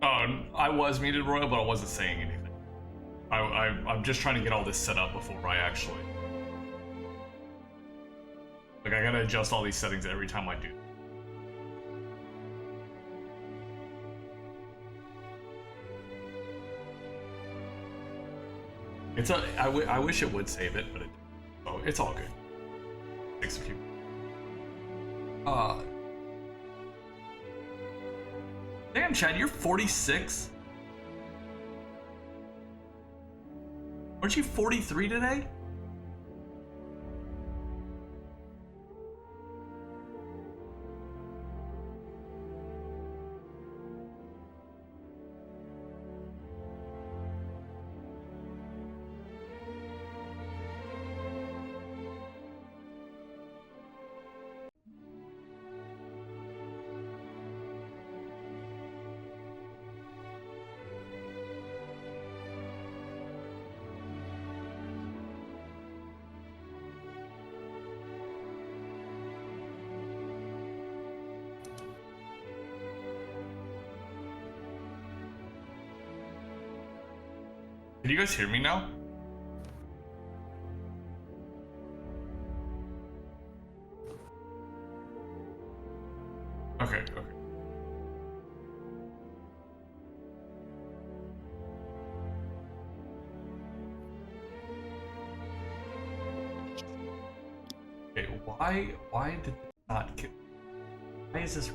I was muted, Royal, but I wasn't saying anything. I'm just trying to get all this set up before I actually... Like, I gotta adjust all these settings every time I do. I wish it would save it, but it's all good. Execute. Damn, Chad, you're 46? Weren't you 43 today? Can you guys hear me now? Okay. Okay, why did it not get... Why is this...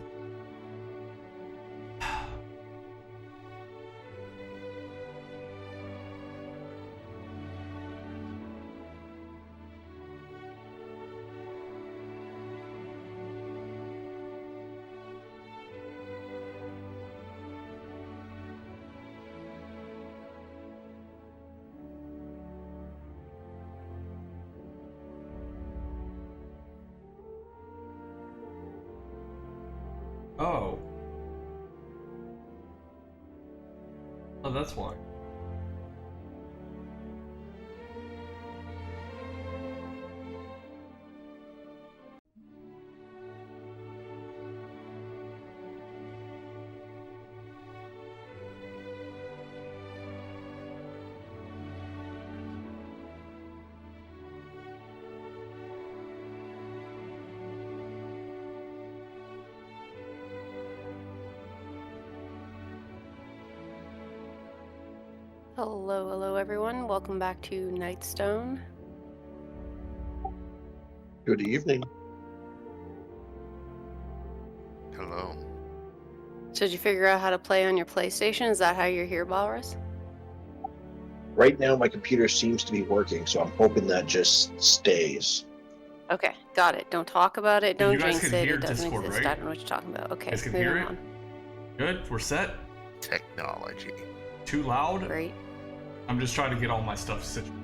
Oh. Oh, that's why. Hello everyone. Welcome back to Nightstone. Good evening. Hello. So did you figure out how to play on your PlayStation? Is that how you're here, Balrus? Right now, my computer seems to be working, so I'm hoping that just stays. Okay, got it. Don't talk about it. Don't You guys jinx can it. hear It doesn't Discord, exist. right? I don't know what you're talking about. Okay, You guys can hear it? on. Good, we're set. Technology. Too loud? Great. I'm just trying to get all my stuff situated.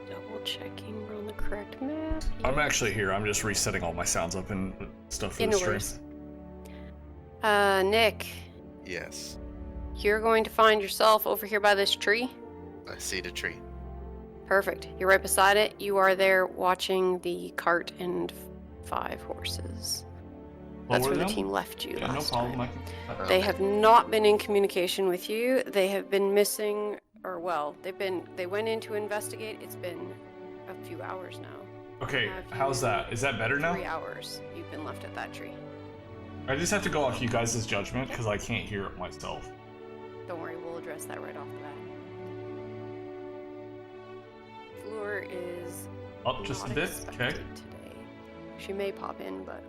Double checking we're on the correct map. I'm actually here. I'm just resetting all my sounds up and stuff for the stream. Nick, Yes. you're going to find yourself over here by this tree. I see the tree. Perfect. You're right beside it. You are there watching the cart and 5 horses. That's where the team left you Yeah, last no problem. time. They have not been in communication with you. They have been missing, or well, they went in to investigate. It's been a few hours now. Okay, how's that? Is that better now? 3 hours you've been left at that tree. I just have to go off you guys' judgment because I can't hear it myself. Don't worry, we'll address that right off the bat. Fleur is Up just a not bit? Okay. expected today. She may pop in, but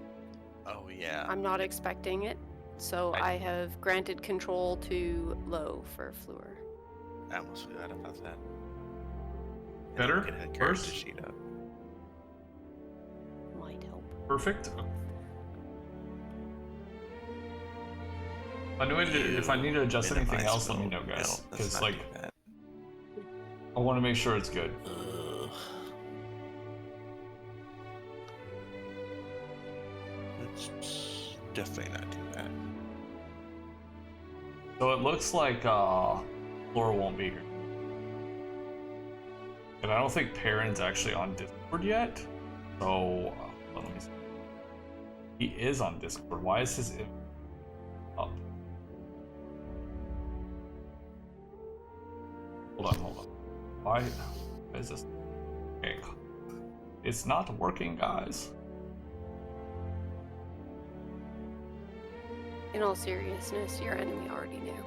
Oh yeah. I'm not expecting it. So I have granted control to Low for Fleur. I almost forgot about that. Better? Get a character First? sheet up. Might help. Perfect. If I need to adjust anything else, let me know, guys. Because, like, I want to make sure it's good. Let's definitely not do that. So it looks like Laura won't be here. And I don't think Perrin's actually on Discord yet. So, let me see. He is on Discord. Why is his up? Hold on. Why is this? Okay. It's not working, guys. In all seriousness, your enemy already knew.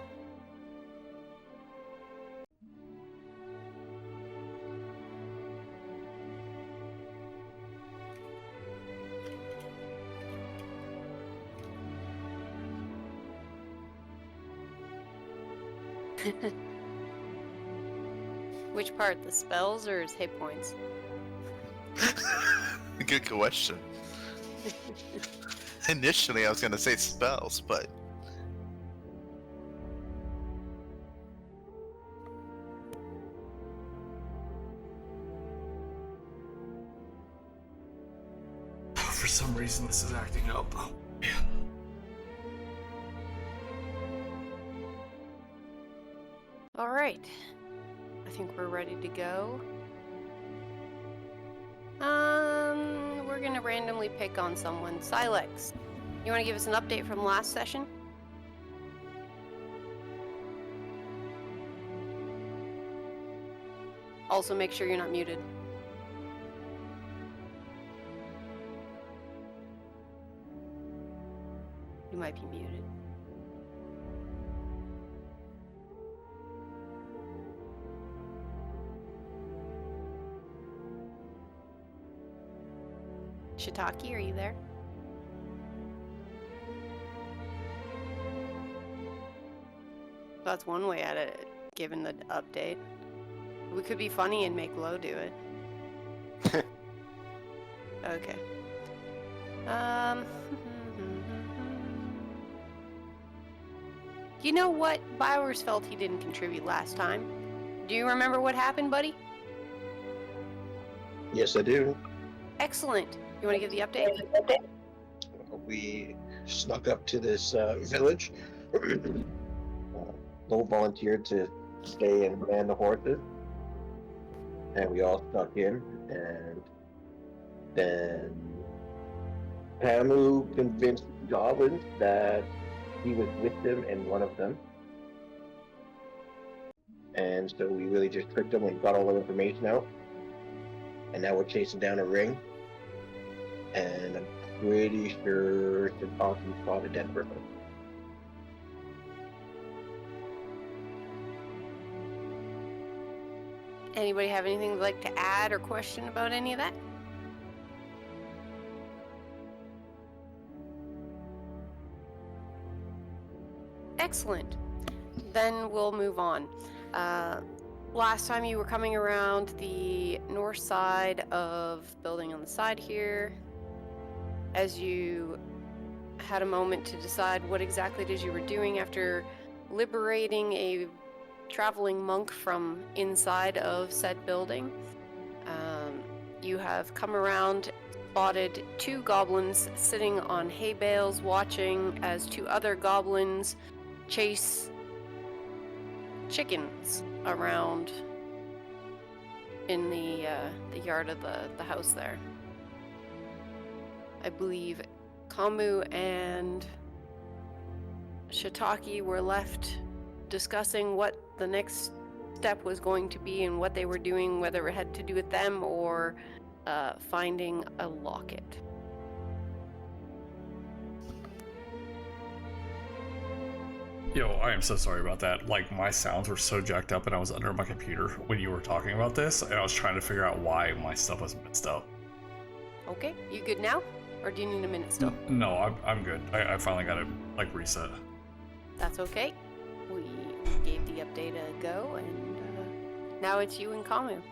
Which part? The spells or his hit points? Good question. Initially, I was gonna say spells, but For some reason, this is acting up. Yeah. All right. I think we're ready to go. We're gonna randomly pick on someone. Silex, you want to give us an update from last session? Also, make sure you're not muted. You might be muted. Shiitake, are you there? That's one way at it, given the update. We could be funny and make Lo do it. Okay. You know what? Bowers felt he didn't contribute last time. Do you remember what happened, buddy? Yes, I do. Excellent. You want to give the update? We snuck up to this village. Lo volunteered to stay and man the horses, and we all snuck in. And then Pamu convinced the goblins that he was with them and one of them. And so we really just tricked them and got all the information out. And now we're chasing down a ring. And I'm pretty sure the Thompson spotted a dead person. Anybody have anything they'd like to add or question about any of that? Excellent. Then we'll move on. Last time you were coming around the north side of building on the side here. As you had a moment to decide what exactly it is you were doing after liberating a traveling monk from inside of said building. You have come around, spotted two goblins sitting on hay bales watching as two other goblins chase chickens around in the yard of the house there. I believe Kamu and Shiitake were left discussing what the next step was going to be and what they were doing, whether it had to do with them or finding a locket. Yo, I am so sorry about that. Like, my sounds were so jacked up and I was under my computer when you were talking about this, and I was trying to figure out why my stuff was messed up. Okay, you good now? Or do you need a minute still? No, I'm good. I finally got it, like, reset. That's okay. We gave the update a go, and now it's you and Kamu,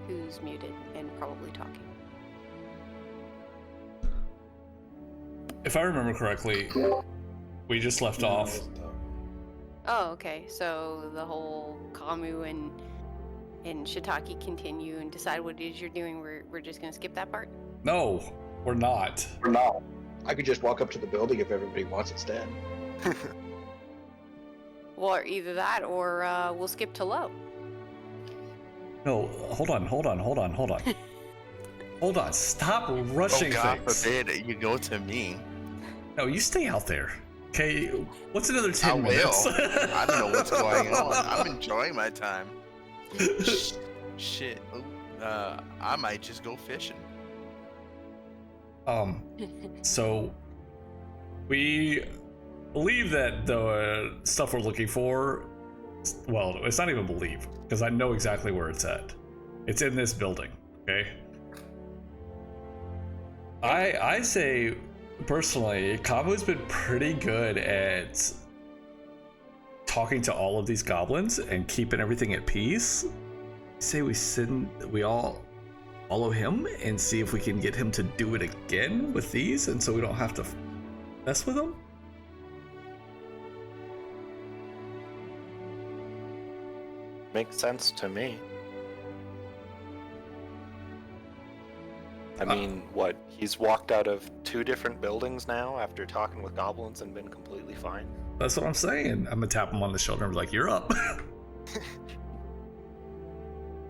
who's muted and probably talking. If I remember correctly, we just left off. Oh, okay. So the whole Kamu and Shiitake continue and decide what it is you're doing. We're just gonna skip that part? No, we're not. We're not. I could just walk up to the building if everybody wants instead. Well, either that or we'll skip to Lo. No, hold on. Hold on, stop Oh rushing God things. forbid you go to me. No, you stay out there. Okay, what's another I 10 minutes? will. I don't know what's going on. I'm enjoying my time. Shit. Ooh, I might just go fishing. So we believe that the stuff we're looking for, well, it's not even believe, because I know exactly where it's at. It's in this building, okay? I say, personally, Kamu's been pretty good at talking to all of these goblins and keeping everything at peace. Say we all follow him and see if we can get him to do it again with these, and so we don't have to mess with him. Makes sense to me. I mean, what? He's walked out of 2 different buildings now after talking with goblins and been completely fine. That's what I'm saying. I'm gonna tap him on the shoulder and be like, "You're up."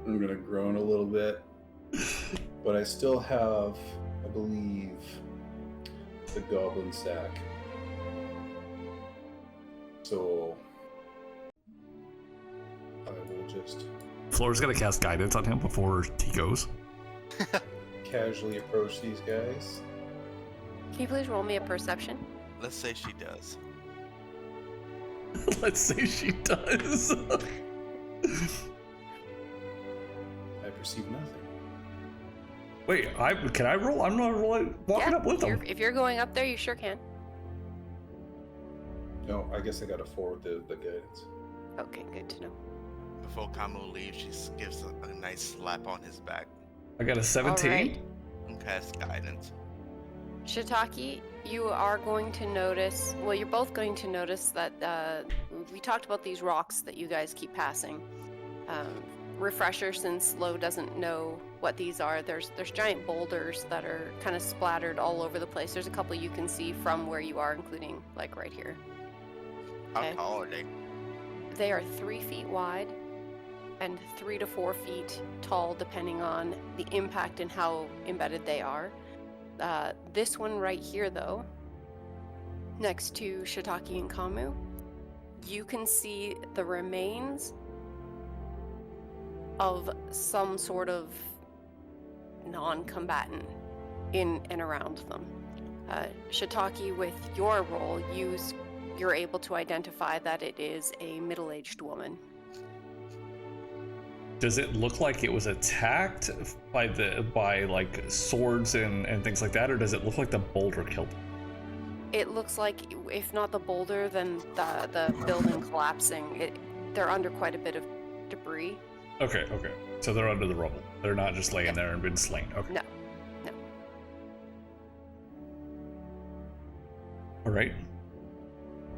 I'm gonna groan a little bit, but I still have, I believe, the goblin sack. So I will just Flora's gonna cast guidance on him before he goes. casually approach these guys. Can you please roll me a perception? Let's say she does. Let's say she does. I perceive nothing. Wait, can I roll? I'm not rolling, walking up with him. If you're going up there, you sure can. No, I guess I got a 4 with the guidance. Okay, good to know. Before Kamu leaves, she gives a nice slap on his back I got a 17. All right. and casts guidance. Shiitake, you are going to notice, well, you're both going to notice that we talked about these rocks that you guys keep passing. Refresher, since Lo doesn't know what these are, there's giant boulders that are kind of splattered all over the place. There's a couple you can see from where you are, including like right here. How Okay. tall are they? They are 3 feet wide and 3 to 4 feet tall, depending on the impact and how embedded they are. This one right here, though, next to Shiitake and Kamu, you can see the remains of some sort of non-combatant in and around them. Shiitake, with your role, you're able to identify that it is a middle-aged woman. Does it look like it was attacked by like swords and things like that, or does it look like the boulder killed it? It looks like, if not the boulder, then the building collapsing. They're under quite a bit of debris. Okay. So they're under the rubble. They're not just laying there and been slain. Okay. No. All right.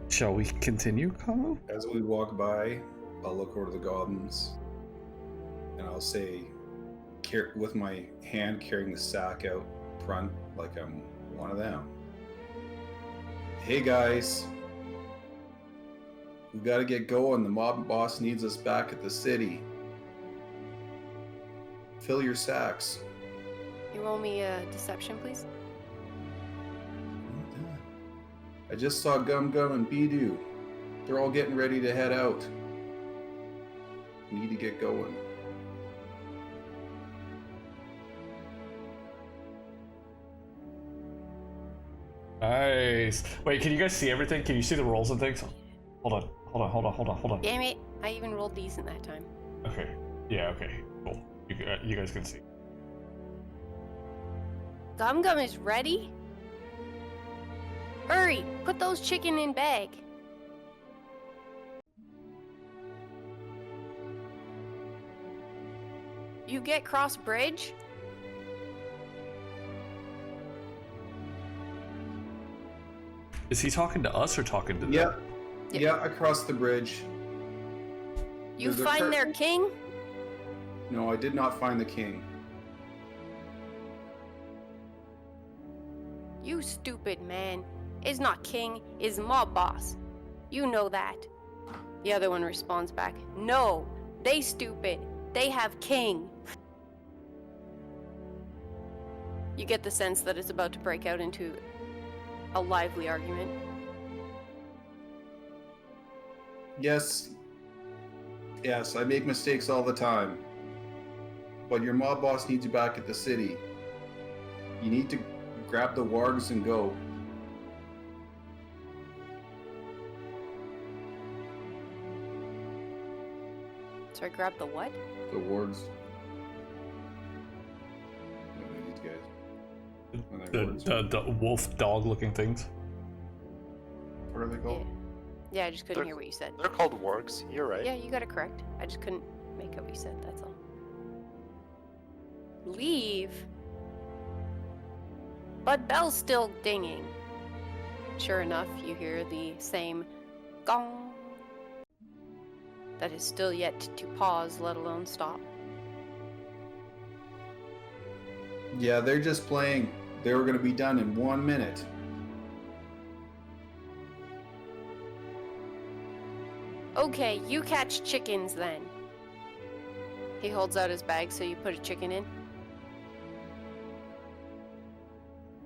Shall we continue, Kamu? As we walk by, I'll look over to the goblins and I'll say, with my hand carrying the sack out front, like I'm one of them. Hey guys, we gotta get going. The mob boss needs us back at the city. Fill your sacks. You roll me a deception, please. I just saw Gum Gum and Bidu. They're all getting ready to head out. We need to get going. Nice. Wait, can you guys see everything? Can you see the rolls and things? Hold on. Damn it! I even rolled decent that time. Okay. Yeah, okay. Cool. You guys can see. Gum Gum is ready? Hurry! Put those chicken in bag. You get cross bridge? Is he talking to us or talking to them? Yeah. Yeah, I crossed the bridge. You There's a find cur- their king? No, I did not find the king. You stupid man. Is not king, is mob boss. You know that. The other one responds back, no, they stupid. They have king. You get the sense that it's about to break out into a lively argument. Yes. Yes, I make mistakes all the time. But your mob boss needs you back at the city. You need to grab the wargs and go. So I grab the what? The wargs. What are these guys? What are they, wargs? The wolf dog looking things. What are they called? Yeah, I just couldn't hear what you said. They're called wargs. You're right. Yeah, you got it correct. I just couldn't make out what you said, that's all. Leave? But bell's still dinging. Sure enough, you hear the same gong that is still yet to pause, let alone stop. Yeah, they're just playing. They were going to be done in 1 minute. Okay, you catch chickens then. He holds out his bag so you put a chicken in.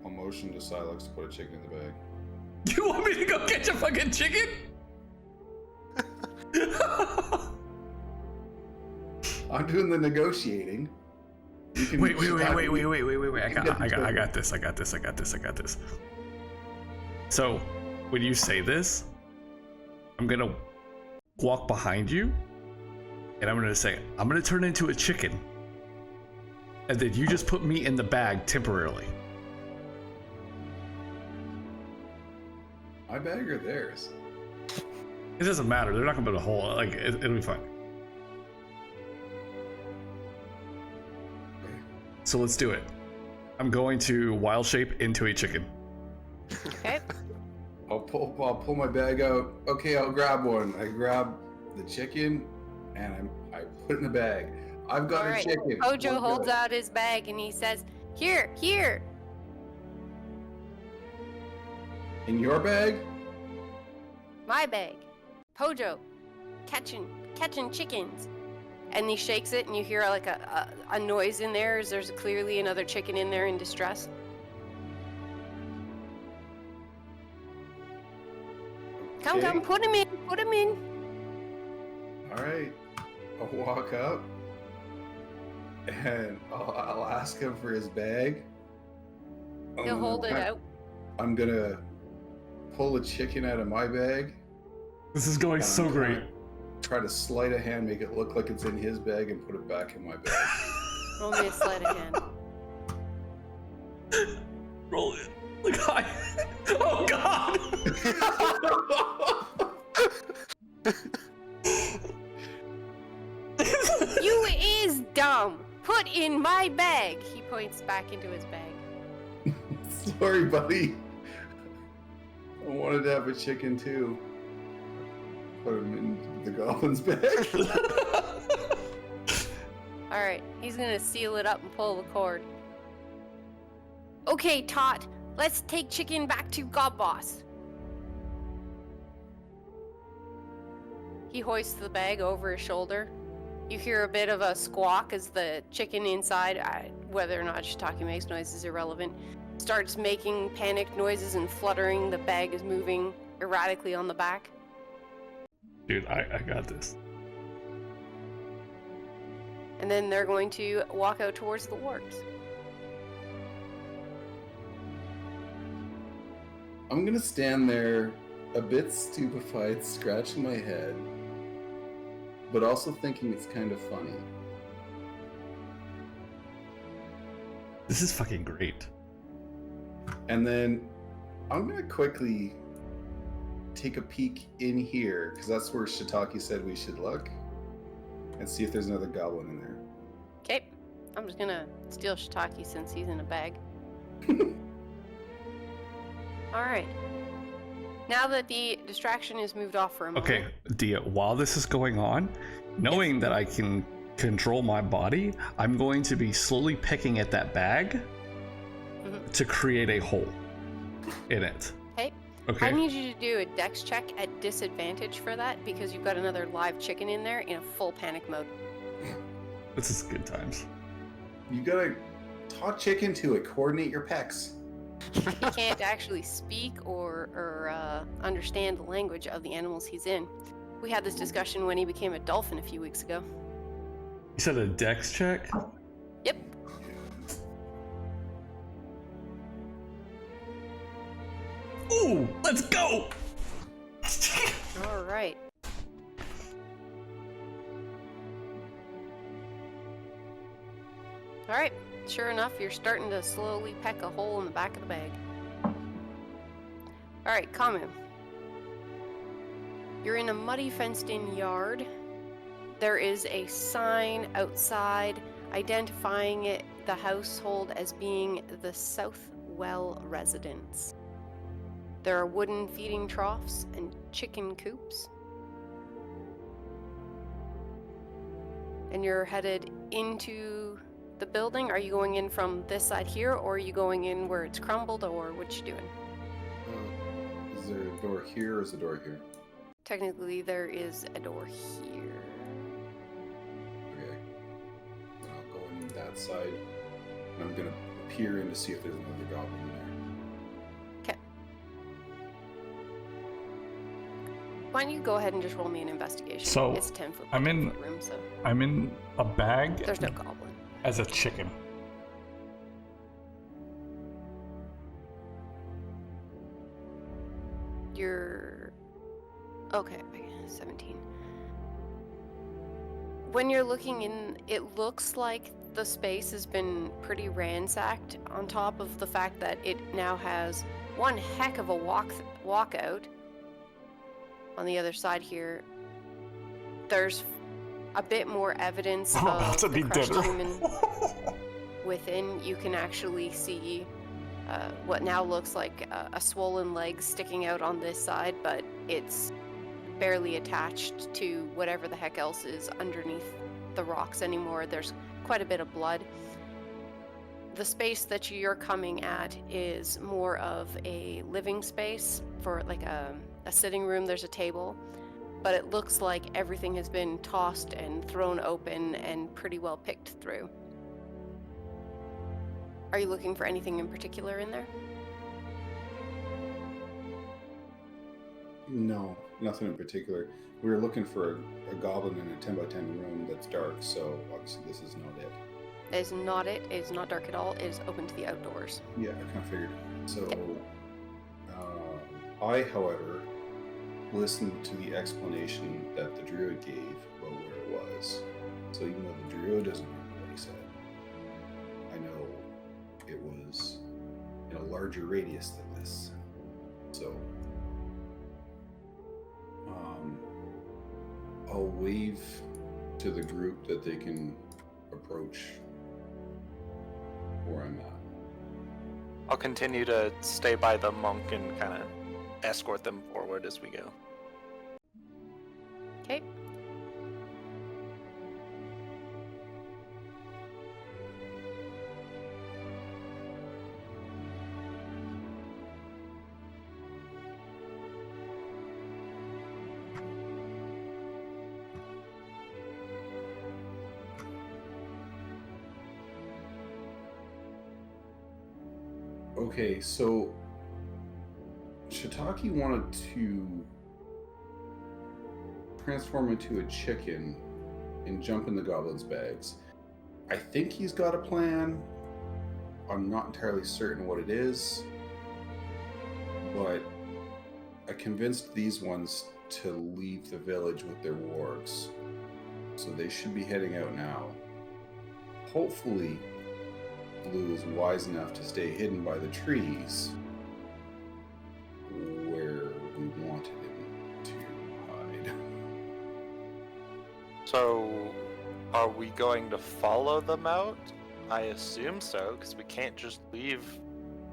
I'll motion to Silex to put a chicken in the bag. You want me to go catch a fucking chicken? I'm doing the negotiating. You can Wait. I got this. So, when you say this, I'm gonna walk behind you, and I'm gonna say, I'm gonna turn into a chicken, and then you just put me in the bag temporarily. My bag or theirs? It doesn't matter. They're not gonna put a hole. Like it'll be fine. So let's do it. I'm going to wild shape into a chicken. Okay. I'll pull my bag out. Okay, I'll grab one. I grab the chicken and I put it in the bag. I've got a chicken. Ojo Look holds good. out his bag and he says, Here. In your bag? My bag. Pojo. Catching chickens. And he shakes it and you hear like a noise in there as there's clearly another chicken in there in distress. Come, Okay. put him in. All right. I'll walk up and I'll ask him for his bag. He'll hold it out. I'm gonna pull a chicken out of my bag. This is going and so I'm gonna great. Try to sleight of hand, make it look like it's in his bag, and put it back in my bag. Roll me a sleight of hand. Roll it. Look, oh god. You is dumb. Put in my bag. He points back into his bag. Sorry, buddy. I wanted to have a chicken too. Put him in the goblin's bag. All right, he's gonna seal it up and pull the cord. Okay, Tot, let's take chicken back to God Boss. He hoists the bag over his shoulder. You hear a bit of a squawk as the chicken inside, whether or not Shiitake makes noise is irrelevant, starts making panicked noises and fluttering. The bag is moving erratically on the back. Dude, I got this. And then they're going to walk out towards the wargs. I'm gonna stand there a bit stupefied, scratching my head, but also thinking it's kind of funny. This is fucking great. And then I'm gonna quickly take a peek in here, because that's where Shiitake said we should look, and see if there's another goblin in there. Okay, I'm just gonna steal Shiitake since he's in a bag. Alright. Now that the distraction is moved off for a moment. Okay, Dia, while this is going on, knowing that I can control my body, I'm going to be slowly picking at that bag to create a hole in it. Okay. Okay. I need you to do a dex check at disadvantage for that because you've got another live chicken in there in a full panic mode. This is good times. You gotta Talk chicken to it. Coordinate your pecs. He can't actually speak or understand the language of the animals he's in. We had this discussion when he became a dolphin a few weeks ago. You said a dex check? Yep. Ooh, let's go! All right. All right. Sure enough, you're starting to slowly peck a hole in the back of the bag. All right, Kamu. You're in a muddy fenced-in yard. There is a sign outside identifying the household as being the Southwell residence. There are wooden feeding troughs and chicken coops. And you're headed into the building. Are you going in from this side here, or are you going in where it's crumbled, or what you doing? Is there a door here or is the door here? Technically, there is a door here. Okay. Then I'll go in that side. And I'm gonna peer in to see if there's another goblin in there. Okay. Why don't you go ahead and just roll me an investigation? So, it's 10 foot I'm in- room, so I'm in a bag there's no goblin. as a chicken. You're okay. 17. When you're looking in, it looks like the space has been pretty ransacked. On top of the fact that it now has one heck of a walkout. On the other side here, there's a bit more evidence I'm about of to the be crushed dead. human within. You can actually see what now looks like a swollen leg sticking out on this side, but it's barely attached to whatever the heck else is underneath the rocks anymore. There's quite a bit of blood. The space that you're coming at is more of a living space for like a sitting room. There's a table, but it looks like everything has been tossed and thrown open and pretty well picked through. Are you looking for anything in particular in there? No, nothing in particular. We were looking for a goblin in a 10 by 10 room that's dark, so obviously this is not it. It is not it. It is not dark at all. It is open to the outdoors. Yeah, I kind of figured. So, I, however, listened to the explanation that the druid gave about where it was. So even though the druid doesn't remember what he said, I know it was in a larger radius than this. So, I'll wave to the group that they can approach where I'm at. I'll continue to stay by the monk and kind of escort them forward as we go. Okay. Okay, so Shiitake wanted to transform into a chicken and jump in the goblin's bags. I think he's got a plan. I'm not entirely certain what it is, but I convinced these ones to leave the village with their wargs. So they should be heading out now. Hopefully, Blue is wise enough to stay hidden by the trees where we wanted him to hide. So, are we going to follow them out? I assume so, because we can't just leave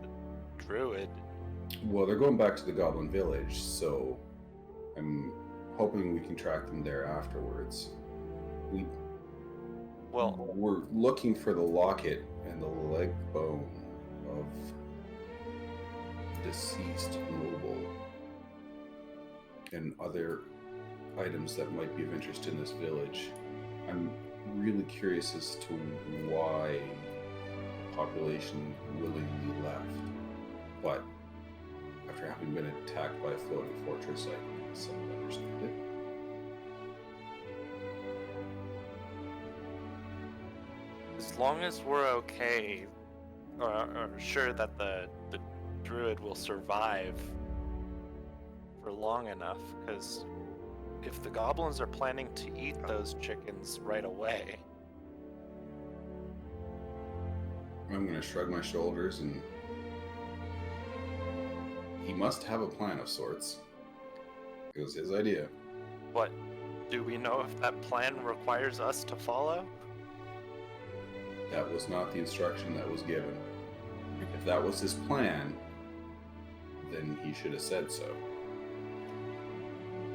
the druid. Well, they're going back to the Goblin Village, so I'm hoping we can track them there afterwards. We're looking for the locket and the leg bone of deceased noble and other items that might be of interest in this village. I'm really curious as to why population willingly left. But after having been attacked by a floating fortress, I can somewhat understand it. As long as we're okay, or sure that the druid will survive for long enough, because if the goblins are planning to eat those chickens right away, I'm going to shrug my shoulders, and he must have a plan of sorts. It was his idea. what do we know if that plan requires us to follow? That was not the instruction that was given. If that was his plan, then he should have said so.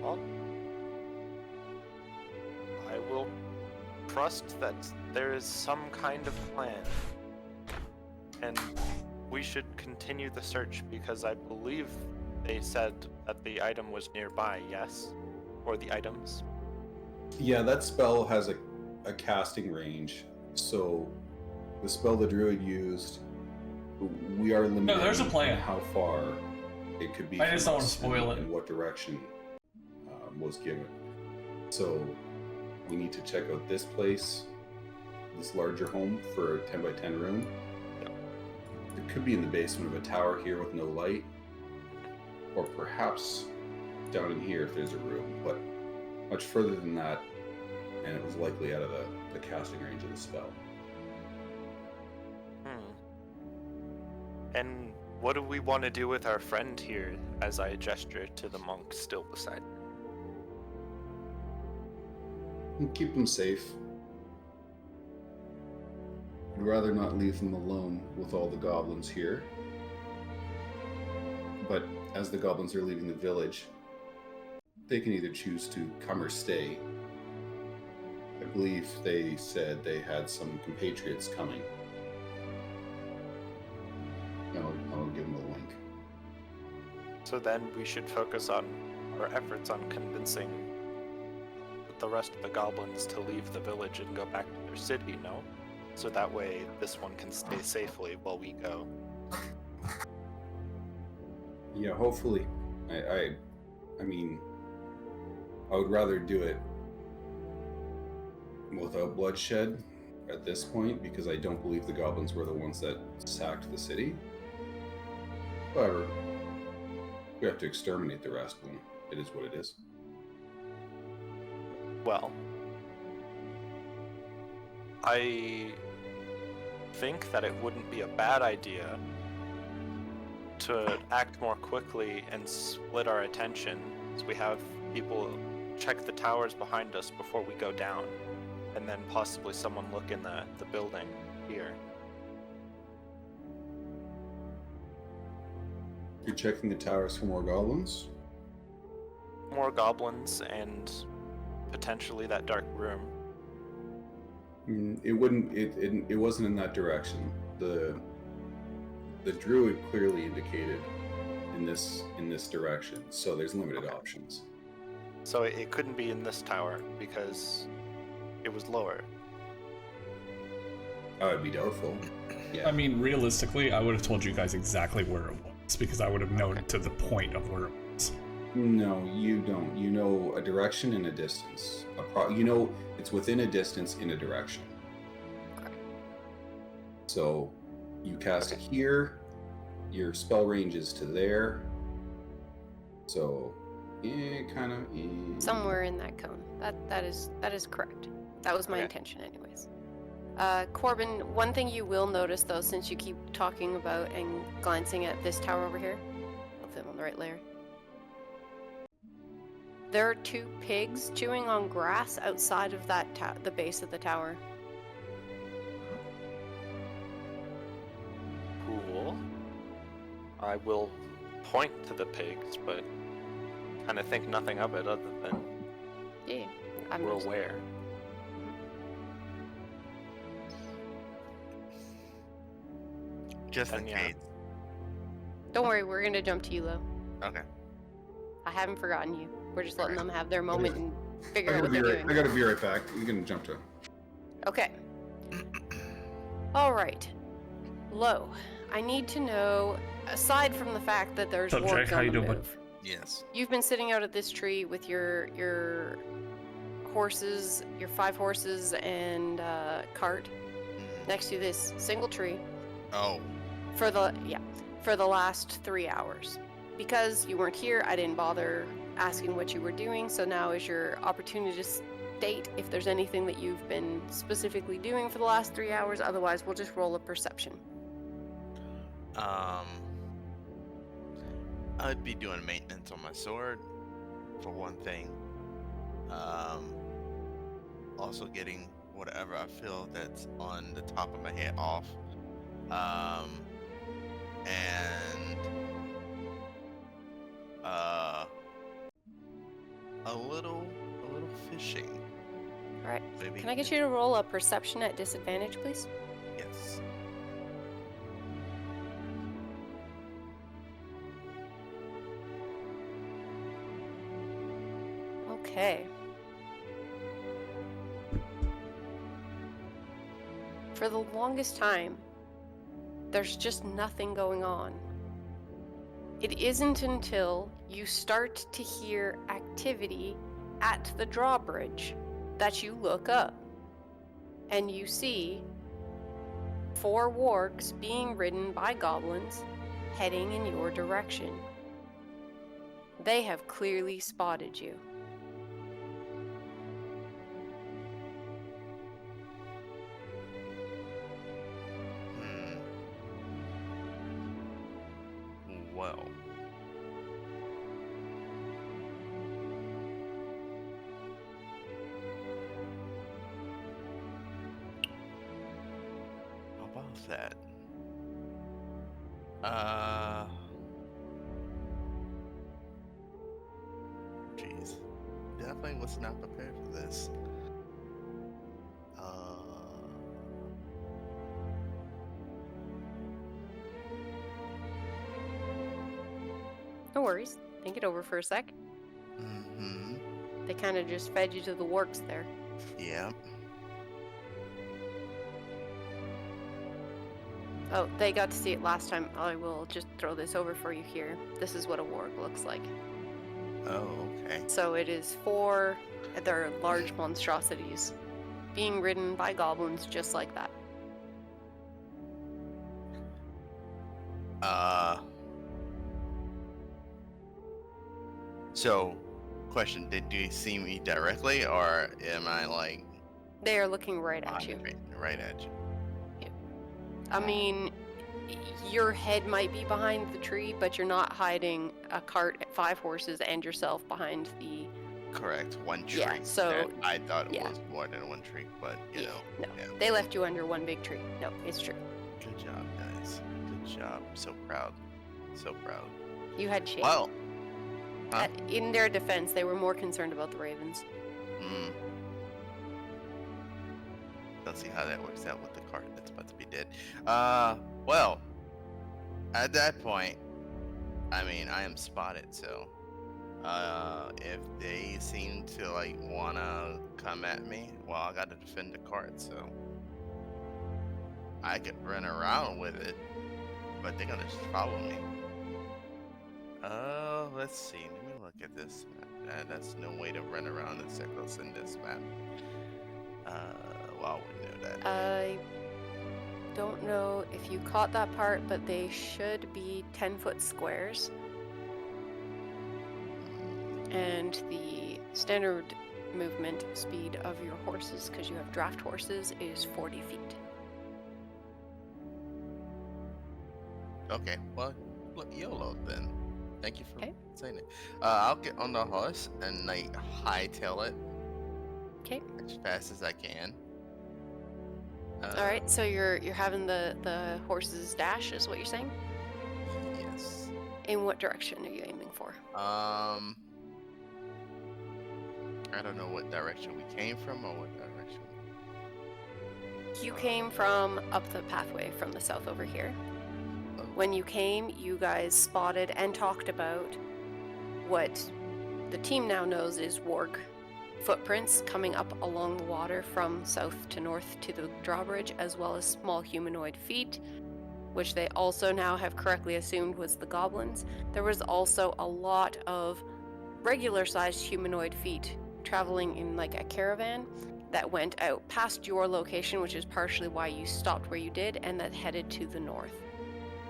Well, I will trust that there is some kind of plan. And we should continue the search because I believe they said that the item was nearby, yes? Or the items. Yeah, that spell has a casting range. So the spell the druid used, we are limited No, there's a plan. on how far it could be. I just from don't want to us spoil and it. in what direction was given. So we need to check out this place, this larger home for a 10 by 10 room. It could be in the basement of a tower here with no light, or perhaps down in here if there's a room, but much further than that, and it was likely out of the casting range of the spell. And what do we want to do with our friend here, as I gesture to the monk still beside me? And keep them safe. I'd rather not leave them alone with all the goblins here. But as the goblins are leaving the village, they can either choose to come or stay. I believe they said they had some compatriots coming. I'll give them a wink. So then we should focus on our efforts on convincing the rest of the goblins to leave the village and go back to their city, no? So that way this one can stay safely while we go. Yeah, hopefully. I mean, I would rather do it without bloodshed at this point, because I don't believe the goblins were the ones that sacked the city. However, we have to exterminate the rest of them. It is what it is. Well, I think that it wouldn't be a bad idea to act more quickly and split our attention, so we have people check the towers behind us before we go down, and then possibly someone look in the building here. You're checking the towers for more goblins? More goblins and potentially that dark room. It wouldn't. It wasn't in that direction. The druid clearly indicated in this direction, so there's limited options. So it couldn't be in this tower because it was lower. I would be doubtful. Yeah. I mean, realistically, I would have told you guys exactly where it was because I would have known to the point of where it was. No, you don't. You know a direction and a distance. You know it's within a distance in a direction. Okay. So you cast it here. Your spell range is to there. So, kind of. Somewhere in that cone. That is correct. That was my Okay. intention, anyways. Corbin, one thing you will notice though, since you keep talking about and glancing at this tower over here, hopefully I'm on the right layer. There are two pigs chewing on grass outside of that the base of the tower. Cool. I will point to the pigs, but kind of think nothing of it other than Yeah, I'm we're just- aware. Just in And yeah. case. Don't worry, we're gonna jump to you, Lo. Okay. I haven't forgotten you. We're just letting Alright. them have their moment and I figure out gotta what be they're right. doing. I gotta be right back. You can jump to. Okay. All right. Low, I need to know, aside from the fact that there's What's up, wargs Jake? How on you the doing, bud? move, Yes. you've been sitting out at this tree with your horses, your 5 horses and cart next to this single tree Oh. for the last 3 hours. Because you weren't here, I didn't bother asking what you were doing, so now is your opportunity to state if there's anything that you've been specifically doing for the last 3 hours. Otherwise, we'll just roll a perception. I'd be doing maintenance on my sword, for one thing. Also getting whatever I feel that's on the top of my head off. And a little fishing. All right. Maybe. Can I get you to roll a perception at disadvantage, please? Yes. Okay. For the longest time, there's just nothing going on. It isn't until you start to hear activity at the drawbridge that you look up and you see 4 wargs being ridden by goblins heading in your direction. They have clearly spotted you. Well. How about that? Jeez. Definitely was not prepared for this. No worries. Think it over for a sec. Mm-hmm. They kind of just fed you to the works there. Yeah. Oh, they got to see it last time. I will just throw this over for you here. This is what a warg looks like. Oh, okay. So it is 4, they're large monstrosities being ridden by goblins just like that. So, question, did you see me directly, or am I like They are looking right at you. right at you? I mean, your head might be behind the tree, but you're not hiding a cart, 5 horses, and yourself behind the... Correct. One tree. Yeah, so- that I thought it yeah. was more than one tree, but you know. No, yeah. they left you under one big tree. No, it's true. Good job, guys. Good job. So proud. So proud. You had shade. Well. Huh? In their defense, they were more concerned about the ravens. Don't see how that works out with the cart that's about to be dead. Well, at that point, I mean, I am spotted, so if they seem to like wanna come at me, well, I gotta defend the cart, so I could run around with it, but they're gonna just follow me. Let's see. Let me look at this map. That's no way to run around in circles in this map. Well, we knew that. I don't know if you caught that part, but they should be 10-foot squares. And the standard movement speed of your horses, because you have draft horses, is 40 feet. Okay, well, look, YOLO then. Thank you for Okay. saying it. I'll get on the horse and like hightail it Okay. as fast as I can. All right. So you're having the horses dash, is what you're saying? Yes. In what direction are you aiming for? I don't know what direction we came from or what direction. You came from up the pathway from the south over here. Oh, When you came, you guys spotted and talked about what the team now knows is warg footprints coming up along the water from south to north to the drawbridge, as well as small humanoid feet which they also now have correctly assumed was the goblins, there was also a lot of regular-sized humanoid feet traveling in like a caravan that went out past your location, which is partially why you stopped where you did, and that headed to the north.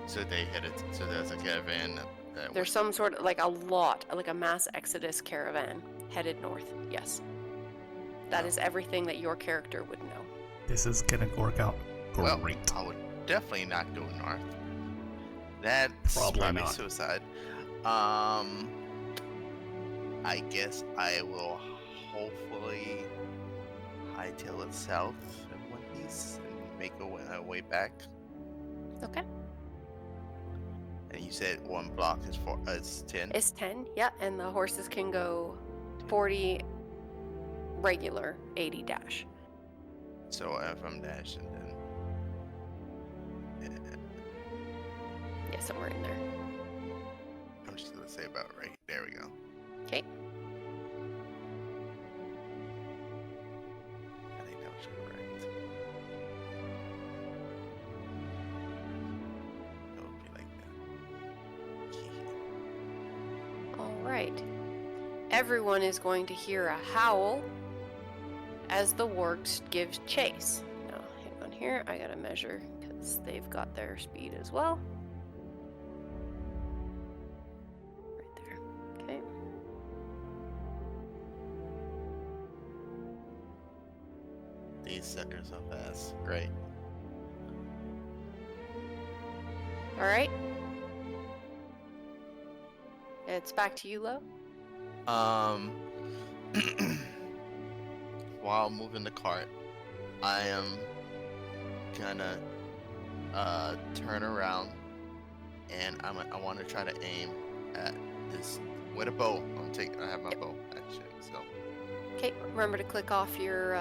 So they headed. So there's a caravan that There's some sort of like a mass exodus caravan headed north. Yes. That is everything that your character would know. This is gonna work out Well, great. I would definitely not go north. That's Probably probably not. suicide. I guess I will hopefully hightail it south in one piece and make a way back. Okay. And you said one block is 10. It's 10, yeah, and the horses can go 40 regular, 80 dash. So if I'm dashing, then Yeah, somewhere in there. I'm just gonna say about right there. We go. Okay. I think that was correct. It would be like that. All right. Everyone is going to hear a howl as the wargs give chase. Now, hang on here. I gotta measure because they've got their speed as well. Right there. Okay. These suckers are fast. Great. All right. It's back to you, Lo. While moving the cart, I am gonna turn around and I want to try to aim at this with a bow. I have my bow actually, so Okay, remember to click off your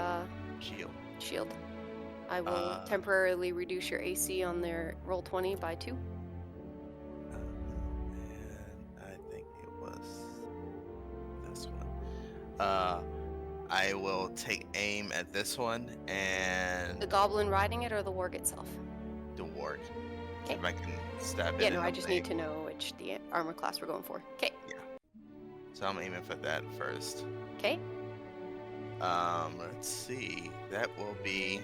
shield. shield. I will temporarily reduce your AC on their roll 20 by 2. And I think it was this one. I will take aim at this one and The goblin riding it or the warg itself? the warg. Okay. If I can stab it. Yeah, in no, the I just leg. need to know which the armor class we're going for. Okay. So I'm aiming for that first. Okay. Let's see. That will be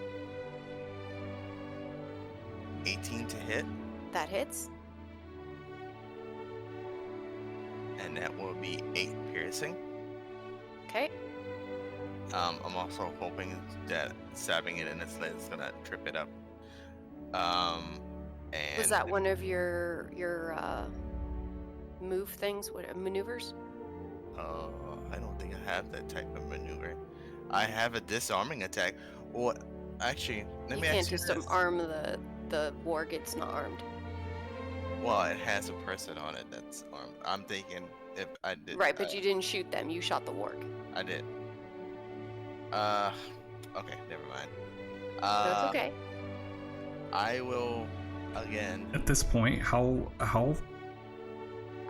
18 to hit, That hits. and that will be 8 piercing. Okay. I'm also hoping that stabbing it in its leg is gonna trip it up. And Was that one of your move things? What maneuvers? I don't think I have that type of maneuver. I have a disarming attack. What? Actually, let You me can't ask you just this. arm the warg. It's not armed. Well, it has a person on it that's armed. I'm thinking if I did. Right, but you didn't shoot them. You shot the warg. I did. Okay, never mind. That's okay. I will again. At this point, how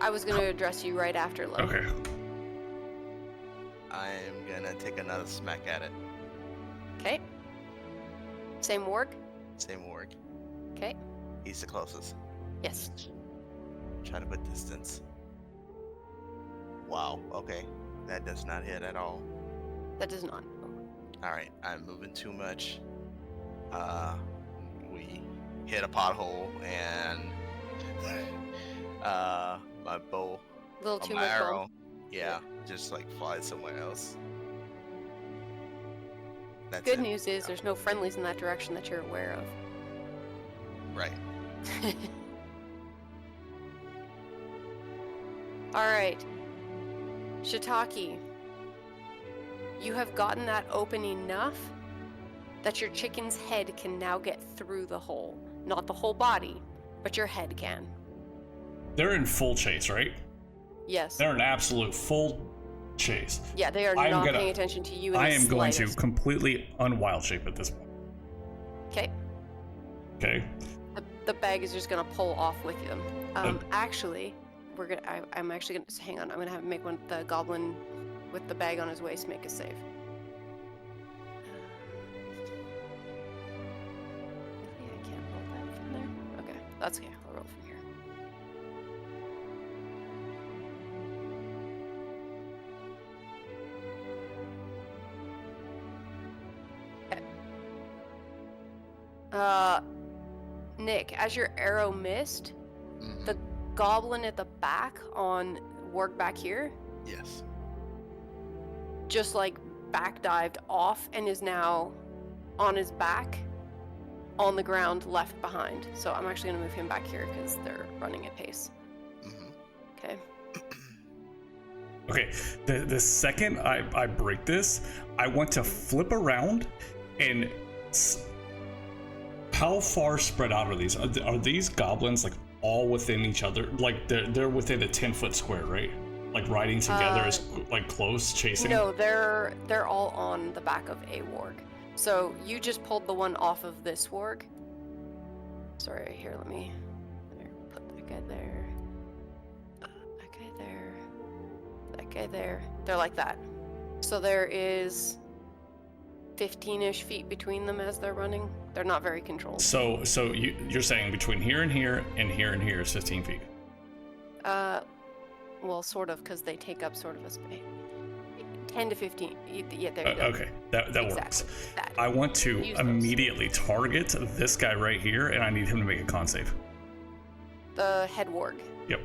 I was going to address you right after, Lo. okay. I'm gonna take another smack at it. Okay. Same warg? Same work. Okay. He's the closest. Yes. Try to put distance. Wow. Okay, that does not hit at all. That does not. All right, I'm moving too much. We hit a pothole and my bow, A little too my much arrow, bone. yeah, just like flies somewhere else. That's Good it. news is there's no friendlies in that direction that you're aware of. Right. Alright. Shiitake. You have gotten that open enough that your chicken's head can now get through the hole. Not the whole body, but your head can. They're in full chase, right? Yes. They're in absolute full chase. Yeah, they are I'm not gonna- paying attention to you in I the am going to slightest. completely unwild shape at this point. Okay. Okay. The bag is just gonna pull off with them. Actually, I'm actually gonna hang on. I'm gonna have make the goblin with the bag on his waist make a save. Really, I can't roll that from there. Okay. That's okay. I'll roll from here. Okay. Nick, as your arrow missed, Mhm. the goblin at the back on Warg back here Yes. just like back dived off and is now on his back on the ground left behind. So I'm actually going to move him back here because they're running at pace. Mhm. Okay. Okay, the second I break this, I want to flip around and how far spread out are these? Are these goblins like all within each other? Like they're within a 10-foot square, right? Like riding together is like close chasing. No, they're all on the back of a warg. So you just pulled the one off of this warg. Sorry, here, let me put that guy there. That guy there. That guy there. They're like that. So there is 15-ish feet between them as they're running. They're not very controlled. So you're saying between here and here and here and here is 15 feet. Well, sort of, because they take up sort of a space. 10 to 15. Yeah, there you go. Okay, that Exactly. works. That. I want to Use those. immediately target this guy right here, and I need him to make a con save. The head warg. Yep.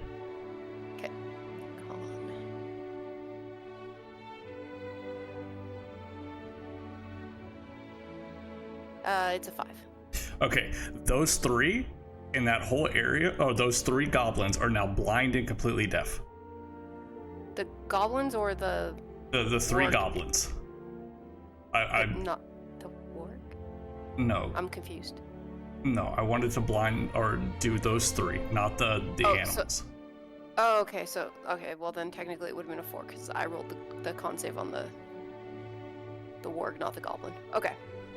Okay. It's a 5. Okay, those three in that whole area, those three goblins are now blind and completely deaf. The goblins or the The three Warg. goblins. I not the warg? no, I'm confused. no. I wanted to blind or do those three, not the Oh, animals. Oh, okay. So okay. Well, then technically it would have been a 4 because I rolled the con save on the warg, not the goblin. Okay.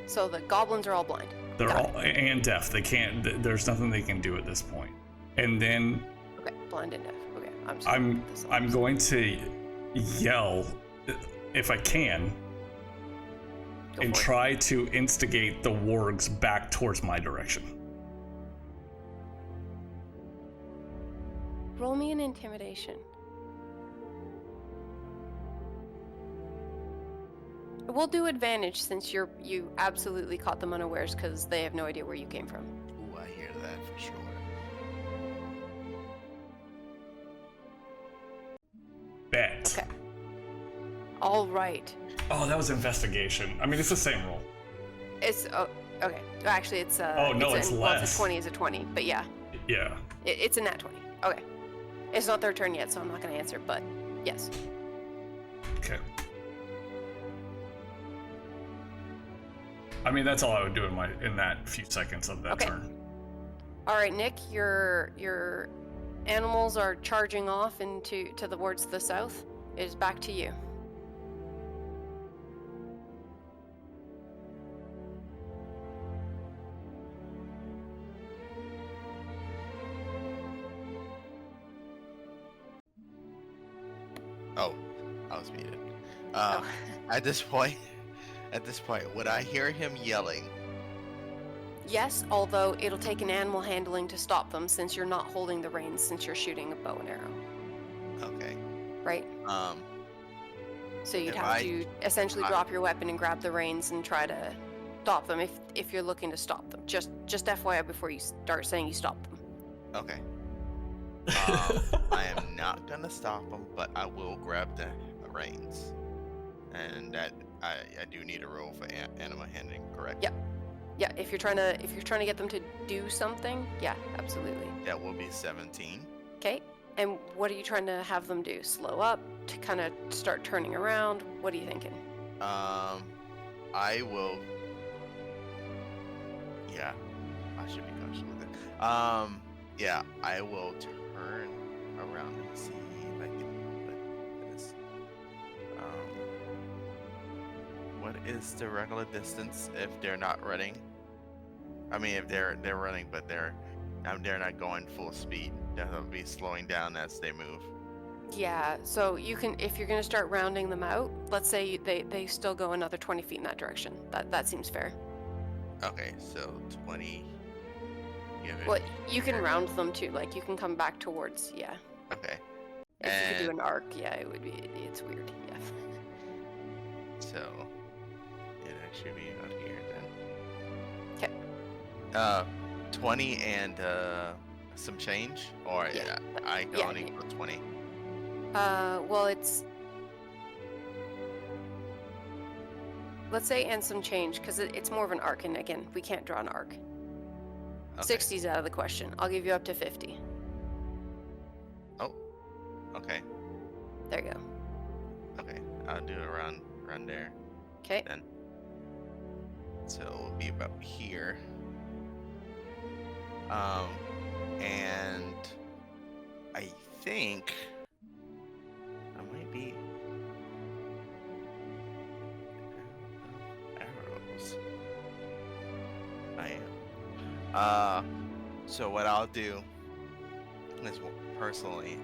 So the goblins are all blind. They're Got all and deaf. They can't. There's nothing they can do at this point. And then Okay, blind and deaf. Okay, I'm going to yell if I can Go and for it. try to instigate the wargs back towards my direction. Roll me an intimidation. We'll do advantage since you absolutely caught them unawares because they have no idea where you came from. Ooh, I hear that for sure. Bet. Okay. All right. Oh, that was investigation. I mean, it's the same roll. It's okay. Actually, it's Oh, no, it's well, less. it's a 20 is a 20, but yeah, Yeah. it's a nat 20. Okay. It's not their turn yet, so I'm not going to answer, but yes. Okay. I mean, that's all I would do in that few seconds of that Okay. turn. All right, Nick, your animals are charging off towards the south. It is back to you. Oh, I was muted. Oh. At this point, would I hear him yelling? Yes, although it'll take an animal handling to stop them since you're not holding the reins since you're shooting a bow and arrow, Okay. right? So you'd If have to essentially drop your weapon and grab the reins and try to stop them if you're looking to stop them. Just FYI before you start saying you stop them. Okay. I am not gonna stop him, but I will grab the reins, and that I do need a roll for animal handling, correct? Yep. Yeah, if you're trying to get them to do something, yeah, absolutely. That will be 17. Okay. And what are you trying to have them do? Slow up to kind of start turning around? What are you thinking? I will. Yeah, I should be cautious with it. Yeah, I will turn around and see if I can put this. What is the regular distance if they're not running? I mean, if they're running, but they're not going full speed. They'll be slowing down as they move. Yeah, so you can, if you're going to start rounding them out, let's say they still go another 20 feet in that direction. That seems fair. Okay, so 20 give it. Well, you can round them too. Like you can come back towards. Yeah. Okay. If you could do And- an arc, yeah, it would be. It's weird. Yeah. So it'd actually be out here then. 'Kay. 20 and some change, or Yeah, I can yeah, only yeah. go 20. Well, it's. Let's say and some change, because it's more of an arc, and again, we can't draw an arc. Okay. 60's out of the question. I'll give you up to 50. Okay. There you go. Okay. I'll do it around there. Okay. Then. So it'll be about here. And I think I might be arrows. I am. So what I'll do is personally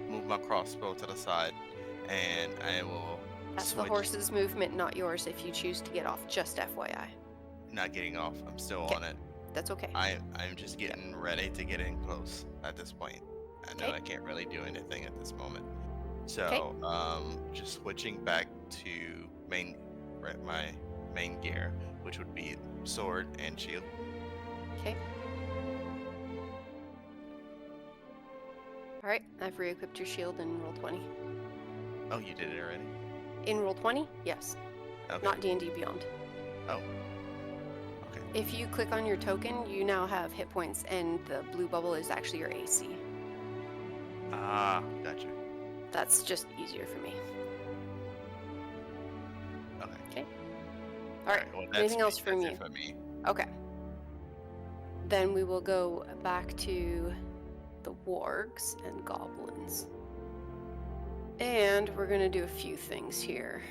move my crossbow to the side, and I will That's switch. the horse's movement, not yours. If you choose to get off, just FYI. Not getting off. I'm still Okay. on it. That's okay. I'm just getting ready to get in close at this point. I know Okay. I can't really do anything at this moment. So just switching back to my main gear, which would be sword and shield. Okay. All right. I've re-equipped your shield in roll 20. Oh, you did it already? In roll 20, yes. Okay. Not D&D Beyond. Oh. Okay. If you click on your token, you now have hit points, and the blue bubble is actually your AC. Ah, gotcha. That's just easier for me. Okay. All right. Well, Anything else from that's you? it for me. Okay. Then we will go back to the wargs and goblins. And we're going to do a few things here.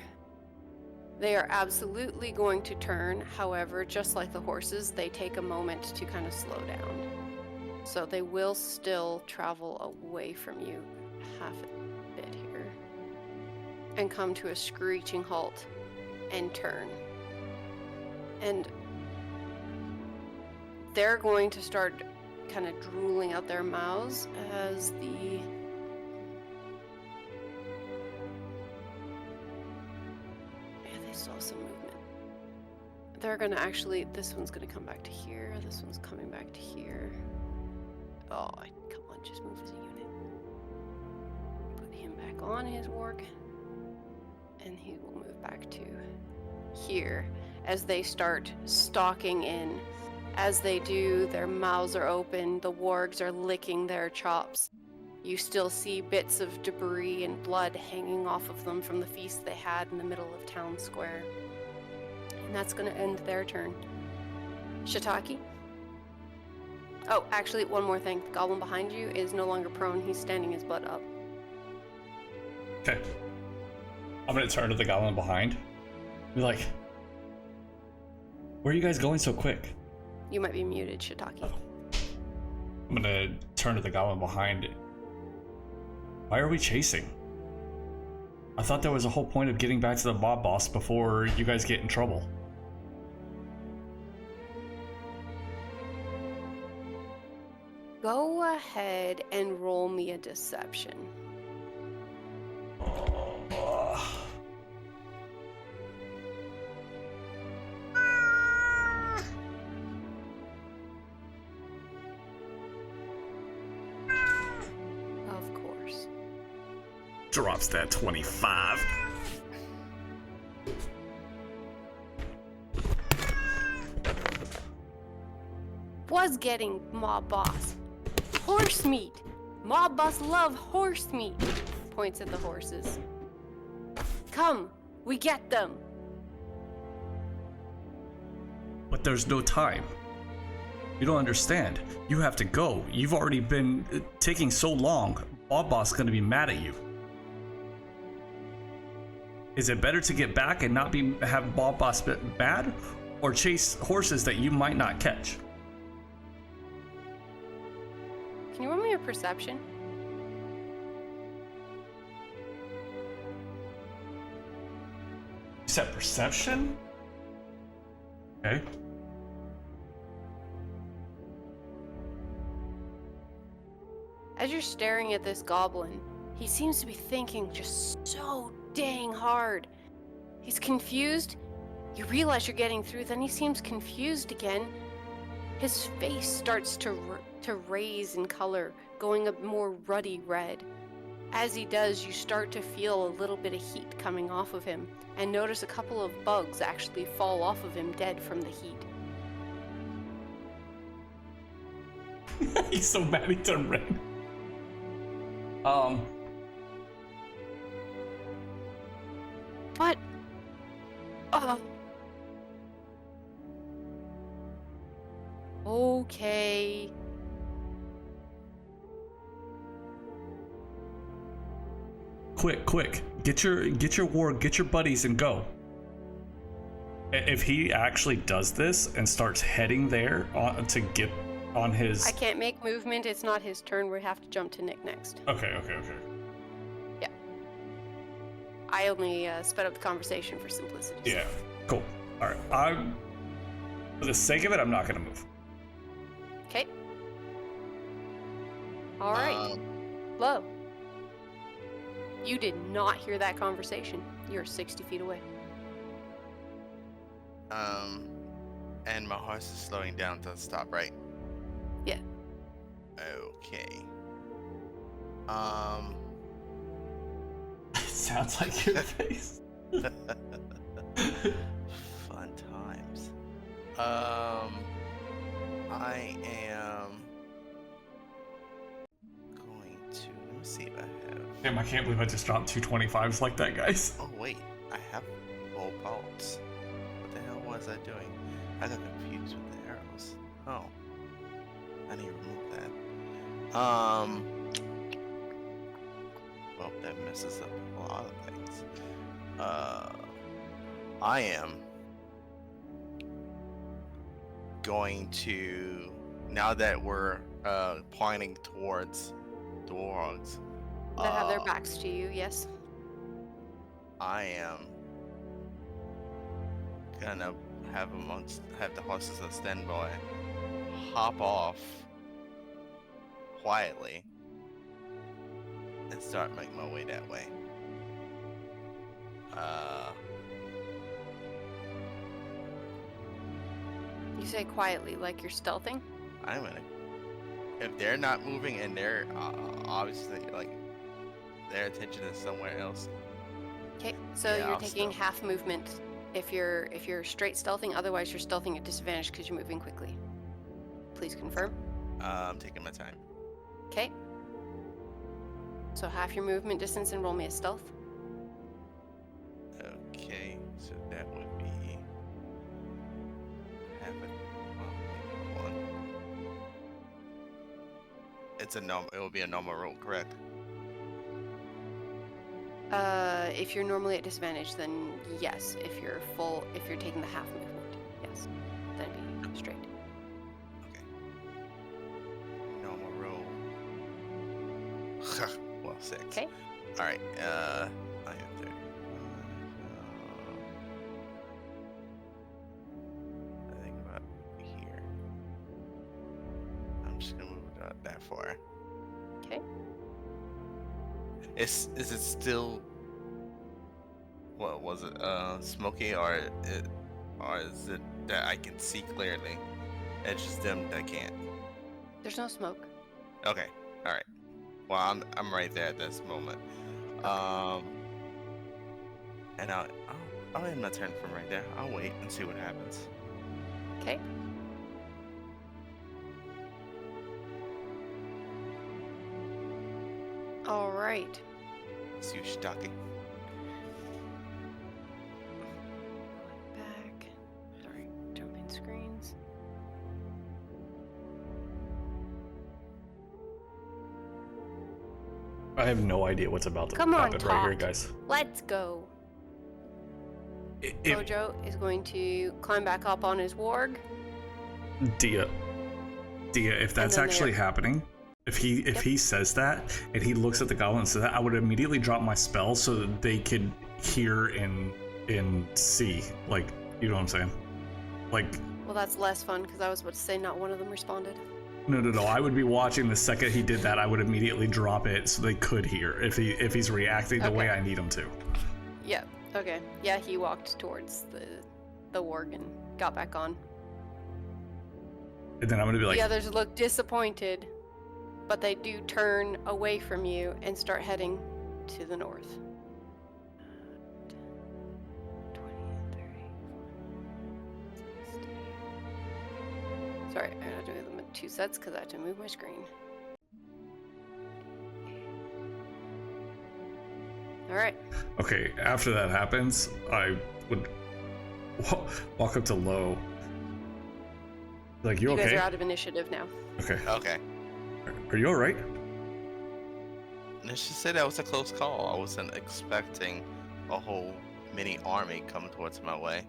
They are absolutely going to turn. However, just like the horses, they take a moment to kind of slow down. So they will still travel away from you half a bit here and come to a screeching halt and turn. And they're going to start kind of drooling out their mouths as the they saw some movement. They're gonna actually, this one's gonna come back to here, this one's coming back to here. Oh, come on, just move as a unit. Put him back on his warg, and he will move back to here as they start stalking in. As they do, their mouths are open, the wargs are licking their chops. You still see bits of debris and blood hanging off of them from the feast they had in the middle of town square. And that's going to end their turn. Shiitake? Oh, actually, one more thing. The goblin behind you is no longer prone. He's standing his butt up. Okay. I'm gonna turn to the goblin behind. Be like, where are you guys going so quick? You might be muted, Shiitake. I'm gonna turn to the goblin behind. Why are we chasing? I thought there was a whole point of getting back to the mob boss before you guys get in trouble. Go ahead and roll me a deception. Of course. Drops that 25. Was getting mob boss. Horse meat. Mob boss love horse meat. Points at the horses. Come, we get them. But there's no time. You don't understand. You have to go. You've already been taking so long. Mob boss is gonna be mad at you. Is it better to get back and not have mob boss mad, or chase horses that you might not catch? Can you roll me a perception? You said perception? Okay. As you're staring at this goblin, he seems to be thinking just so dang hard. He's confused. You realize you're getting through, then he seems confused again. His face starts to raise in color, going a more ruddy red. As he does, you start to feel a little bit of heat coming off of him, and notice a couple of bugs actually fall off of him dead from the heat. He's so mad he turned red. What? Okay. Quick. Get your ward, get your buddies and go. If he actually does this and starts heading there to get on his... I can't make movement. It's not his turn. We have to jump to Nick next. Okay. Yeah. I only sped up the conversation for simplicity. Yeah, cool. All right, for the sake of it, I'm not gonna move. Okay. All right. Low. You did not hear that conversation. You're 60 feet away. And my horse is slowing down to stop, right? Yeah. Okay. Sounds like your face. Fun times. I am going to, let me see if I have. Damn, I can't believe I just dropped 225s like that, guys. Oh wait, I have bow bolts. What the hell was I doing? I got confused with the arrows. Oh, I need to remove that. Well, that messes up a lot of things. I am going to, now that we're pointing towards the warhogs, That have their backs to you, yes. I am gonna have the horses on standby, hop off quietly, and start making my way that way. You say quietly, like you're stealthing? I'm gonna. If they're not moving and they're obviously like their attention is somewhere else. Okay, so Yeah, you're I'll taking stealth. half movement if you're straight stealthing. Otherwise, you're stealthing at disadvantage because you're moving quickly. Please confirm. I'm taking my time. Okay. So half your movement distance and roll me a stealth. Okay, so that would be half a well, maybe one. It's a normal. It will be a normal roll, correct? If you're normally at disadvantage, then yes. If you're taking the half movement, yes. Then it'd be straight. Okay. Normal roll. Well, 6. Okay. All right. I am 35. I think about here. I'm just gonna move it that far. Okay. Is it still? What was it? Smoky, or is it that I can see clearly? It's just them that can't. There's no smoke. Okay. All right. Well, I'm right there at this moment. And I'll end my turn from right there. I'll wait and see what happens. Okay. All right. Sushtaki. Back. Sorry, jumping screens. I have no idea what's about to Come on, happen right here, talk. guys. Let's go. If Gojo is going to climb back up on his warg. Dia, if that's then actually they're- happening, if he says that and he looks at the goblin and says that, I would immediately drop my spell so that they could hear and see. Like, you know what I'm saying? Like, Well, that's less fun because I was about to say not one of them responded. No. I would be watching the second he did that. I would immediately drop it so they could hear if he's reacting the way I need him to. Yeah. Okay. Yeah, he walked towards the warg and got back on. And then I'm gonna be like, The others look disappointed, but they do turn away from you and start heading to the north. 20, 30, 40, 60. Sorry, I gotta do them in 2 sets because I have to move my screen. All right. okay. After that happens, I would walk up to Lo. Like, you You guys okay? are out of initiative now. Okay. Okay. Are you all right? Let's just say that was a close call. I wasn't expecting a whole mini army coming towards my way.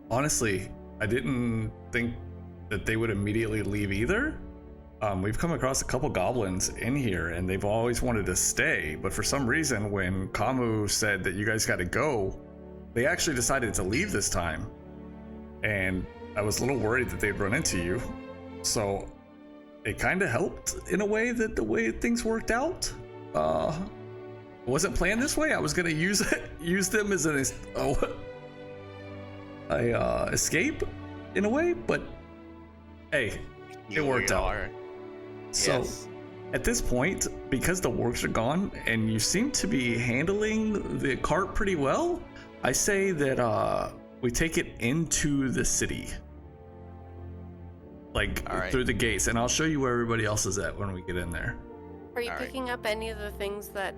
Honestly, I didn't think that they would immediately leave either. We've come across a couple goblins in here, and they've always wanted to stay. But for some reason, when Kamu said that you guys got to go, they actually decided to leave this time. And I was a little worried that they'd run into you. So it kind of helped in a way that the way things worked out. It wasn't planned this way. I was gonna use them as an escape in a way, but hey, it worked out. So Yes. at this point, because the wargs are gone and you seem to be handling the cart pretty well, I say that we take it into the city, like All right. through the gates, and I'll show you where everybody else is at when we get in there. Are you All right. picking up any of the things that,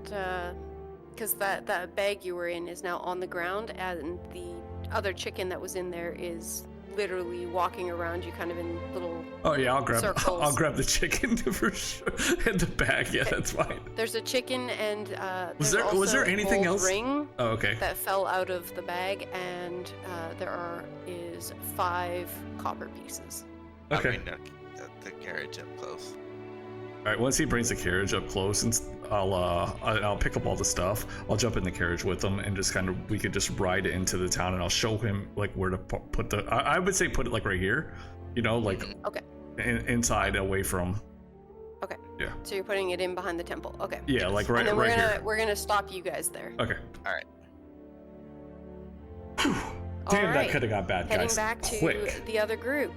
because that bag you were in is now on the ground, and the other chicken that was in there is literally walking around you, kind of in little. Oh yeah, I'll grab Circles. the chicken for sure, and the bag. Yeah, that's fine. There's a chicken, and Was there's there also a anything gold else? ring Oh, okay. that fell out of the bag, and there is 5 copper pieces. I'll Okay. bring the carriage up close. All right. Once he brings the carriage up close, and I'll pick up all the stuff. I'll jump in the carriage with him, and just we could just ride it into the town, and I'll show him like where to put the. I would say put it like right here, like Okay. inside, away from. Okay. Yeah. So you're putting it in behind the temple. Okay. Yeah, like right And then right we're here. gonna stop you guys there. Okay. All right. Whew. Damn, that Alright, could have got bad, Heading guys. back to Quick. the other group.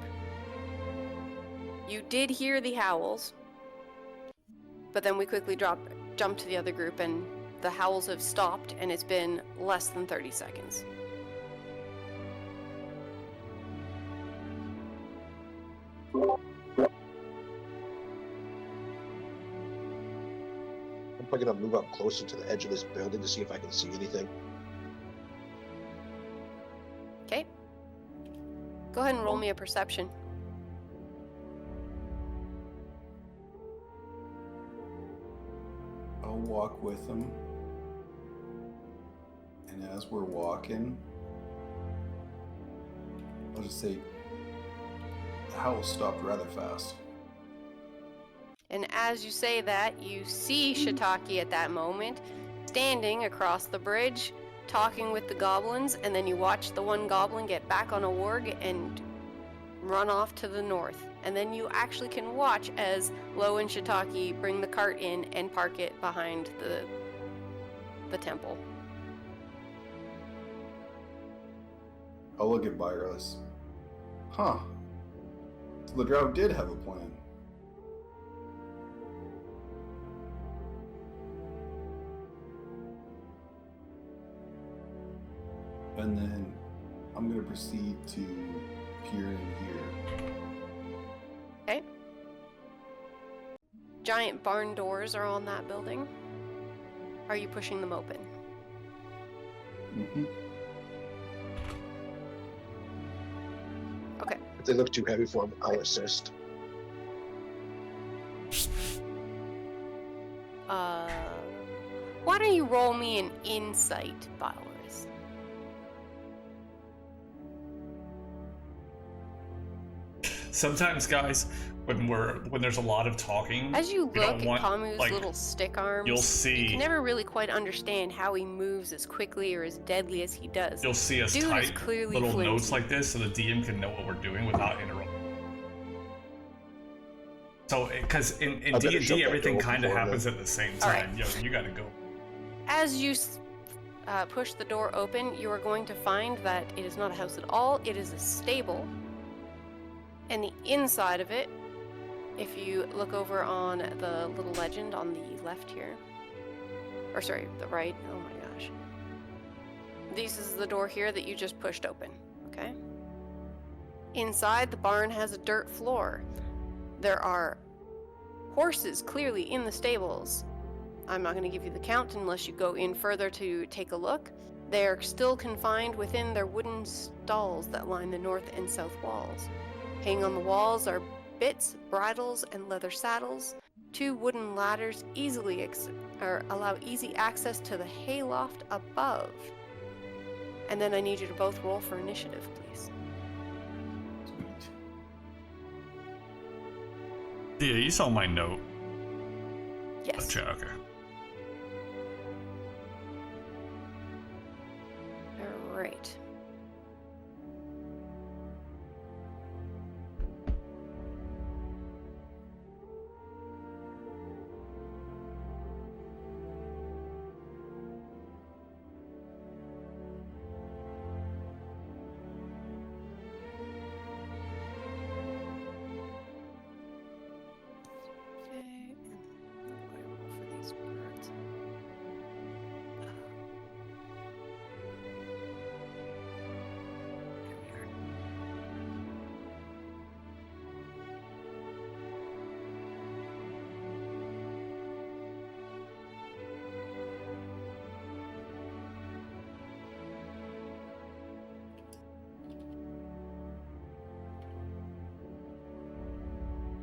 You did hear the howls, but then we quickly jumped to the other group, and the howls have stopped, and it's been less than 30 seconds. I'm probably gonna move up closer to the edge of this building to see if I can see anything. Okay. Go ahead and roll me a perception. I'll walk with them. And as we're walking, I'll just say the howl stopped rather fast. And as you say that, you see Shiitake at that moment, standing across the bridge, talking with the goblins, and then you watch the one goblin get back on a warg and run off to the north. And then you actually can watch as Lo and Shiitake bring the cart in and park it behind the temple. I'll look at Byrus. Huh. So the drow did have a plan. And then I'm going to proceed to peer in here. Okay. Giant barn doors are on that building. Are you pushing them open? Mm-hmm. Okay. If they look too heavy for him, I'll assist. Why don't you roll me an insight, Bylorus? Sometimes, guys, when there's a lot of talking, As you we don't look at want, Kamu's like, little stick arms, you'll you see can never really quite understand how he moves as quickly or as deadly as he does. you'll see us Dude is type clearly little flimsy. notes like this, so the DM can know what we're doing without interrupting. So, because in I better shut D&D, that everything door kind of before happens at the same All right. time. Yo, you gotta go. As you push the door open, you are going to find that it is not a house at all. It is a stable. And the inside of it, if you look over on the little legend on the left here, or sorry, the right, oh my gosh. This is the door here that you just pushed open, okay? Inside, the barn has a dirt floor. There are horses clearly in the stables. I'm not going to give you the count unless you go in further to take a look. They are still confined within their wooden stalls that line the north and south walls. Hanging on the walls are bits, bridles, and leather saddles. 2 wooden ladders allow easy access to the hayloft above. And then I need you to both roll for initiative, please. Sweet. Yeah, you saw my note. Yes. Gotcha, okay. All right. Okay, and what do I roll for these birds? Here we are.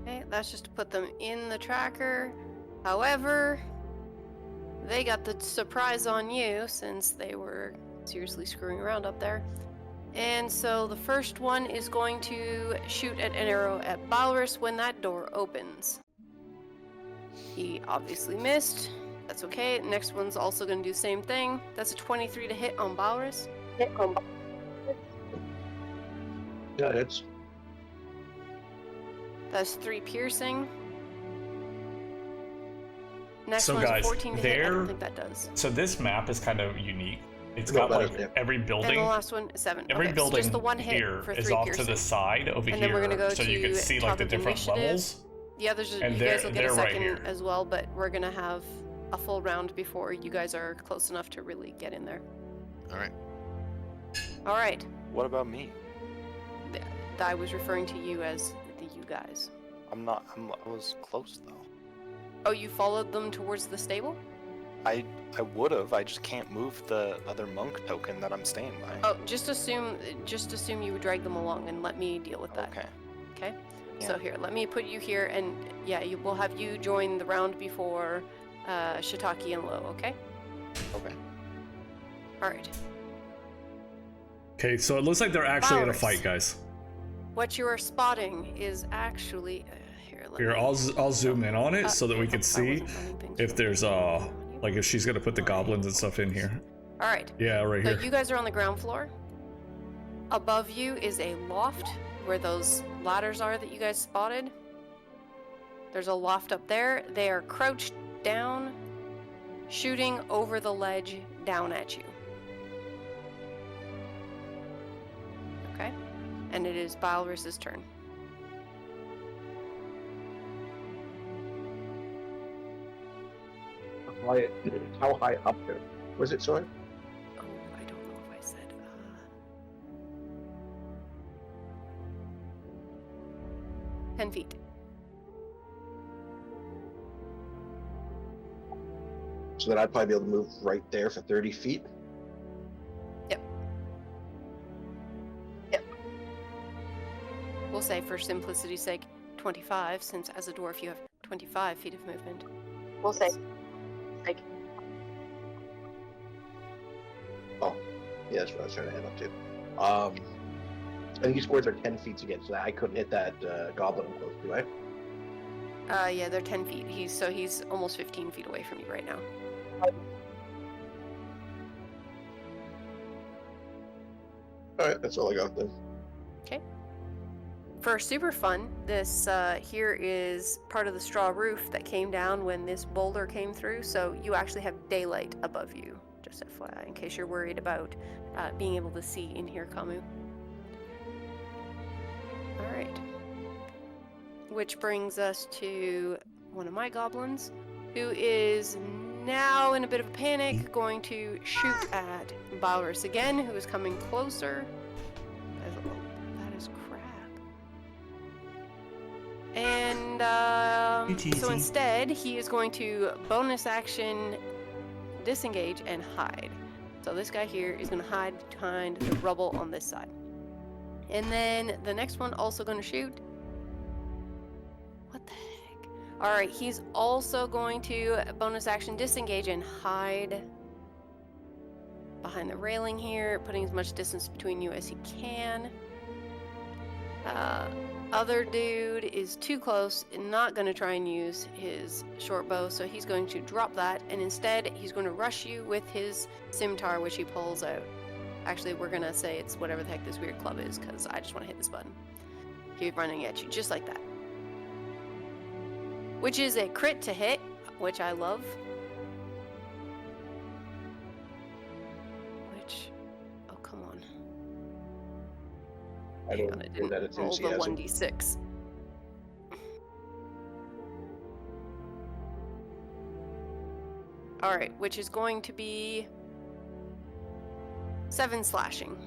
Okay, that's just to put them in the tracker. However, they got the surprise on you since they were seriously screwing around up there. And so the first one is going to shoot an arrow at Balrus when that door opens. He obviously missed. That's okay. Next one's also going to do the same thing. That's a 23 to hit on Balrus. Yeah, it's That's 3 piercing. Next So one's guys, a 14 to hit. I there- don't think that does. So this map is kind of unique. It's No, got that like is- yeah. every And the building. last one is 7. Every okay, building so just the one hit here for is 3 off piercing. to the side over And here, then we're gonna go so you to can see like the topic different initiative. levels. The others, And you they're- guys will get a they're right second here. as well, but we're gonna have a full round before you guys are close enough to really get in there. All right. All right, What about me? I was referring to you as the you guys. I was close though. Oh, you followed them towards the stable? I would have. I just can't move the other monk token that I'm staying by. Oh, just assume you would drag them along and let me deal with that. Okay. Okay. Yeah. So here, let me put you here, and yeah, we'll have you join the round before Shiitake and Lo. Okay. Okay. All right. Okay, so it looks like they're actually in a Balrus. fight, guys. What you are spotting is actually here. Let Here, me, I'll zoom in on it so that we I can see wasn't running things if from there's you. like if she's gonna put the goblins and stuff in here. All right. Yeah, right So here. you guys are on the ground floor. Above you is a loft where those ladders are that you guys spotted. There's a loft up there. They are crouched down, shooting over the ledge down at you. Okay? And it is Balrus's turn. how high up there? Was it, sorry? Oh, I don't know if I said. 10 feet. So then I'd probably be able to move right there for 30 feet. We'll say, for simplicity's sake, 25, since as a dwarf you have 25 feet of movement. We'll say. Yeah, that's what I was trying to head up to. I think these squares are 10 feet again, so I couldn't hit that goblin close, do I? Yeah, they're 10 feet. He's almost 15 feet away from you right now. Alright, that's all I got then. For super fun, this here is part of the straw roof that came down when this boulder came through, so you actually have daylight above you, just FYI, in case you're worried about being able to see in here, Camu. Alright. Which brings us to one of my goblins, who is now in a bit of a panic, going to shoot at Balrus again, who is coming closer. That is crap. And so instead, he is going to bonus action disengage and hide. So this guy here is going to hide behind the rubble on this side. And then the next one also going to shoot. What the heck? Alright, he's also going to bonus action disengage and hide behind the railing here, putting as much distance between you as he can. Other dude is too close and not going to try and use his short bow, so he's going to drop that, and instead he's going to rush you with his scimitar, which he pulls out. Actually, we're going to say it's whatever the heck this weird club is, because I just want to hit this button. He's running at you, just like that. Which is a crit to hit, which I love. Which, oh come on. I Hang don't on, I think didn't that it's roll the enthusiasm. 1d6. Alright, which is going to be 7 slashing.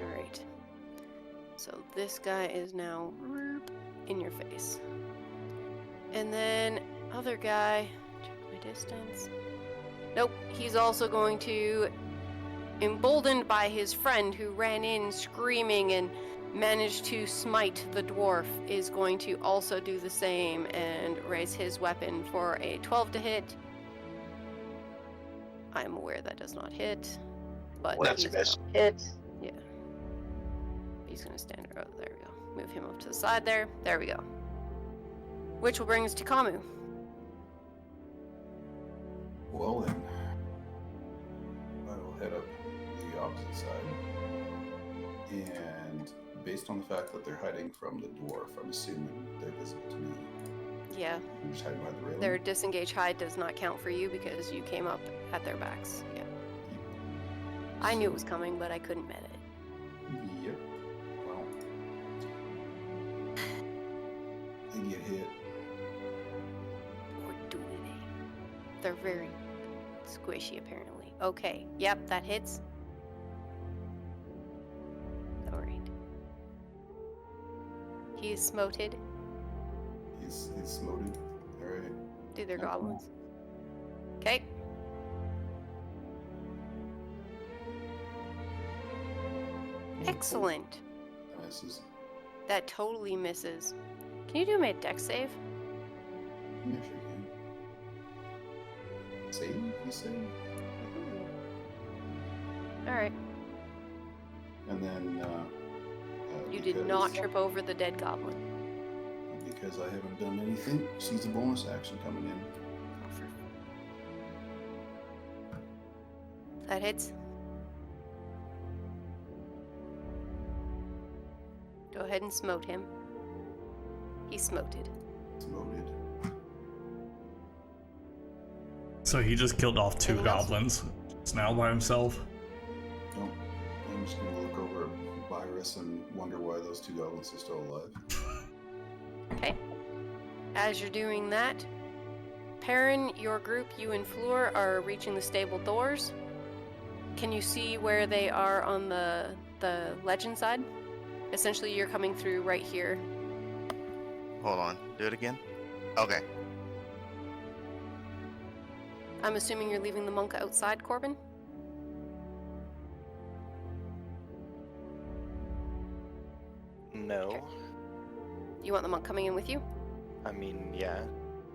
Alright. So this guy is now in your face. And then other guy, check my distance. Nope, he's also going to, emboldened by his friend who ran in screaming and managed to smite the dwarf, is going to also do the same and raise his weapon for a 12 to hit. I'm aware that does not hit, but That's a he's miss. gonna hit. Yeah. He's gonna stand. Oh, there we go. Move him up to the side there. There we go. Which will bring us to Camu. Well then, I will head up the opposite side. And based on the fact that they're hiding from the dwarf, I'm assuming they're visible to me. Yeah, I'm just hiding by the railing. their disengage hide does not count for you because you came up at their backs. Yeah. I knew it was coming, but I couldn't met it. Yep. Well, they get hit. Or do they? They're very squishy, apparently. Okay. Yep, that hits. Alright. He is smoted. He's smoted. Alright. Do their Yeah. goblins. Okay. Excellent. That misses. That totally misses. Can you do me a dex save? Yeah, sure can. Save? You say? Alright. And then, You did not trip over the dead goblin. Because I haven't done anything, she's a bonus action coming in. That hits. Go ahead and smote him. He's smoted. Smoted. So he just killed off 2 Anything else? goblins. He's now by himself. Nope. I'm just gonna look over at Virus and wonder why those 2 goblins are still alive. Okay. As you're doing that, Perrin, your group, you and Fleur are reaching the stable doors. Can you see where they are on the legend side? Essentially, you're coming through right here. Hold on. Do it again. Okay. I'm assuming you're leaving the monk outside, Corbin? No. Okay. You want the monk coming in with you? I mean, yeah.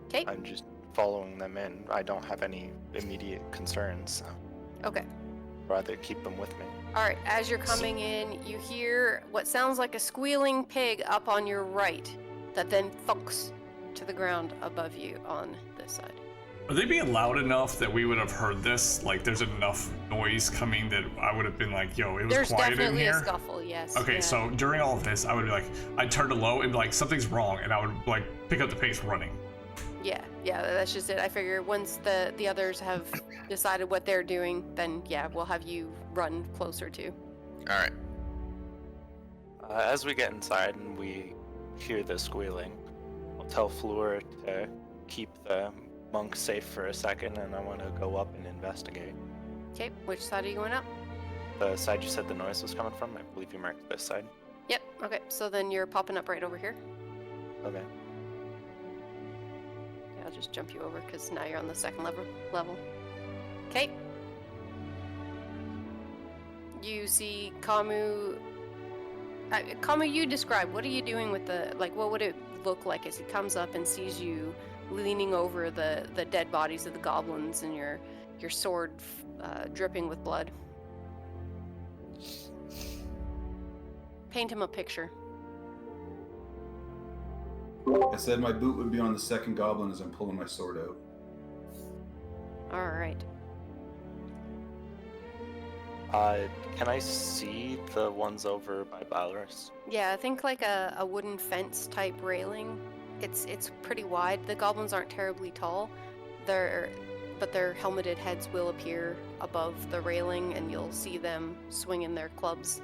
Okay. I'm just following them in. I don't have any immediate concerns, so Okay. I'd rather keep them with me. Alright, as you're coming in, you hear what sounds like a squealing pig up on your right that then thunks to the ground above you on this side. Are they being loud enough that we would have heard this? Like, there's enough noise coming that I would have been like, yo, it was There's quiet in definitely here? a scuffle, yes. Okay, yeah. so during all of this, I would be like, I'd turn to low and be like, something's wrong, and I would like pick up the pace running. Yeah, that's just it. I figure once the others have decided what they're doing, then yeah, we'll have you run closer to. All right. As we get inside and we hear the squealing, I'll tell Fleur to keep the monk safe for a second, and I want to go up and investigate. Okay, which side are you going up? The side you said the noise was coming from, I believe you marked this side. Yep, okay, so then you're popping up right over here. Okay. I'll just jump you over because now you're on the second level. Okay. You see Kamu. Kamu, you describe. What are you doing with the, like, what would it look like as he comes up and sees you leaning over the dead bodies of the goblins and your sword dripping with blood? Paint him a picture. I said my boot would be on the second goblin as I'm pulling my sword out. All right. Can I see the ones over by Valorous? Yeah, I think like a wooden fence type railing. It's pretty wide. The goblins aren't terribly tall. But their helmeted heads will appear above the railing, and you'll see them swinging their clubs.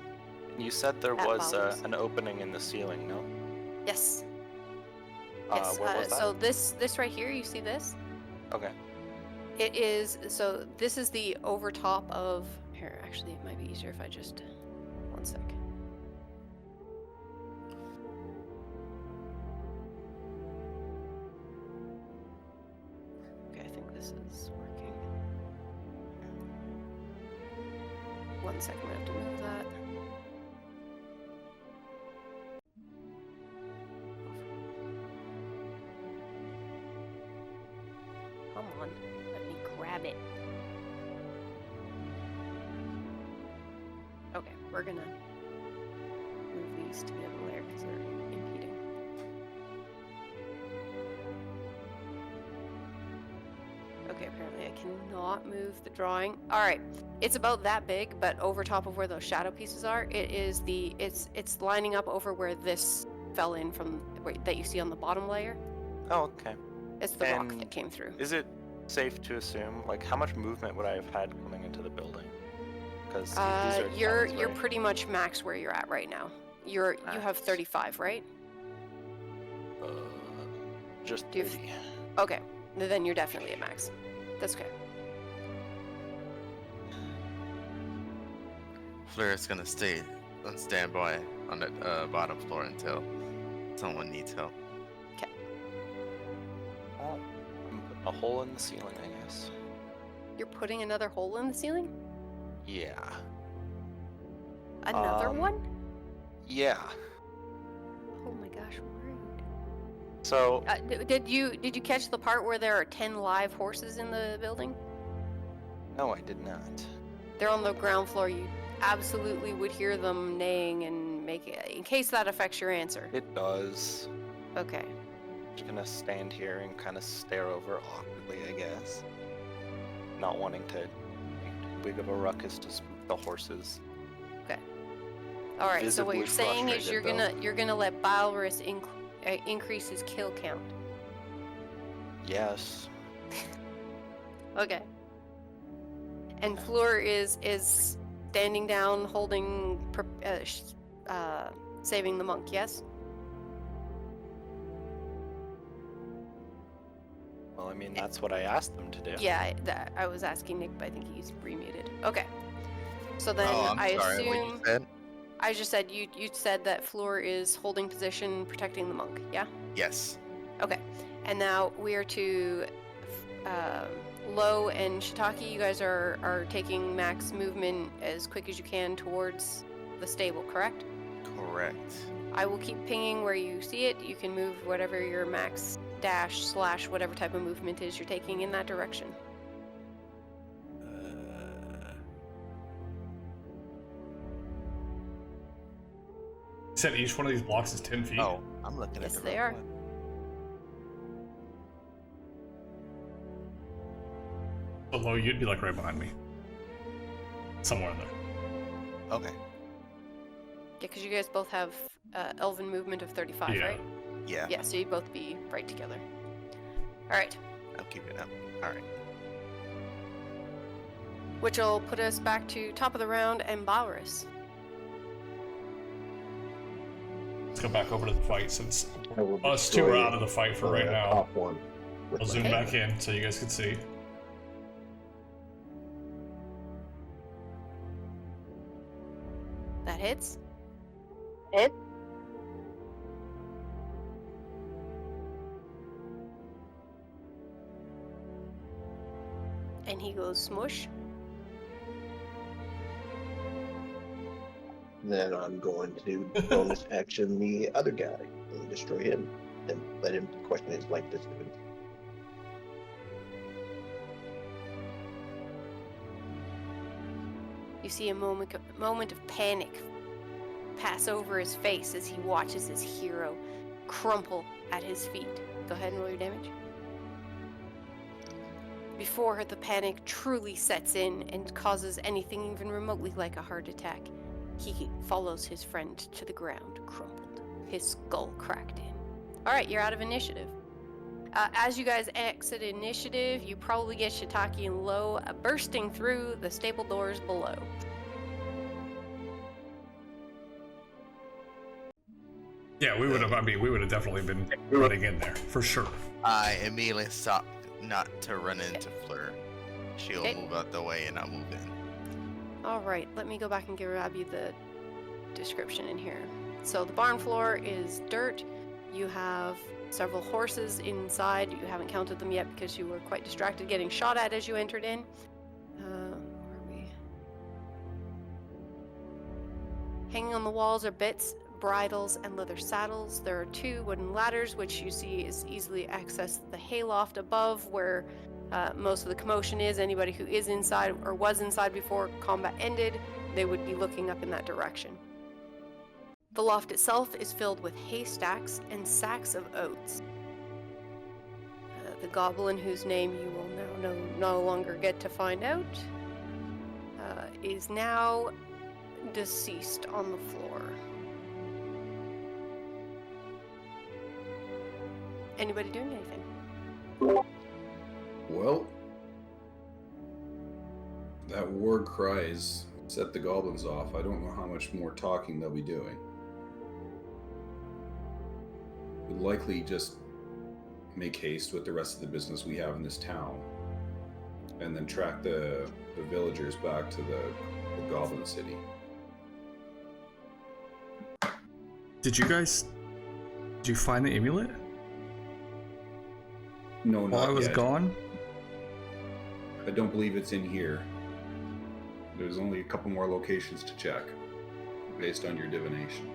You said there At was Valorous. an opening in the ceiling, no? Yes. Yes. Where was that? So this right here, you see this? Okay. It is. So this is the over top of. Here, actually, it might be easier if I just. One sec. Okay, I think this is working. One second, I have to move that. Come on, let me grab it. Okay, we're gonna move these to the other layer because they're impeding. Okay, apparently I cannot move the drawing. All right, it's about that big, but over top of where those shadow pieces are, it's lining up over where this fell in from that you see on the bottom layer. Oh, okay. It's the rock And that came through. Is it safe to assume, like, how much movement would I have had coming into the building? Because You're pretty much max where you're at right now. You have Max. 35, right? Just Do you have- 30. Okay, then you're definitely at max. That's okay. Fleur is gonna stay on standby on the bottom floor until someone needs help. Oh, a hole in the ceiling, I guess. You're putting another hole in the ceiling? Yeah. Another one? Yeah. Oh my gosh, rude. So, Did you catch the part where there are 10 live horses in the building? no, I did not. They're on the ground floor. You absolutely would hear them neighing and make it, in case that affects your answer. It does. Okay. Just gonna stand here and kind of stare over awkwardly, I guess. Not wanting to make too big of a ruckus to spook the horses. All right. So what you're Visibly saying is frustrated, you're gonna let Balrus increase his kill count. Yes. Okay. And Fleur is standing down, holding, saving the monk. Yes. Well, I mean, that's what I asked them to do. Yeah. I was asking Nick, but I think he's remuted. Okay. So then Oh, I'm I sorry. What assume you said? I just said you said that Fleur is holding position, protecting the monk. Yeah. Yes. Okay. And now we are to Lo and Shiitake. You guys are taking max movement as quick as you can towards the stable, correct? Correct. I will keep pinging where you see it. You can move whatever your max dash / whatever type of movement is you're taking in that direction. You said each one of these blocks is 10 feet? Oh, I'm looking Yes, at the they wrong are. one. Below you'd be like right behind me. Somewhere in there. Okay. Yeah, because you guys both have elven movement of 35, Yeah. right? Yeah. Yeah, so you'd both be right together. All right, I'll keep it up. All right. which will put us back to top of the round and Baurus. Let's go back over to the fight since I will us two are destroy out of the fight for the right now. Top one. with I'll my zoom hand. back in so you guys can see. That hits. Hit. And he goes smush. Then I'm going to bonus action the other guy and destroy him and let him question his life decisions. You see a moment of panic pass over his face as he watches his hero crumple at his feet. Go ahead and roll your damage. Before the panic truly sets in and causes anything even remotely like a heart attack, he follows his friend to the ground, crumpled, his skull cracked in. All right, you're out of initiative. As you guys exit initiative, you probably get Shiitake and Lo bursting through the stable doors below. Yeah, we would have. I mean, we would have definitely been running in there for sure. I immediately stopped not to run into Fleur. She'll Okay. move out the way and I'll move in. All right, let me go back and grab you the description in here. So the barn floor is dirt. You have several horses inside. You haven't counted them yet because you were quite distracted getting shot at as you entered in. Where are we? Hanging on the walls are bits, bridles, and leather saddles. There are 2 wooden ladders, which you see is easily accessed the hayloft above, where most of the commotion is. Anybody who is inside or was inside before combat ended, they would be looking up in that direction. The loft itself is filled with haystacks and sacks of oats. The goblin, whose name you will now no longer get to find out, is now deceased on the floor. Anybody doing anything? Well, that war cries set the goblins off. I don't know how much more talking they'll be doing. Would likely just make haste with the rest of the business we have in this town, and then track the villagers back to the goblin city. Did you find the amulet No, while I not was yet. gone? I don't believe it's in here. There's only a couple more locations to check, based on your divination.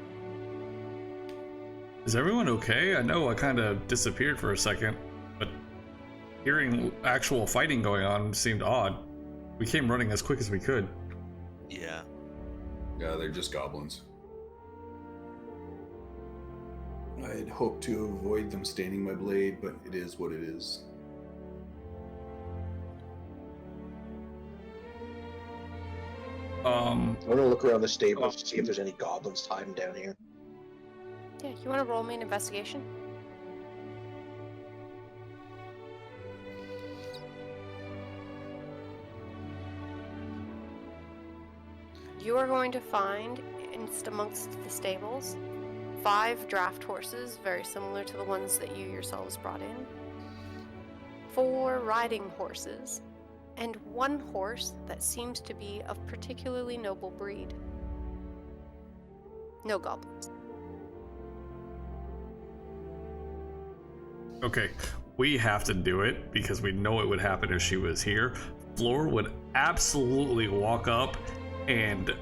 Is everyone okay? I know I kind of disappeared for a second, but hearing actual fighting going on seemed odd. We came running as quick as we could. Yeah. Yeah, they're just goblins. I had hoped to avoid them staining my blade, but it is what it is. I'm gonna look around the stables to see if there's any goblins hiding down here. Yeah, you want to roll me an investigation? You are going to find, amongst the stables, 5 draft horses, very similar to the ones that you yourselves brought in, 4 riding horses, and 1 horse that seems to be of particularly noble breed. No goblins. Okay, we have to do it because we know it would happen if she was here. Floor would absolutely walk up and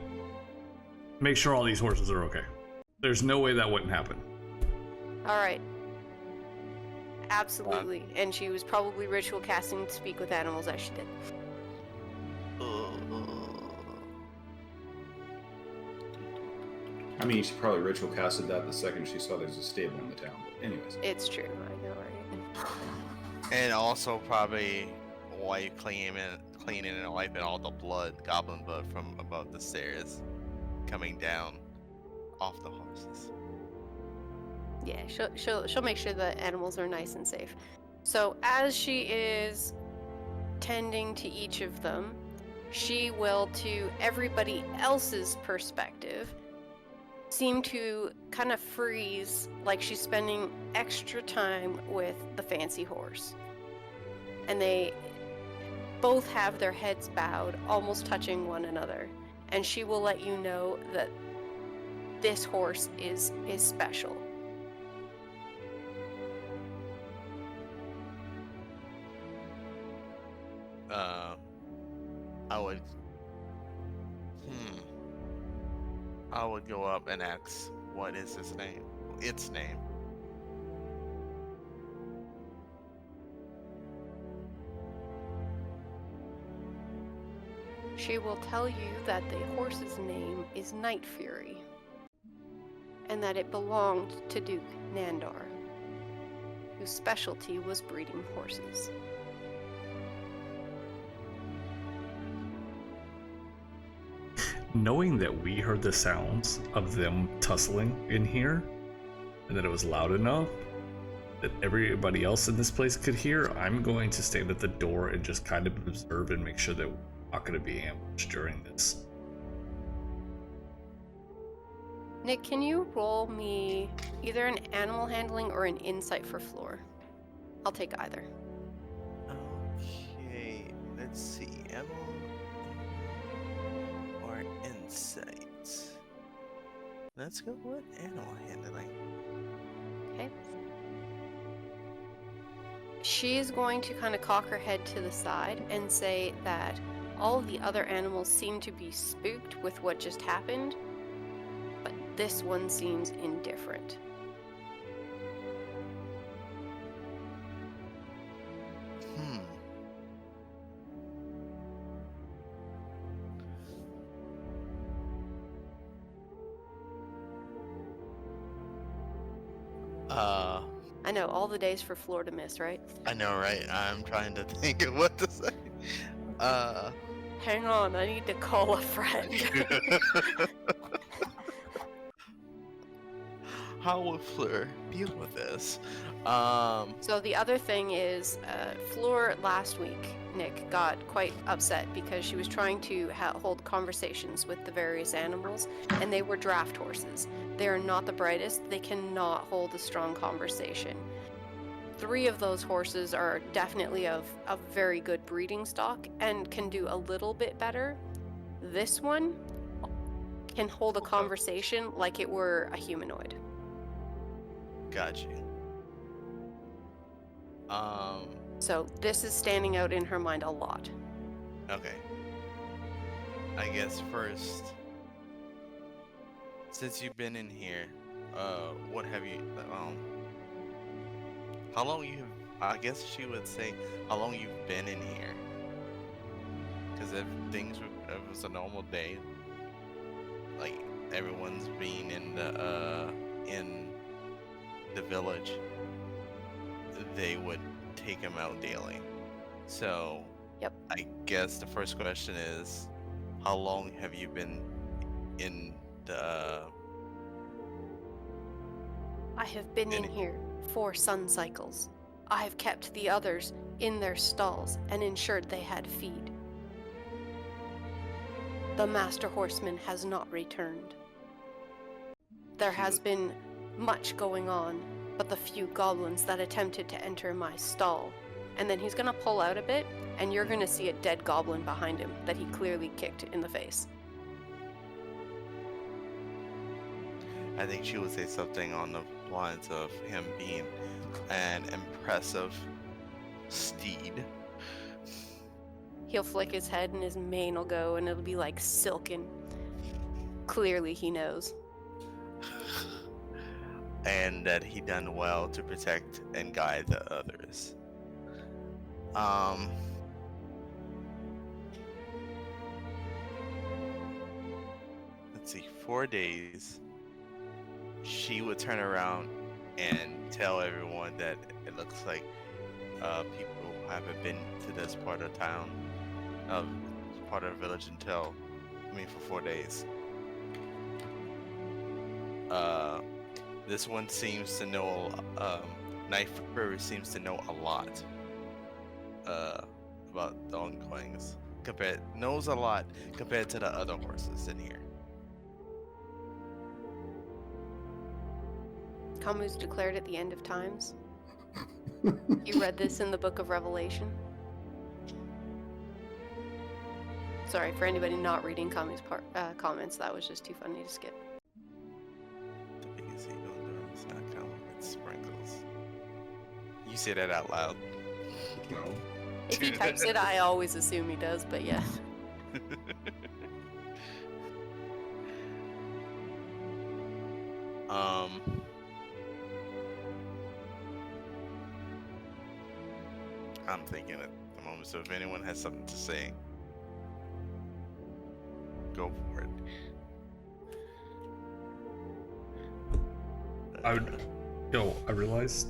make sure all these horses are okay. There's no way that wouldn't happen. All right. Absolutely. And she was probably ritual casting to speak with animals as she did. I mean, she probably ritual casted that the second she saw there's a stable in the town. But anyways. It's true. I know, right? And also probably wipe cleaning and wiping all the goblin blood from above the stairs, coming down off the horses. Yeah, she'll make sure the animals are nice and safe. So as she is tending to each of them, she will, to everybody else's perspective, seem to kind of freeze, like she's spending extra time with the fancy horse. And they both have their heads bowed, almost touching one another. And she will let you know that this horse is special. I would go up and ask, what is his name? Its name. She will tell you that the horse's name is Night Fury, and that it belonged to Duke Nandar, whose specialty was breeding horses. Knowing that we heard the sounds of them tussling in here, and that it was loud enough that everybody else in this place could hear, I'm going to stand at the door and just kind of observe and make sure that we're not going to be ambushed during this. Nick, can you roll me either an animal handling or an insight for Floor? I'll take either. Okay, let's see. Animal or insight? Let's go with animal handling. Okay. She's going to kind of cock her head to the side and say that all of the other animals seem to be spooked with what just happened, but this one seems indifferent. I know, all the days for Floor to miss, right? I know, right? I'm trying to think of what to say. Hang on, I need to call a friend. How will Fleur deal with this? So the other thing is, Floor last week, Nick, got quite upset because she was trying to hold conversations with the various animals, and they were draft horses. They are not the brightest. They cannot hold a strong conversation. 3 of those horses are definitely of very good breeding stock and can do a little bit better. This one can hold a conversation like it were a humanoid. Got you. So this is standing out in her mind a lot. Okay. I guess first, since you've been in here, what have you, how long I guess she would say how long you've been in here. Because if it was a normal day, like everyone's being in the village, they would take him out daily. So, yep. I guess the first question is, how long have you been in the... I have been in here 4 sun cycles. I have kept the others in their stalls and ensured they had feed. The Master Horseman has not returned. There has been much going on, but the few goblins that attempted to enter my stall. And then he's gonna pull out a bit, and you're gonna see a dead goblin behind him that he clearly kicked in the face. I think she would say something on the lines of him being an impressive steed. He'll flick his head and his mane will go and it'll be like silken. Clearly he knows. And that he done well to protect and guide the others. Let's see, 4 days. She would turn around and tell everyone that it looks like people haven't been to this part of town, part of the village for 4 days. This one seems to know, Knife Prairie seems to know a lot, about the ongoings. Knows a lot compared to the other horses in here. Kamu's declared at the end of times. You read this in the Book of Revelation. Sorry for anybody not reading Kamu's comments. That was just too funny to skip. The biggest eagle in Durham is not common, it's sprinkles. You say that out loud. No. If he types it, I always assume he does, but yeah. I'm thinking at the moment, so if anyone has something to say, go for it. I realized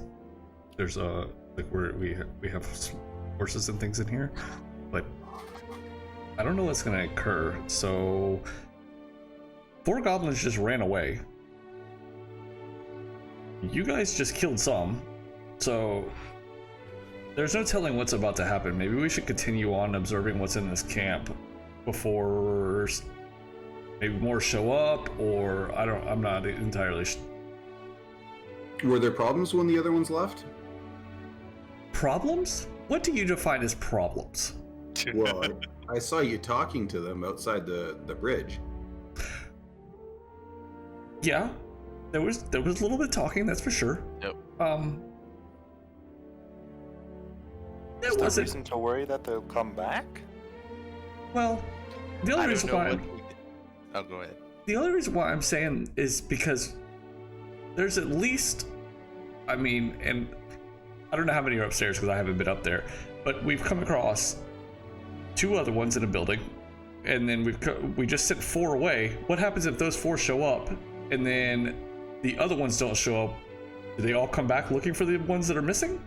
there's we have some horses and things in here, but I don't know what's gonna occur. So 4 goblins just ran away. You guys just killed some, so there's no telling what's about to happen. Maybe we should continue on observing what's in this camp before maybe more show up, or I'm not entirely Were there problems when the other ones left? Problems? What do you define as problems? Well, I saw you talking to them outside the bridge. Yeah, there was a little bit of talking, that's for sure. Yep. Is there reason to worry that they'll come back? Well, the only reason why Oh, go ahead. The only reason why I'm saying is because there's at least, I mean, and I don't know how many are upstairs because I haven't been up there, but we've come across 2 other ones in a building, and then we just sent 4 away. What happens if those 4 show up, and then the other ones don't show up? Do they all come back looking for the ones that are missing?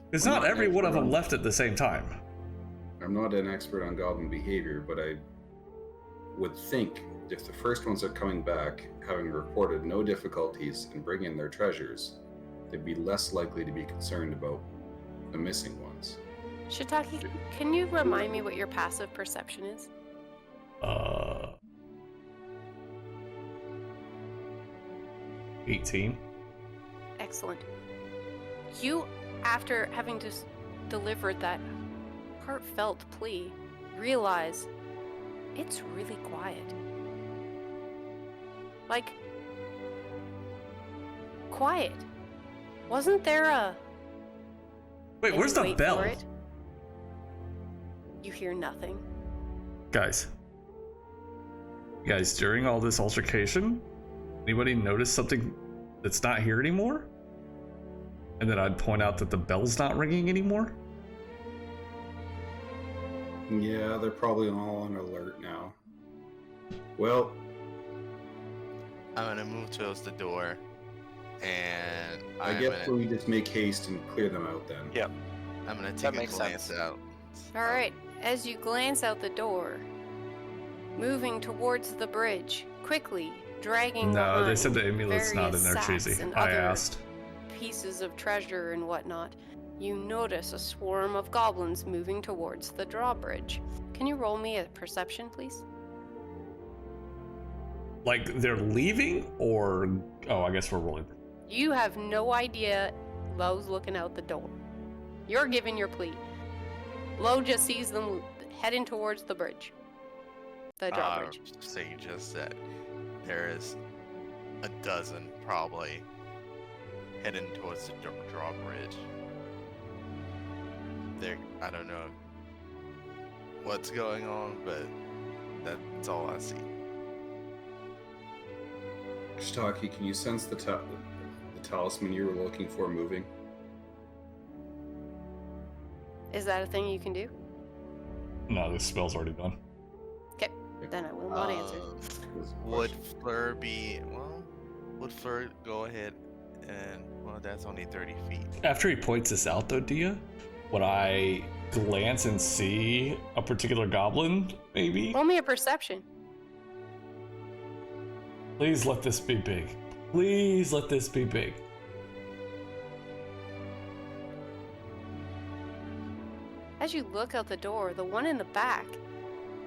Because not every one of them left at the same time. I'm not an expert on goblin behavior, but I would think if the first ones are coming back, having reported no difficulties in bringing their treasures, they'd be less likely to be concerned about the missing ones. Shiitake, can you remind me what your passive perception is? 18. Excellent. You, after having just delivered that heartfelt plea, realize it's really quiet. Like, quiet. Wasn't there a... Wait, where's the wait bell? for it? You hear nothing. Guys, during all this altercation, anybody notice something that's not here anymore? And then I'd point out that the bell's not ringing anymore? Yeah, they're probably all on alert now. Well, I'm gonna move towards the door, and I guess we just make haste and clear them out then. Yep. I'm gonna That take a makes glance sense. out. Alright, as you glance out the door, moving towards the bridge, quickly dragging No, they behind said the amulet's not in there, various Cheesy. sacks and I other asked. pieces of treasure and whatnot, you notice a swarm of goblins moving towards the drawbridge. Can you roll me a perception, please? Like, they're leaving, or... Oh, I guess we're rolling. You have no idea Lowe's looking out the door. You're giving your plea. Lowe just sees them heading towards the bridge. The drawbridge. Say you just said there is a dozen probably heading towards the drawbridge. I don't know what's going on, but that's all I see. Shiitake, can you sense the talisman you were looking for moving? Is that a thing you can do? No, this spell's already done. Okay, then I will not answer. Would Fleur go ahead and well, that's only 30 feet. After he points this out, though, Dia, would I glance and see a particular goblin, maybe? Roll me a perception. Please let this be big. Please let this be big. As you look out the door, the one in the back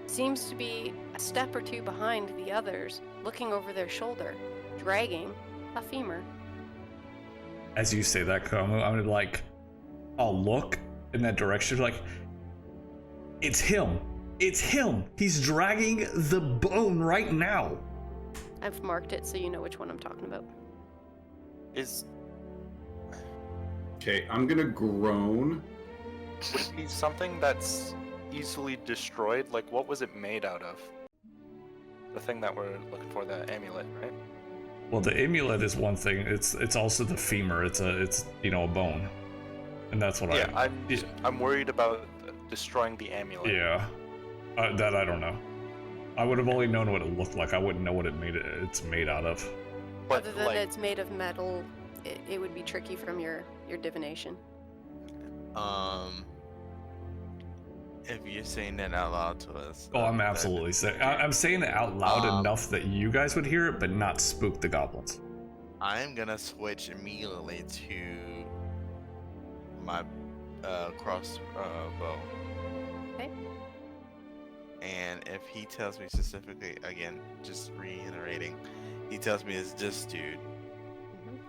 seems to be a step or two behind the others, looking over their shoulder, dragging a femur. As you say that, Kamu, I'm gonna I'll look in that direction, like, it's him. It's him. He's dragging the bone right now. I've marked it so you know which one I'm talking about. Is Okay, I'm gonna groan. would it be something that's easily destroyed? Like, what was it made out of? The thing that we're looking for, the amulet, right? Well, the amulet is one thing. It's also the femur. It's a bone, and that's what I'm worried about destroying the amulet. Yeah, that I don't know. I would have only known what it looked like. I wouldn't know what it's made out of. But Other than it's made of metal, it would be tricky from your divination. If you're saying that out loud to us. Oh, I'm absolutely saying. I'm saying it out loud enough that you guys would hear it, but not spook the goblins. I'm gonna switch immediately to my crossbow. Okay. And if he tells me specifically, again, just reiterating, he tells me it's this dude,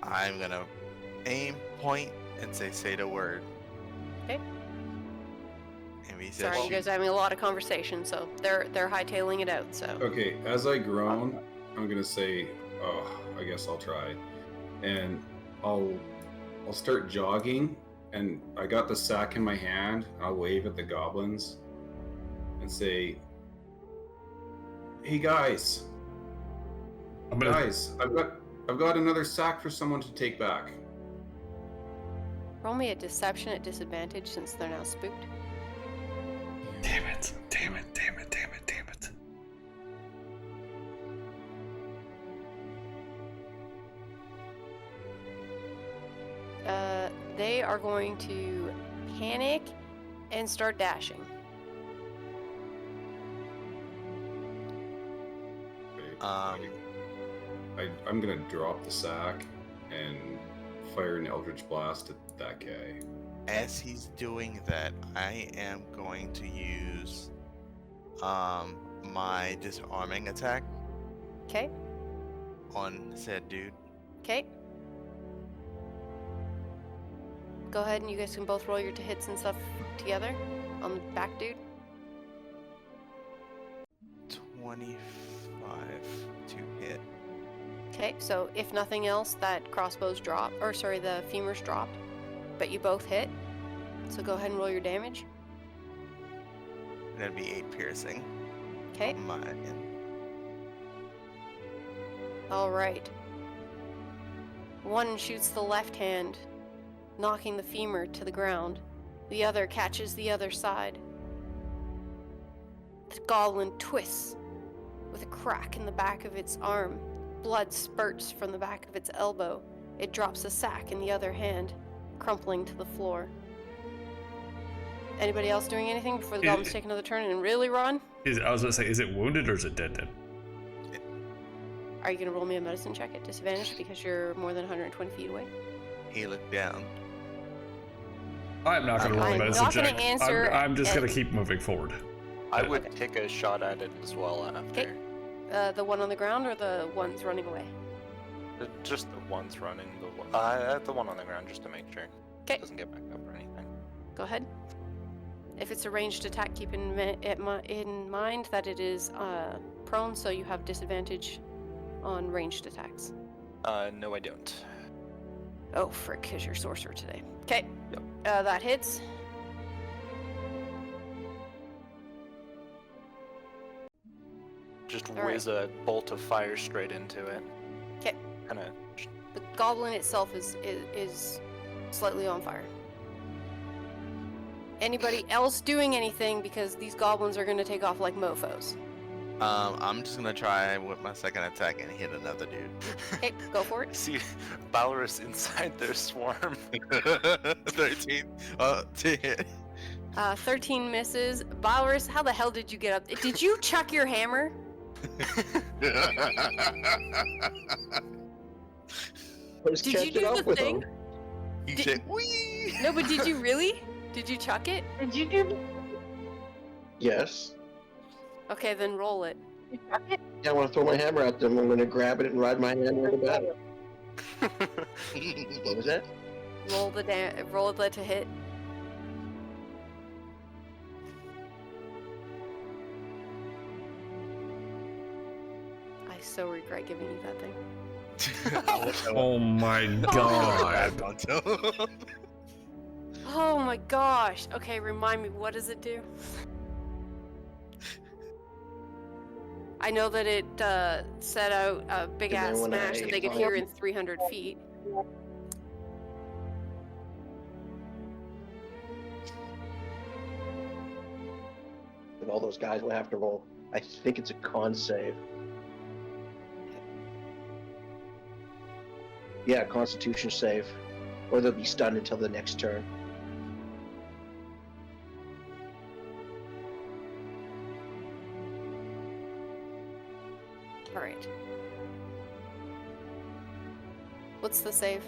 I'm gonna aim, point, and say the word. Okay. And he says, Sorry, you guys are having a lot of conversation, so they're hightailing it out. So. Okay, as I groan, I'm gonna say, "Oh, I guess I'll try," and I'll start jogging, and I got the sack in my hand. I'll wave at the goblins and say, "Hey guys, I've got another sack for someone to take back." Roll me a deception at disadvantage since they're now spooked. Damn it! Damn it! Damn it! Damn it! Damn it! They are going to panic and start dashing. I'm gonna drop the sack and fire an Eldritch Blast at that guy. as he's doing that, I am going to use my disarming attack Okay. on said dude. Okay. Go ahead and you guys can both roll your hits and stuff together on the back dude. 25 to hit. Okay, so if nothing else, that crossbow's dropped, or sorry, the femur's dropped, but you both hit. So go ahead and roll your damage. That'd be 8 piercing. Okay. On my end. All right. One shoots the left hand, knocking the femur to the ground. The other catches the other side. The goblin twists with a crack in the back of its arm. Blood spurts from the back of its elbow. It drops a sack in the other hand, crumpling to the floor. Anybody else doing anything before the goblins take another turn and really run? I was going to say, is it wounded or is it dead? Are you going to roll me a medicine check at disadvantage because you're more than 120 feet away? He looked down. I'm not going to roll a I'm medicine not gonna check. answer I'm just and- going to keep moving forward. I would take a shot at it as well after. The one on the ground or the ones running away? Just the ones running, the one on the ground, just to make sure Okay. it doesn't get back up or anything. Go ahead. If it's a ranged attack, keep in mind that it is prone, so you have disadvantage on ranged attacks. No, I don't. Oh, frick, because you're sorcerer today. Okay. Yep. That hits. Just All whiz a bolt of fire straight into it. 'Kay. Kind of. The goblin itself is slightly on fire. Anybody else doing anything? Because these goblins are going to take off like mofos. I'm just gonna try with my second attack and hit another dude. Okay, go for it. See Balorus inside their swarm. 13 to hit. 13 misses. Bowers, how the hell did you get up? Did you chuck your hammer? I was Did you catching do up the with thing? him. You Did- said, wee! No, but did you really? Did you chuck it? Did you do? Yes. Okay, then roll it. Yeah, I want to throw my hammer at them. I'm going to grab it and ride my hammer into battle. What was that? Roll the to hit. I so regret giving you that thing. Oh my god. Oh my gosh. Okay, remind me, what does it do? I know that it set out a big And ass then when smash I that they could fire- hear in 300 feet. And all those guys will have to roll. I think it's a con save. Yeah, Constitution save. Or they'll be stunned until the next turn. Alright. What's the save?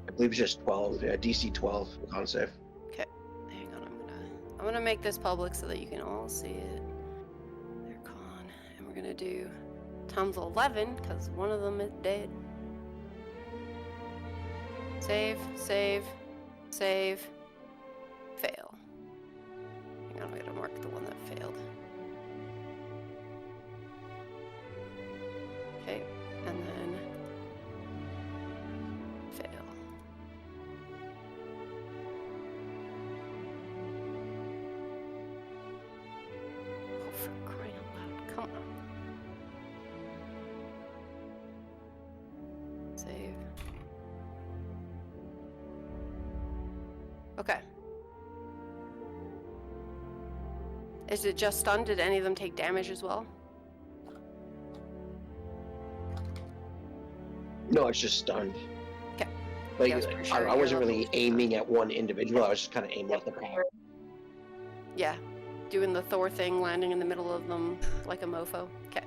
I believe it's just 12. Yeah, DC 12 con save. Okay, hang on. I'm gonna make this public so that you can all see it. Their con, and we're gonna do times 11 because one of them is dead. Save, save, save, fail. Hang on, I gotta mark the one that failed. Okay, and then fail. Oh, for crying out loud, come on. Save. Okay. Is it just stunned? Did any of them take damage as well? No, it's just stunned. Okay. Like, Yeah, I was pretty sure I your wasn't level really was aiming at one individual. I was just kind of aiming at the pack. Yeah. Doing the Thor thing, landing in the middle of them like a mofo. Okay.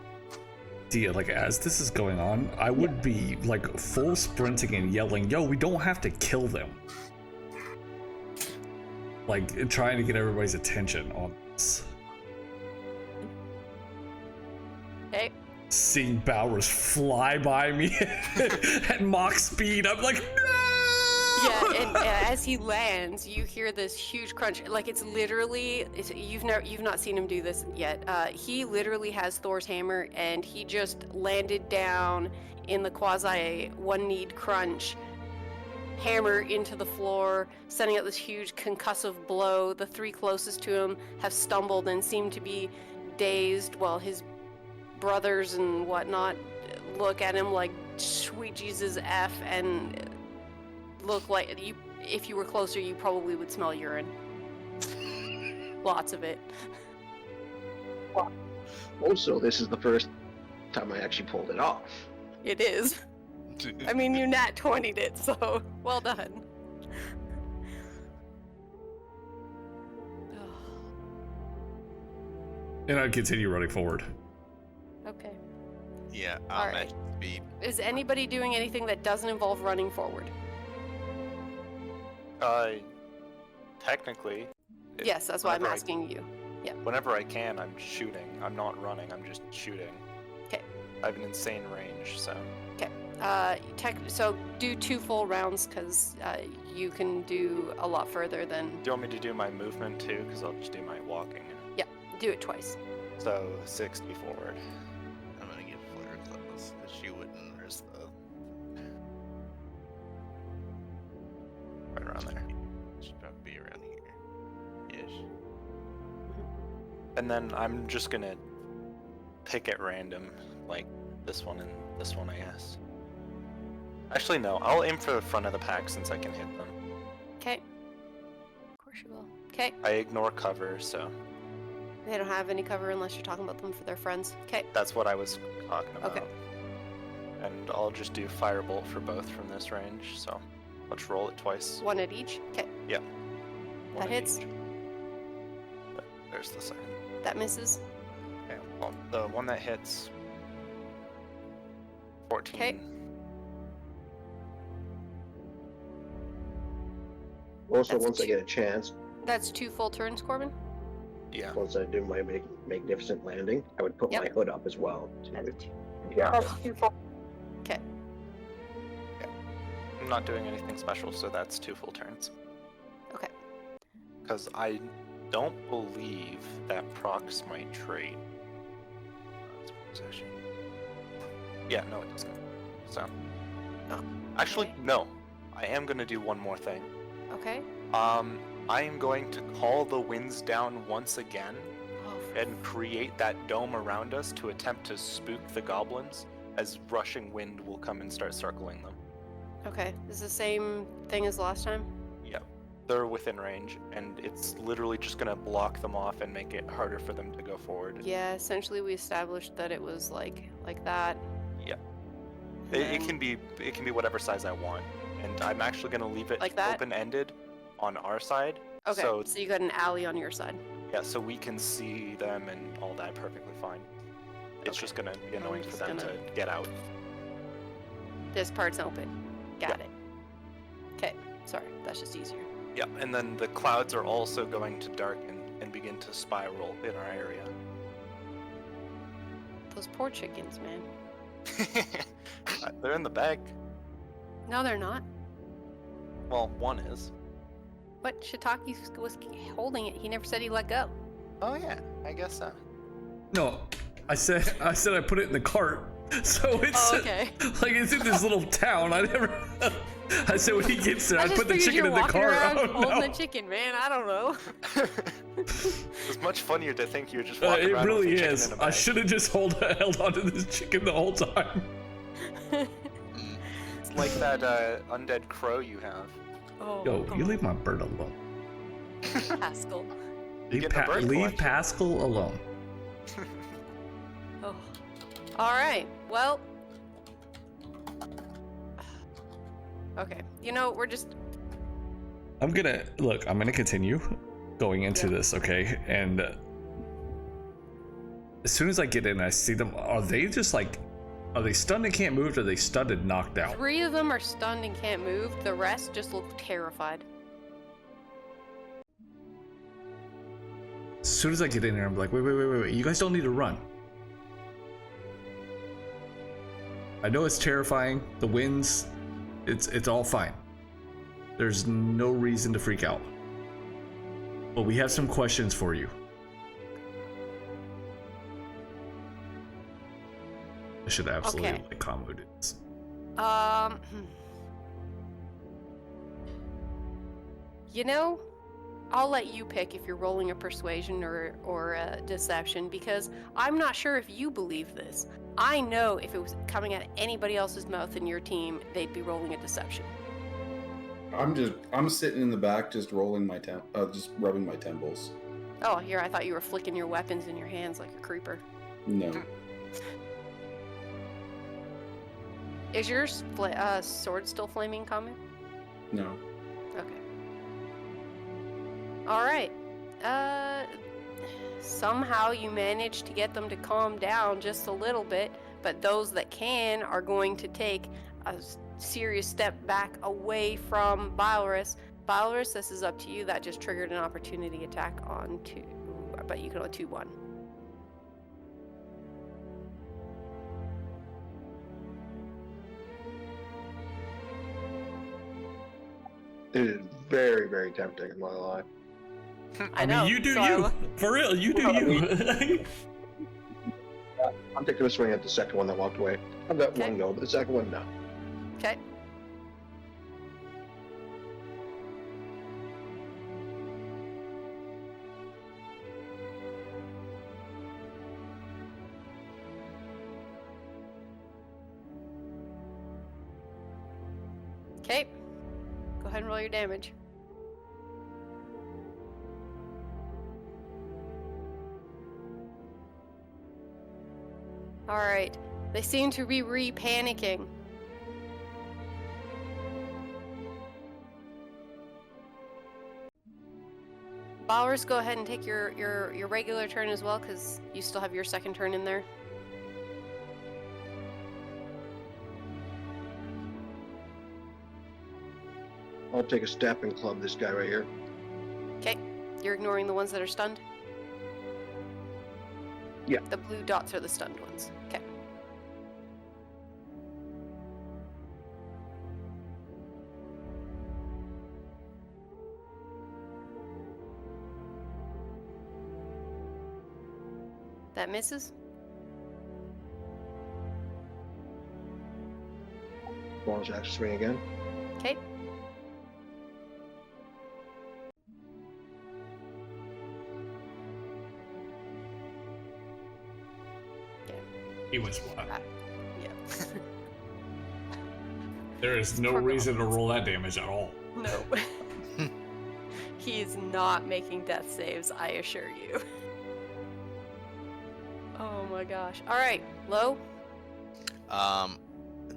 Dia, like as this is going on, I would be like full sprinting and yelling, "Yo, we don't have to kill them!" Like trying to get everybody's attention on this. Okay. Seeing Bowers fly by me at Mach speed, I'm like, no! Yeah, and as he lands, you hear this huge crunch. Like it's literally, you've not seen him do this yet. He literally has Thor's hammer, and he just landed down in the quasi one-kneed crunch, hammer into the floor, sending out this huge concussive blow. The three closest to him have stumbled and seem to be dazed, while his brothers and whatnot look at him like sweet Jesus F and look like you. If you were closer, you probably would smell urine. Lots of it. Also, this is the first time I actually pulled it off. It is. I mean, you nat 20'd it, so well done. And I'd continue running forward. Okay. Yeah, I'm Alright. at speed. Is anybody doing anything that doesn't involve running forward? Technically. Yes, that's why I'm whenever asking you. Whenever I can, I'm shooting. I'm not running, I'm just shooting. 'Kay. I have an insane range, so. So do 2 full rounds, because you can do a lot further than. Do you want me to do my movement too? Because I'll just do my walking. Do it twice. So 60 forward. I'm gonna give Flitter close because she wouldn't risk the. Right around there. Should probably be around here. Ish. And then I'm just gonna pick at random, like this one and this one, I guess. Actually, no. I'll aim for the front of the pack since I can hit them. Okay. Of course you will. Okay. I ignore cover, so They don't have any cover unless you're talking about them for their friends. Okay. that's what I was talking about. Okay. And I'll just do firebolt for both from this range. So let's roll it twice. One at each. Okay. One at hits. each. There's the second. That misses. Okay, well, the one that hits 14. Okay. Also, That's once I two. get a chance, That's 2 full turns, Corbin. Yeah. once I do my magnificent landing, I would put Yep. my hood up as well. That's 2. Yeah. Okay. I'm not doing anything special, so that's 2 full turns. Okay. Because I don't believe that procs my trait. Possession. Yeah, no, it doesn't. So. Oh, Actually, okay. no. I am going to do one more thing. Okay. I am going to call the winds down once again Oh, and create that dome around us to attempt to spook the goblins, as rushing wind will come and start circling them. okay. Is the same thing as last time? Yep. They're within range, and it's literally just going to block them off and make it harder for them to go forward. Yeah, essentially we established that it was like that. Yeah. And It then- can be whatever size I want, and I'm actually going to leave it Like that? open-ended on our side. Okay, So so you got an alley on your side. yeah, so we can see them and all that perfectly fine. It's Okay. just going to be annoying for just them gonna- to get out. This part's open. Got Yeah. it. Okay, sorry, that's just easier. Yeah, and then the clouds are also going to darken and begin to spiral in our area. Those poor chickens, man. They're in the bag. No, they're not. Well, one is. But Shiitake was holding it. He never said he let go. Oh yeah, I guess so. No, I said I put it in the cart. So it's Oh, okay. like it's in this little town. I said when he gets there, I just put the figured chicken you're in the walking cart. around I don't holding know. the chicken, man. I don't know. It's much funnier to think you're just walking It around with really a chicken is. in a I bag. should have just held onto this chicken the whole time. It's like that undead crow you have. Oh, Yo, come you on, leave my bird alone. Pascal. You Leave, get the bird leave collection. Pascal alone. Oh. All right. Well. Okay. You know, we're just. I'm gonna continue going into this, okay? And as soon as I get in, I see them. Are they stunned and can't move? Or are they stunned and knocked out? 3 of them are stunned and can't move. The rest just look terrified. As soon as I get in there, I'm like, wait. You guys don't need to run. I know it's terrifying. The winds, it's all fine. There's no reason to freak out. But we have some questions for you. I should absolutely Okay. combo this. You know, I'll let you pick if you're rolling a persuasion or a deception, because I'm not sure if you believe this. I know if it was coming out of anybody else's mouth in your team, they'd be rolling a deception. I'm sitting in the back, just rolling my just rubbing my temples. Oh, here, I thought you were flicking your weapons in your hands like a creeper. No. Is your sword still flaming, Kamu? No. Okay. All right. Somehow you manage to get them to calm down just a little bit, but those that can are going to take a serious step back away from Bilorus. Bilorus, this is up to you. That just triggered an opportunity attack on 2, but you can only 2-1. It is very, very tempting, I'm not gonna lie. I know. mean, you do so you. For real, you do you. I'm taking a swing at the second one that walked away. I've got Okay. one go, but the second one, no. Okay. Okay. Go ahead and roll your damage. Alright. They seem to be re-panicking. Bowers, go ahead and take your regular turn as well, because you still have your second turn in there. I'll take a step and club this guy right here. Okay. You're ignoring the ones that are stunned? Yeah. The blue dots are the stunned ones. Okay. That misses? Bonus action swing again. Okay. He was what? Yeah. There is no Poor reason to goblins. roll that damage at all. No. He is not making death saves, I assure you. Oh my gosh. Alright, Lo?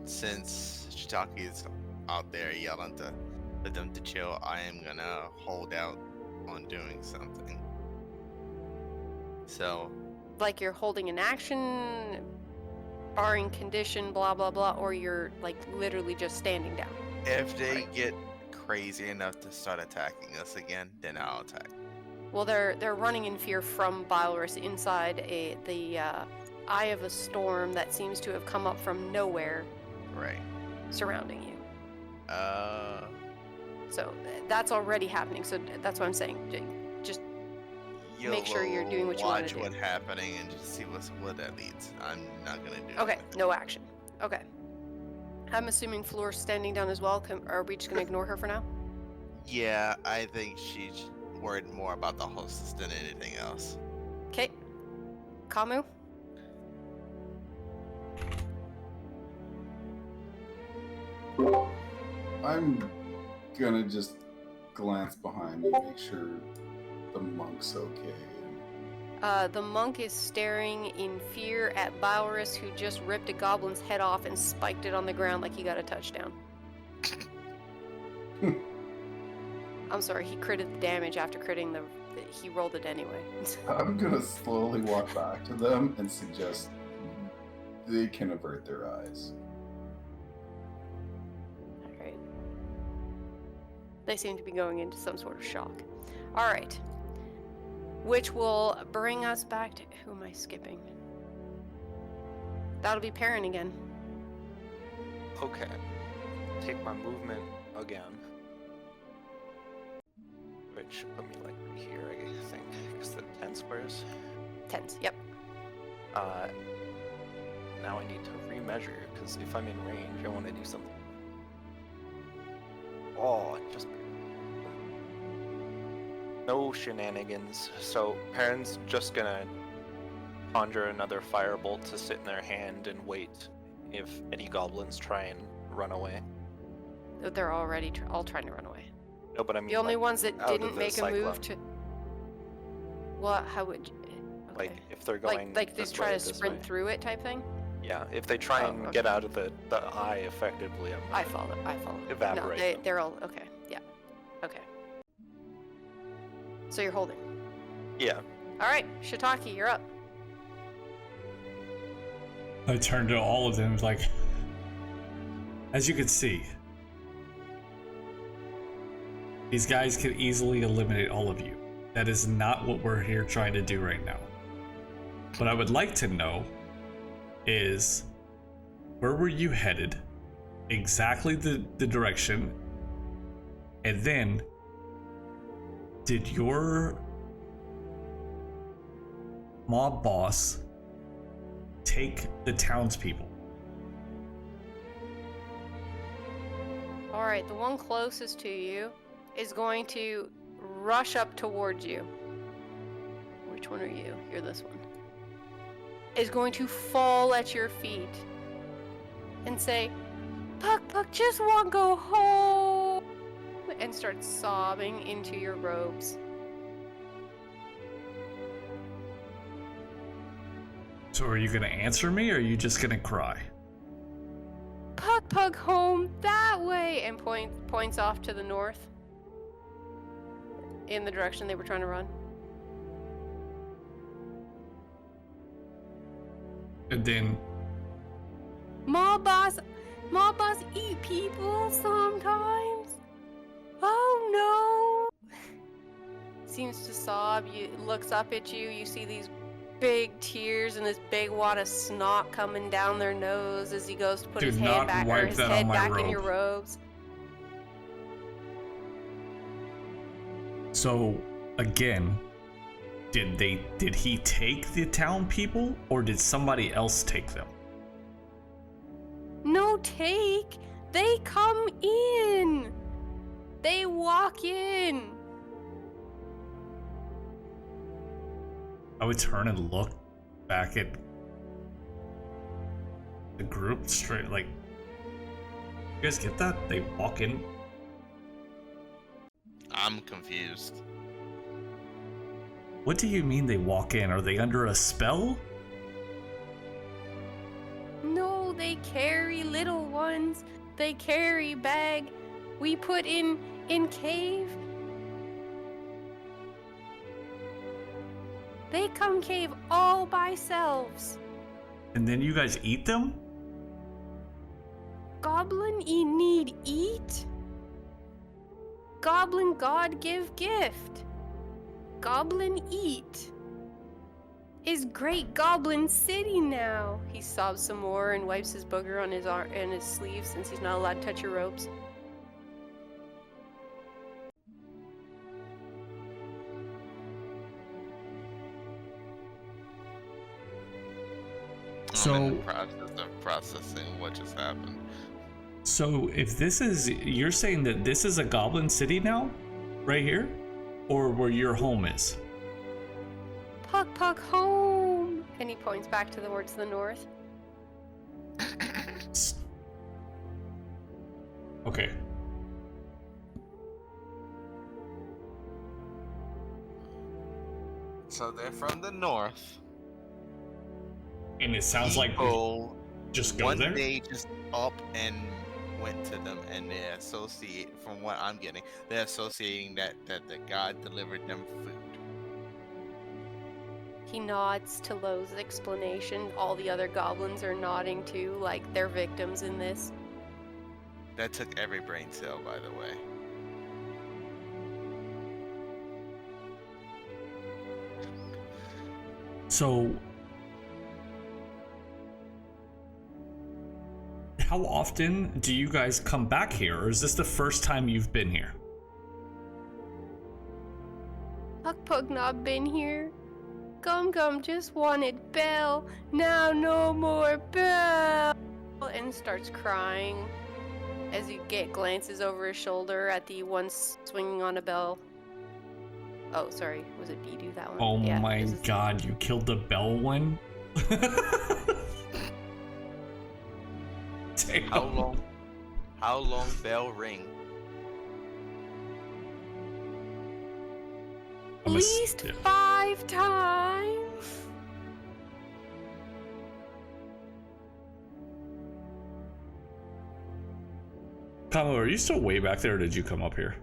Since Shitaki's out there yelling for them to chill, I am gonna hold out on doing something. So, Like you're holding an action, barring condition, blah blah blah, or you're like literally just standing down. if they get crazy enough to start attacking us again, then I'll attack. Well, they're running in fear from Bylorus inside the eye of a storm that seems to have come up from nowhere, Right. surrounding you. Uh, So that's already happening. So that's what I'm saying. Just you'll Make sure you're doing what you wanna watch do. what's happening and just see where that leads. I'm not gonna do okay. anything. No action. Okay. I'm assuming Floor's standing down as well. Are we just gonna ignore her for now? Yeah, I think she's worried more about the hostess than anything else. Okay. Kamu? I'm gonna just glance behind me, make sure the monk's okay. The monk is staring in fear at Bylorus, who just ripped a goblin's head off and spiked it on the ground like he got a touchdown. I'm sorry, he critted the damage after critting he rolled it anyway. I'm gonna slowly walk back to them and suggest they can avert their eyes. Alright. They seem to be going into some sort of shock. Alright. Which will bring us back to... Who am I skipping? That'll be Perrin again. Okay. Take my movement again. Which should put me like right here, I think. Because the 10 squares. Tens, yep. Now I need to remeasure, because if I'm in range, I want to do something. Oh, just... No shenanigans. So, Perrin's just gonna conjure another firebolt to sit in their hand and wait if any goblins try and run away. They're already all trying to run away. No, but I mean, The only like, ones that out of didn't the make a move cyclone. to... What? How would... Like, Okay. if they're going Like they this try way, to this sprint way. through it type thing? Yeah, if they try Oh, and okay. get out of the eye effectively, I'm I gonna follow. evaporate No, them. they're all... Okay, yeah. Okay. So you're holding. Yeah. Alright, Shiitake, you're up. I turned to all of them like, as you can see, these guys can easily eliminate all of you. That is not what we're here trying to do right now. What I would like to know is, where were you headed? Exactly the direction. And then, did your mob boss take the townspeople? Alright, the one closest to you is going to rush up towards you. Which one are you? You're this one. Is going to fall at your feet and say, Puck, just want to go home, and start sobbing into your robes. So are you gonna answer me, or are you just gonna cry? Pug home that way, and points off to the north, in the direction they were trying to run. And then Mob boss eat people sometimes. Oh no! Seems to sob. Looks up at you. You see these big tears and this big wad of snot coming down their nose as he goes to put Do his not hand back or wipe his that head on my back in robe. your robes. So, again, did he take the town people, or did somebody else take them? No take. They come in. They walk in. I would turn and look back at the group straight, like, you guys get that? They walk in. I'm confused. What do you mean they walk in? Are they under a spell? No, they carry little ones. They carry bag. We put in cave. They come cave all by selves. And then you guys eat them? Goblin need eat. Goblin God give gift. Goblin eat. Is Great Goblin City now. He sobs some more and wipes his booger on his arm and his sleeve since he's not allowed to touch your robes. So- I'm in the process of processing what just happened. So if this is, you're saying that this is a goblin city now? Right here? Or where your home is? Puck home. And he points back towards the north. Okay. So they're from the north. And it sounds like we People just go one there? day just up and went to them, and they associate, from what I'm getting, they're associating that the god delivered them food. He nods to Lowe's explanation. All the other goblins are nodding too, like they're victims in this. That took every brain cell, by the way. So how often do you guys come back here, or is this the first time you've been here? Puck not been here. Gum just wanted Belle. Now no more Belle. And starts crying as you glances over his shoulder at the one swinging on a bell. Oh, sorry. Was it Beedoo, that one? Oh Yeah, my this is- god, you killed the bell one? Damn. How long bell ring? At least 5 times. Kamo, are you still way back there, or did you come up here?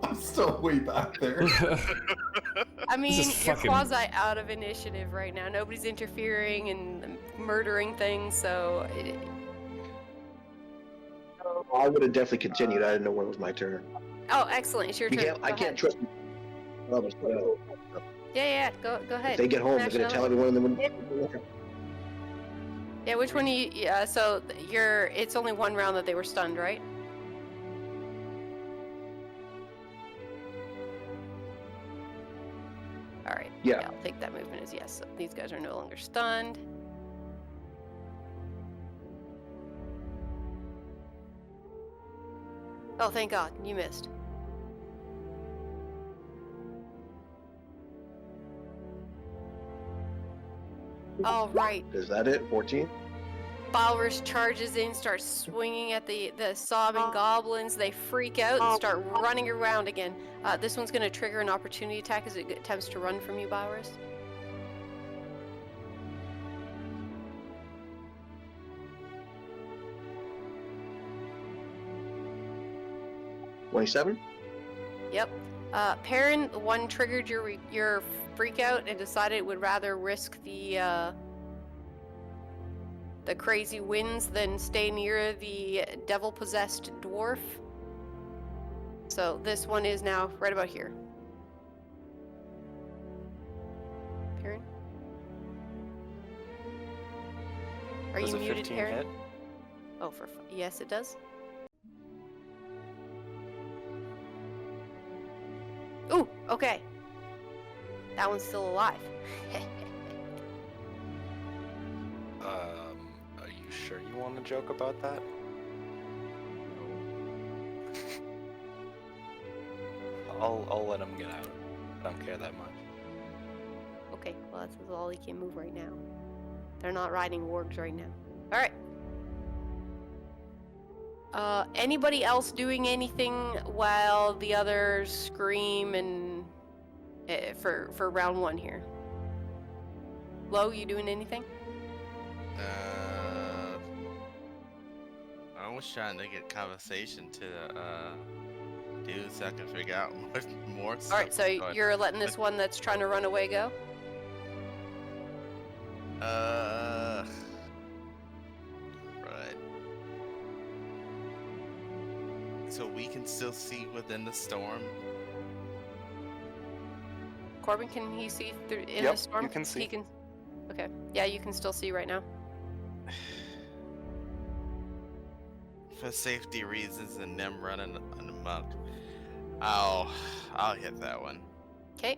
I'm still way back there. I mean, is you're fucking- quasi out of initiative right now. Nobody's interfering and murdering things, so I would have definitely continued. I didn't know when it was my turn. Oh, excellent! It's your You turn. can't, I Go can't ahead. trust. Brothers to go. Yeah, go ahead. If they get home, they're Smash gonna another tell one. everyone. Them. Yeah, which one? Yeah, so it's only one round that they were stunned, right? All right. Yeah. I'll take that movement as yes. So these guys are no longer stunned. Oh, thank God, you missed. All right. Is that it? 14? Balrus charges in, starts swinging at the sobbing goblins. They freak out and start running around again. This one's going to trigger an opportunity attack as it attempts to run from you, Balrus. $27. Yep. Perrin, the one triggered your freak out and decided it would rather risk the crazy winds than stay near the devil-possessed dwarf. So this one is now right about here. Perrin? Are Does you a muted, 15 Perrin? hit? Oh, yes, it does. Ooh, okay. That one's still alive. Are you sure you want to joke about that? I'll let him get out. I don't care that much. Okay, well that's all he can move right now. They're not riding wargs right now. Alright. Anybody else doing anything while the others scream and for round one here? Lo, you doing anything? I was trying to get conversation to do so I can figure out more stuff. Alright, so you're letting this one that's trying to run away go? Right. So we can still see within the storm. Corbin, can he see through in Yep, the storm? you can see. He can. Okay. Yeah, you can still see right now. For safety reasons and them running amok, I'll hit that one. Okay.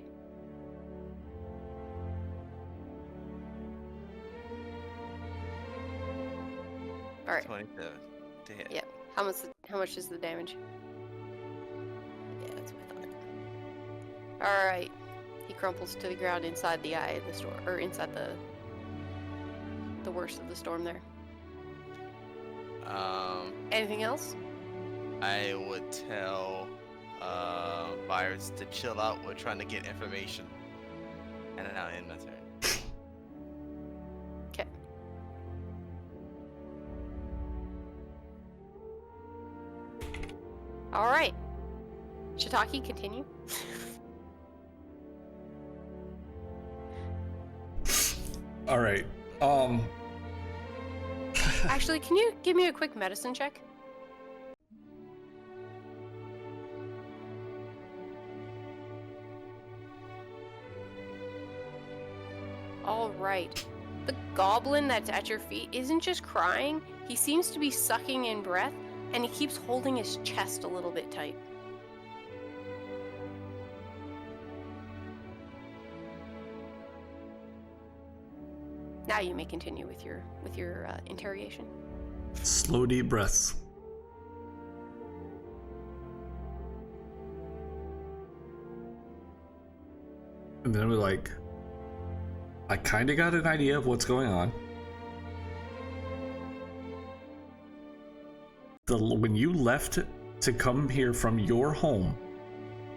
All right. 27 to hit. Yeah. How much is the damage? Yeah, that's what I thought. All right. He crumples to the ground inside the eye of the storm, or inside the worst of the storm there. Anything else? I would tell buyers to chill out. We're trying to get information, and then I'll end my turn. Okay. All right. Shiitake, continue. All right. Actually, can you give me a quick medicine check? All right. The goblin that's at your feet isn't just crying, he seems to be sucking in breath, and he keeps holding his chest a little bit tight. Now you may continue with your interrogation. Slow, deep breaths. And then we're like, I kind of got an idea of what's going on. When you left to come here from your home,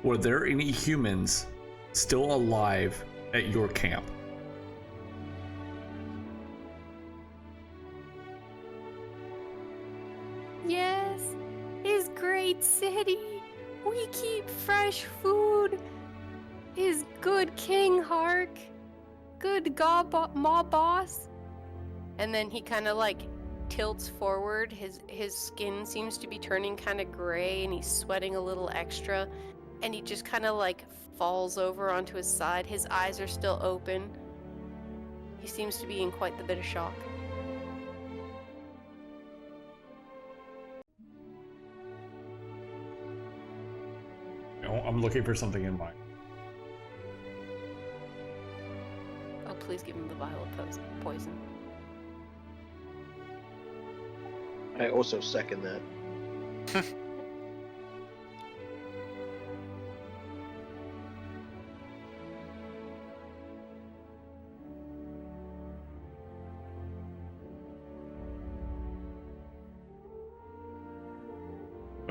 were there any humans still alive at your camp? Yes, his great city. We keep fresh food. His good King Hark. Good mob boss. And then he kind of like tilts forward. His skin seems to be turning kind of gray and he's sweating a little extra. And he just kind of like falls over onto his side. His eyes are still open. He seems to be in quite the bit of shock. I'm looking for something in mind. Oh, please give him the vial of poison. I also second that.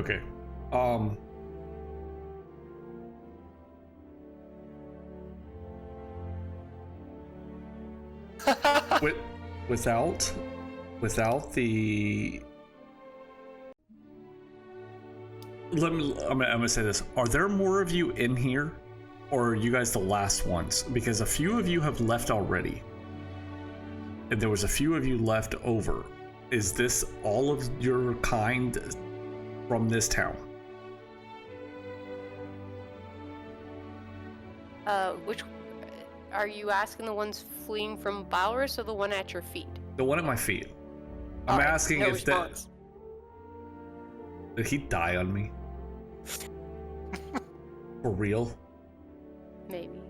Okay. With, without the. I'm gonna say this. Are there more of you in here? Or are you guys the last ones? Because a few of you have left already. And there was a few of you left over. Is this all of your kind from this town? Which are you asking, the ones fleeing from Bowers or the one at your feet? The one at my feet. I'm asking no if response. Did he die on me? For real? Maybe.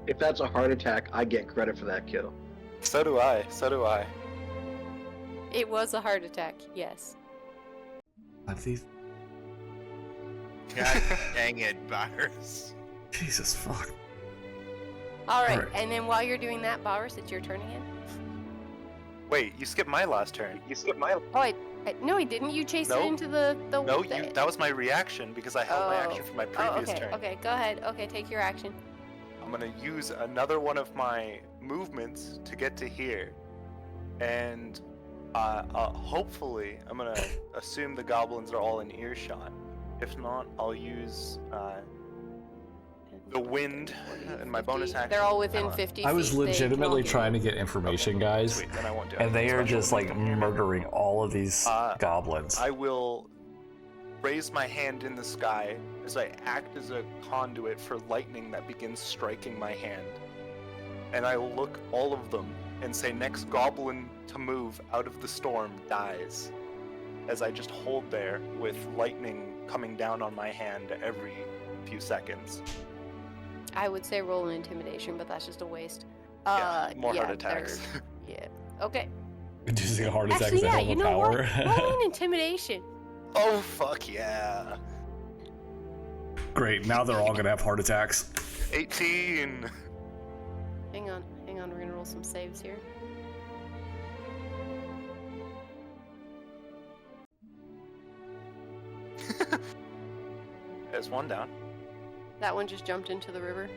If that's a heart attack, I get credit for that kill. So do I. So do I. It was a heart attack, yes. I think. God dang it, Bowers. Jesus fuck. All right, Alright. and then while you're doing that, Bowers, it's your turn again. Wait, you skipped my last turn. Oh, no, he didn't. You chased it No. into the No, that was my reaction because I held my action from my previous okay, turn. okay, go ahead. Okay, take your action. I'm gonna use another one of my movements to get to here, and hopefully I'm gonna assume the goblins are all in earshot. If not, I'll use the wind and my bonus action. They're all within 50 feet. I was they can all legitimately do trying to it. get information, guys. Sweet, then I won't do And they anything are special just to like make them hear me. murdering all of these goblins. I will raise my hand in the sky as I act as a conduit for lightning that begins striking my hand. And I will look all of them and say, next goblin to move out of the storm dies. As I just hold there with lightning coming down on my hand every few seconds. I would say roll an intimidation, but that's just a waste. More heart yeah, attacks. Yeah. Okay. Inducing a heart attack Actually, is a yeah. hell of You a know power. what? Roll an intimidation. Oh, fuck yeah. Great, now they're all gonna have heart attacks. 18. Hang on. We're gonna roll some saves here. There's one down. That one just jumped into the river.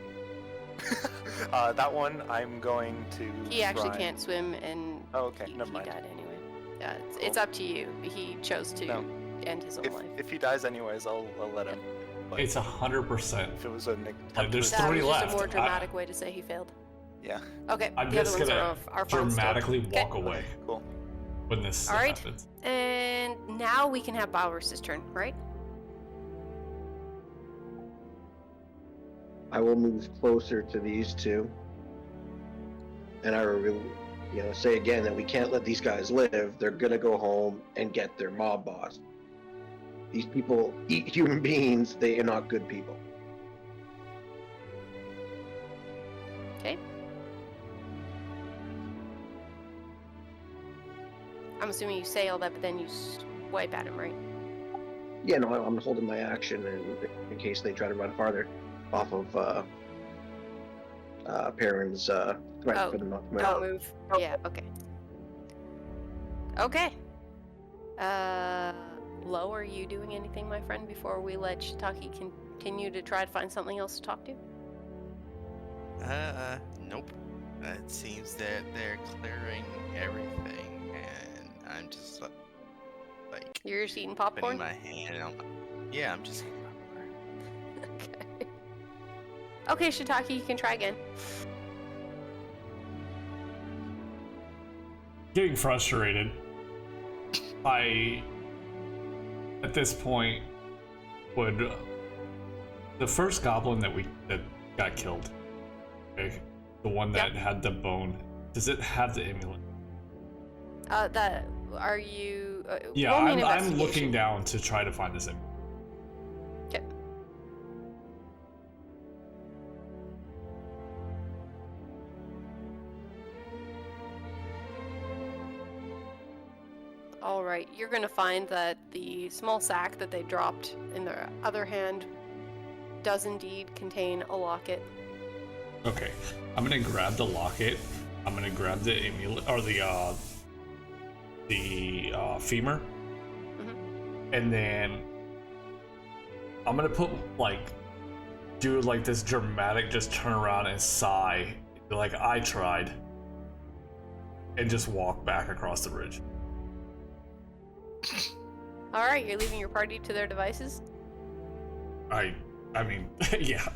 That one I'm going to. He actually try- can't swim, and Oh, okay, he never mind. died anyway. Yeah, it's up to you. He chose to No. end his own life. If he dies anyways, I'll let him. But It's 100%. if it was a Like, there's That three was just left. a more dramatic way to say he failed. Yeah. Okay, I'm the other just ones gonna are fine still. dramatically Okay. walk away Cool. when this All right. happens. And now we can have Bowers' turn, right? I will move closer to these two, and I will, say again that we can't let these guys live. They're gonna go home and get their mob boss. These people eat human beings. They are not good people. Okay. I'm assuming you say all that, but then you swipe at him, right? Yeah, no, I'm holding my action in case they try to run farther off of Perrin's threat Oh, for them not to come Don't out. move. Yeah, okay. Okay. Lo, are you doing anything, my friend, before we let Shiitake continue to try to find something else to talk to? Nope. It seems that they're clearing everything, and I'm just like You're just eating putting popcorn? my hand. Yeah, I'm just. Okay. Okay, Shiitake, you can try again. Getting frustrated. At this point, would the first goblin that got killed, okay, the one that had the bone, does it have the amulet? Are you? Yeah, roll me an I'm investigation. looking down to try to find this amulet. Okay. All right, you're gonna find that the small sack that they dropped in their other hand does indeed contain a locket. Okay, I'm gonna grab the locket. I'm gonna grab the amulet or the femur, Mhm. and then I'm gonna put do like this dramatic just turn around and sigh, like I tried, and just walk back across the bridge. All right, you're leaving your party to their devices. I mean, yeah,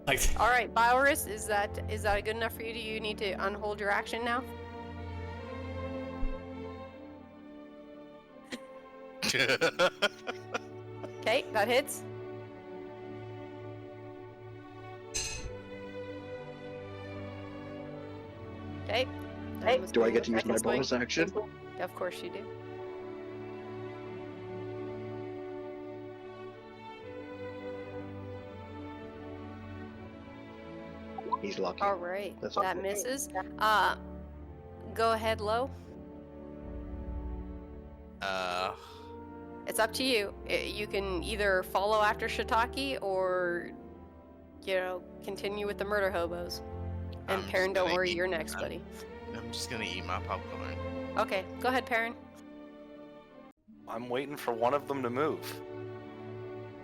like. All right, Biorus, is that good enough for you? Do you need to unhold your action now? Okay, that hits. Okay. Do I get to use my bonus action? Of course you do. He's lucky. All right, That's that okay. misses. Go ahead, Lo. It's up to you. You can either follow after Shiitake or, continue with the murder hobos. And I'm Perrin, just don't gonna worry, eat- you're next, I'm- buddy. I'm just gonna eat my popcorn. Okay, go ahead, Perrin. I'm waiting for one of them to move.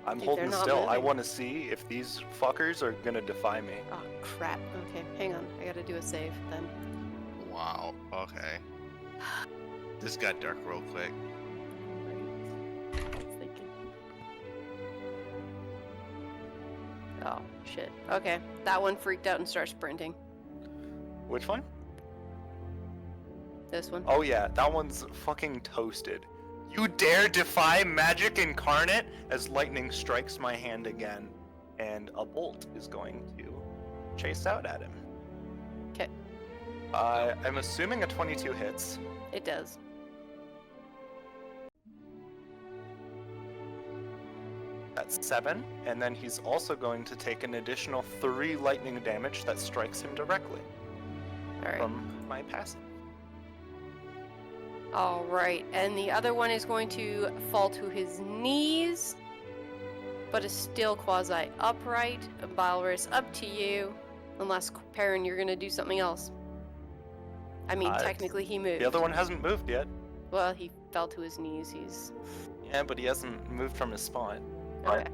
I'm Dude, holding they're not still. I moving. want to see if these fuckers are gonna defy me. Oh, crap. Okay, hang on. I gotta do a save then. Wow. Okay. This got dark real quick. I was thinking. Oh, shit. Okay, that one freaked out and started sprinting. Which one? This one. Oh yeah, that one's fucking toasted. You dare defy magic incarnate? As lightning strikes my hand again, and a bolt is going to chase out at him. 'Kay. I'm assuming a 22 hits. It does. That's 7, and then he's also going to take an additional 3 lightning damage that strikes him directly Alright. from my passive. Alright, and the other one is going to fall to his knees, but is still quasi-upright. Biorus, up to you. Unless, Perrin, you're gonna do something else. I mean, technically he moved. The other one hasn't moved yet. Well, he fell to his knees. He's... Yeah, but he hasn't moved from his spot. Okay.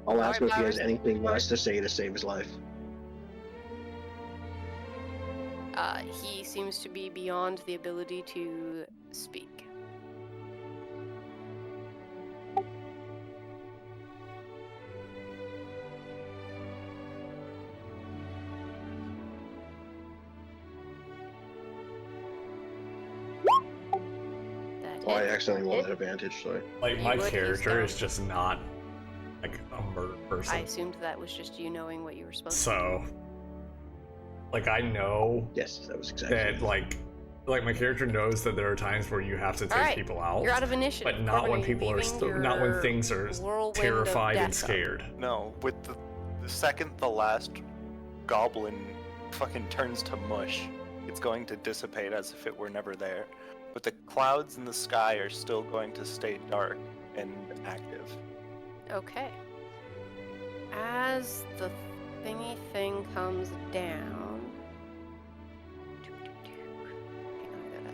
I'll ask him if he Alright, has anything less to say to save his life. He seems to be beyond the ability to speak. That Oh, I hits. accidentally rolled that advantage, sorry. Like, You my would, he's character down. is just not like a murder I person. assumed that was just you knowing what you were supposed to So, like, I know Yes, that was exactly. that, like my character knows that there are times where you have to take Alright, people out, do. You're out of initiative. but not when Corbin, people are leaving not when your things are whirlwind of terrified and death up. scared. No, with the second the last goblin fucking turns to mush, it's going to dissipate as if it were never there. But the clouds in the sky are still going to stay dark and active. Okay. As the thingy thing comes down. Hang on, I gotta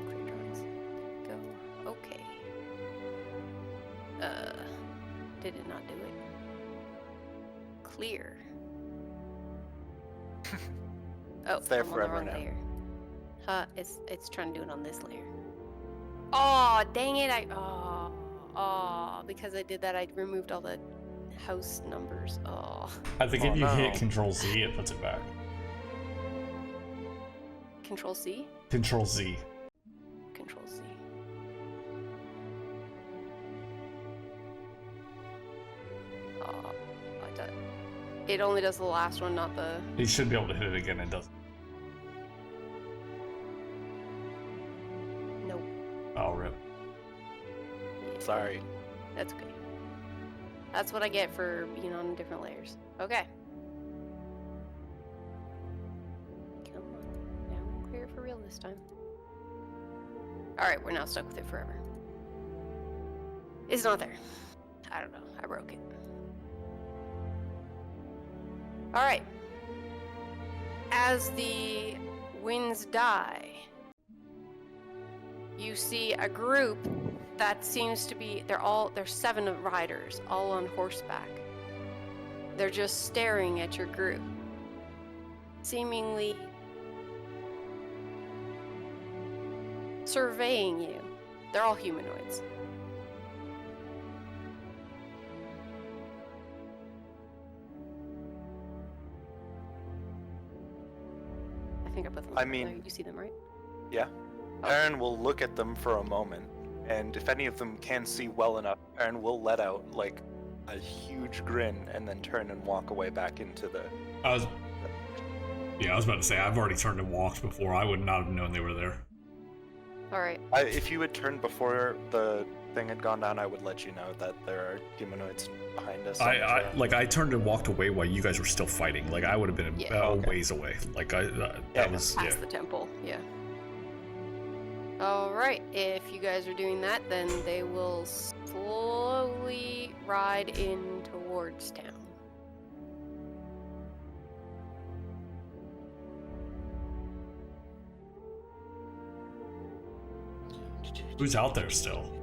clear drawings. There we go. Okay. Did it not do it? Clear. Oh, It's there I'm on the forever wrong now. layer. It's trying to do it on this layer. Oh, dang it! Because I did that, I removed all the house numbers. Oh, I think Oh, if you hit no. Control Z, it puts it back. Control C, Control Z. Control C. Oh, it only does the last one, not the. You should be able to hit it again. It doesn't. Nope. Oh, rip. Sorry. That's okay. That's what I get for being on different layers. Okay. Come on. Now we'll clear it for real this time. Alright, we're now stuck with it forever. It's not there. I don't know. I broke it. Alright. As the winds die, you see a group that seems to be, there's 7 riders, all on horseback. They're just staring at your group, seemingly surveying you. They're all humanoids. I think I put them I together. mean- You see them, right? Yeah. Oh. Aaron will look at them for a moment, and if any of them can see well enough, Aaron will let out like a huge grin and then turn and walk away back into the. I was about to say, I've already turned and walked before. I would not have known they were there. All right. If you had turned before the thing had gone down, I would let you know that there are humanoids behind us. on the trail. I turned and walked away while you guys were still fighting. Like I would have been Yeah. a Okay. ways away. Like that Yeah. was Past the temple, yeah. All right, if you guys are doing that, then they will slowly ride in towards town. Who's out there still?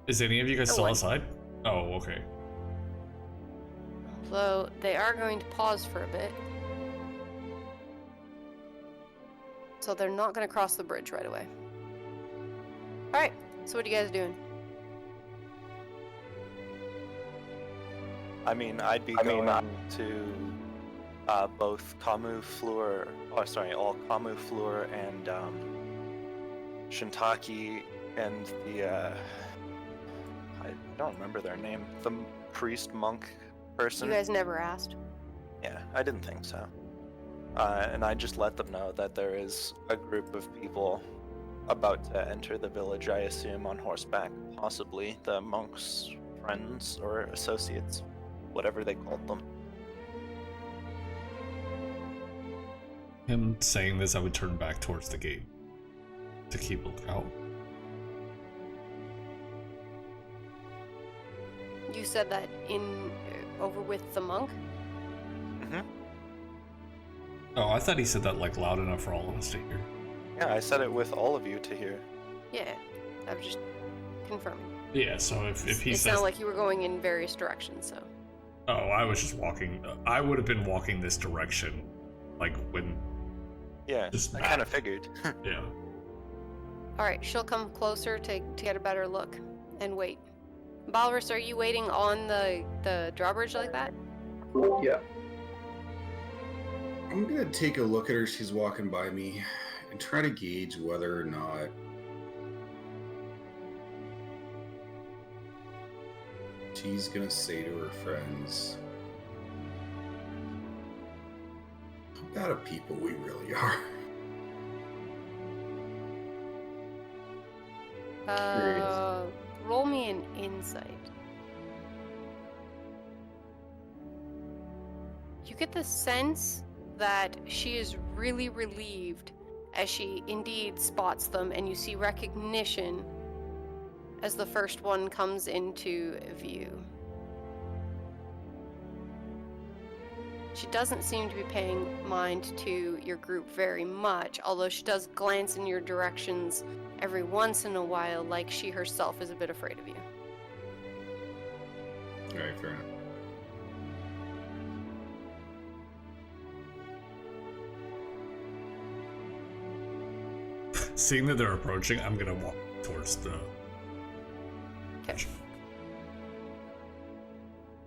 Is any of you guys No still one. outside? Oh, okay. Although they are going to pause for a bit. So they're not going to cross the bridge right away. All right, so what are you guys doing? I mean, I'd be going to both all Camoufleur and Shintaki and the I don't remember their name. The priest monk person. You guys never asked. Yeah, I didn't think so. And I just let them know that there is a group of people about to enter the village, I assume, on horseback, possibly the monks' friends or associates, whatever they called them. Him saying this, I would turn back towards the gate to keep a lookout. You said that in over with the monk? Mm-hmm. Oh, I thought he said that like loud enough for all of us to hear. Yeah, I said it with all of you to hear. Yeah, I was just confirming. Yeah, so if he It says, sounded like you were going in various directions, so. oh, I was just walking. I would have been walking this direction, like when. Yeah, Just I back. kind of figured. Yeah. All right, she'll come closer to get a better look and wait. Balrus, are you waiting on the drawbridge like that? Yeah. I'm gonna take a look at her. She's walking by me, and try to gauge whether or not she's gonna say to her friends, "How bad of people we really are." Roll me an insight. You get the sense that she is really relieved as she indeed spots them, and you see recognition as the first one comes into view. She doesn't seem to be paying mind to your group very much, although she does glance in your directions every once in a while, like she herself is a bit afraid of you. Alright, fair enough. Seeing that they're approaching, I'm gonna walk towards the. Okay.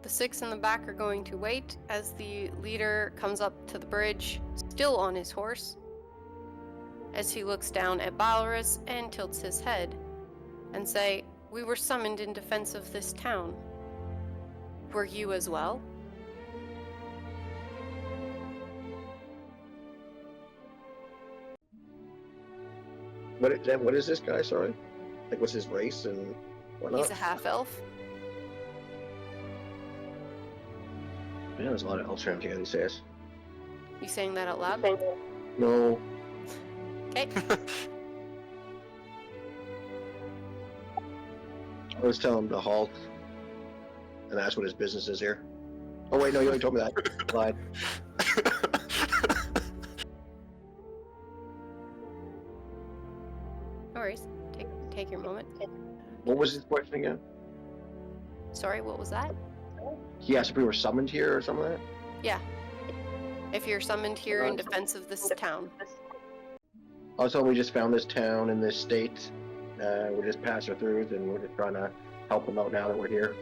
The 6 in the back are going to wait as the leader comes up to the bridge, still on his horse, as he looks down at Balrus and tilts his head and say, "We were summoned in defense of this town. Were you as well?" What is this guy? Sorry, like what's his race and whatnot? He's a half-elf. Yeah, there's a lot of elves around here these days. You saying that out loud? No, Okay. I was telling him to halt and ask what his business is here. Oh wait, no, you already told me that. Lied. No worries. Take take your moment. What was his question again? Sorry, what was that? He asked if we were summoned here or something like that? Yeah. If you're summoned here in defense of this town. Also, we just found this town in this state. We're just passing through, and we're just trying to help them out now that we're here.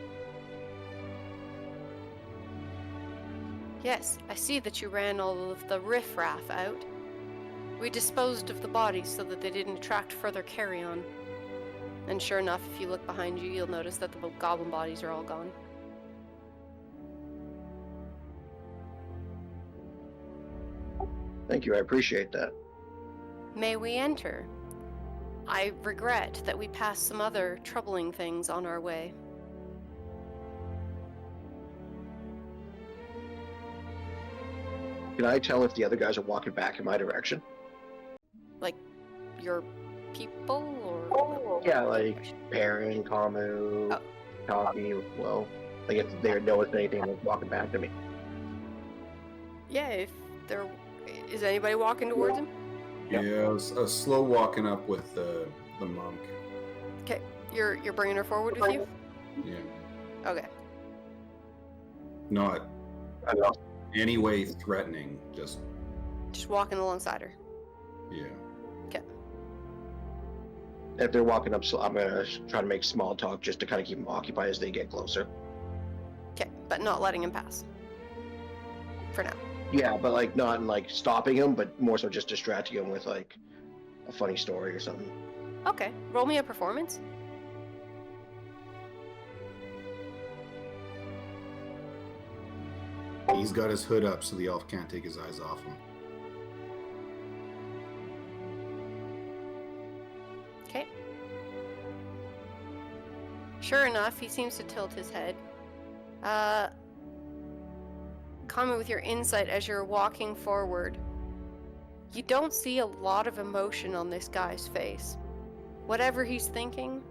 Yes, I see that you ran all of the riffraff out. We disposed of the bodies so that they didn't attract further carrion. And sure enough, if you look behind you, you'll notice that the goblin bodies are all gone. Thank you, I appreciate that. May we enter? I regret that we passed some other troubling things on our way. Can I tell if the other guys are walking back in my direction? Like, your people, or? Yeah, like Perrin, Kamu, Oh. Taki, well, like if they notice anything like walking back to me. Yeah, if there... Is anybody walking towards him? Yeah, a slow walking up with the monk. Okay, you're bringing her forward with you? Yeah. Okay. Not I don't know. any way threatening, just, Just walking alongside her. yeah. If they're walking up, so I'm gonna try to make small talk just to kind of keep them occupied as they get closer. Okay, but not letting him pass. For now. Yeah, but like not like stopping him, but more so just distracting him with like a funny story or something. Okay, roll me a performance. He's got his hood up so the elf can't take his eyes off him. Okay. Sure enough, he seems to tilt his head. Comment with your insight as you're walking forward. You don't see a lot of emotion on this guy's face. Whatever he's thinking,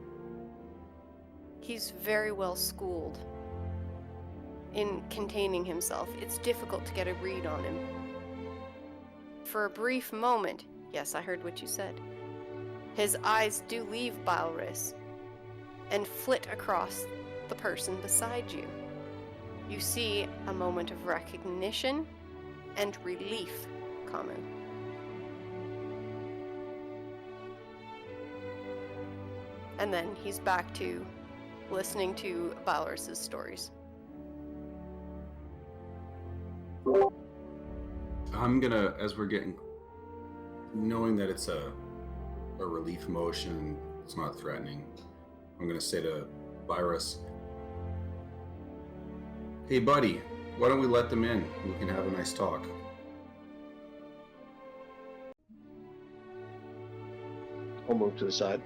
he's very well schooled in containing himself. It's difficult to get a read on him. For a brief moment, yes, I heard what you said, his eyes do leave Balris and flit across the person beside you. You see a moment of recognition and relief, Kamu. And then he's back to listening to Balris' stories. I'm gonna, as we're getting, knowing that it's a relief motion, it's not threatening, I'm gonna say to Virus, hey buddy, why don't we let them in? We can have a nice talk. I'll move to the side.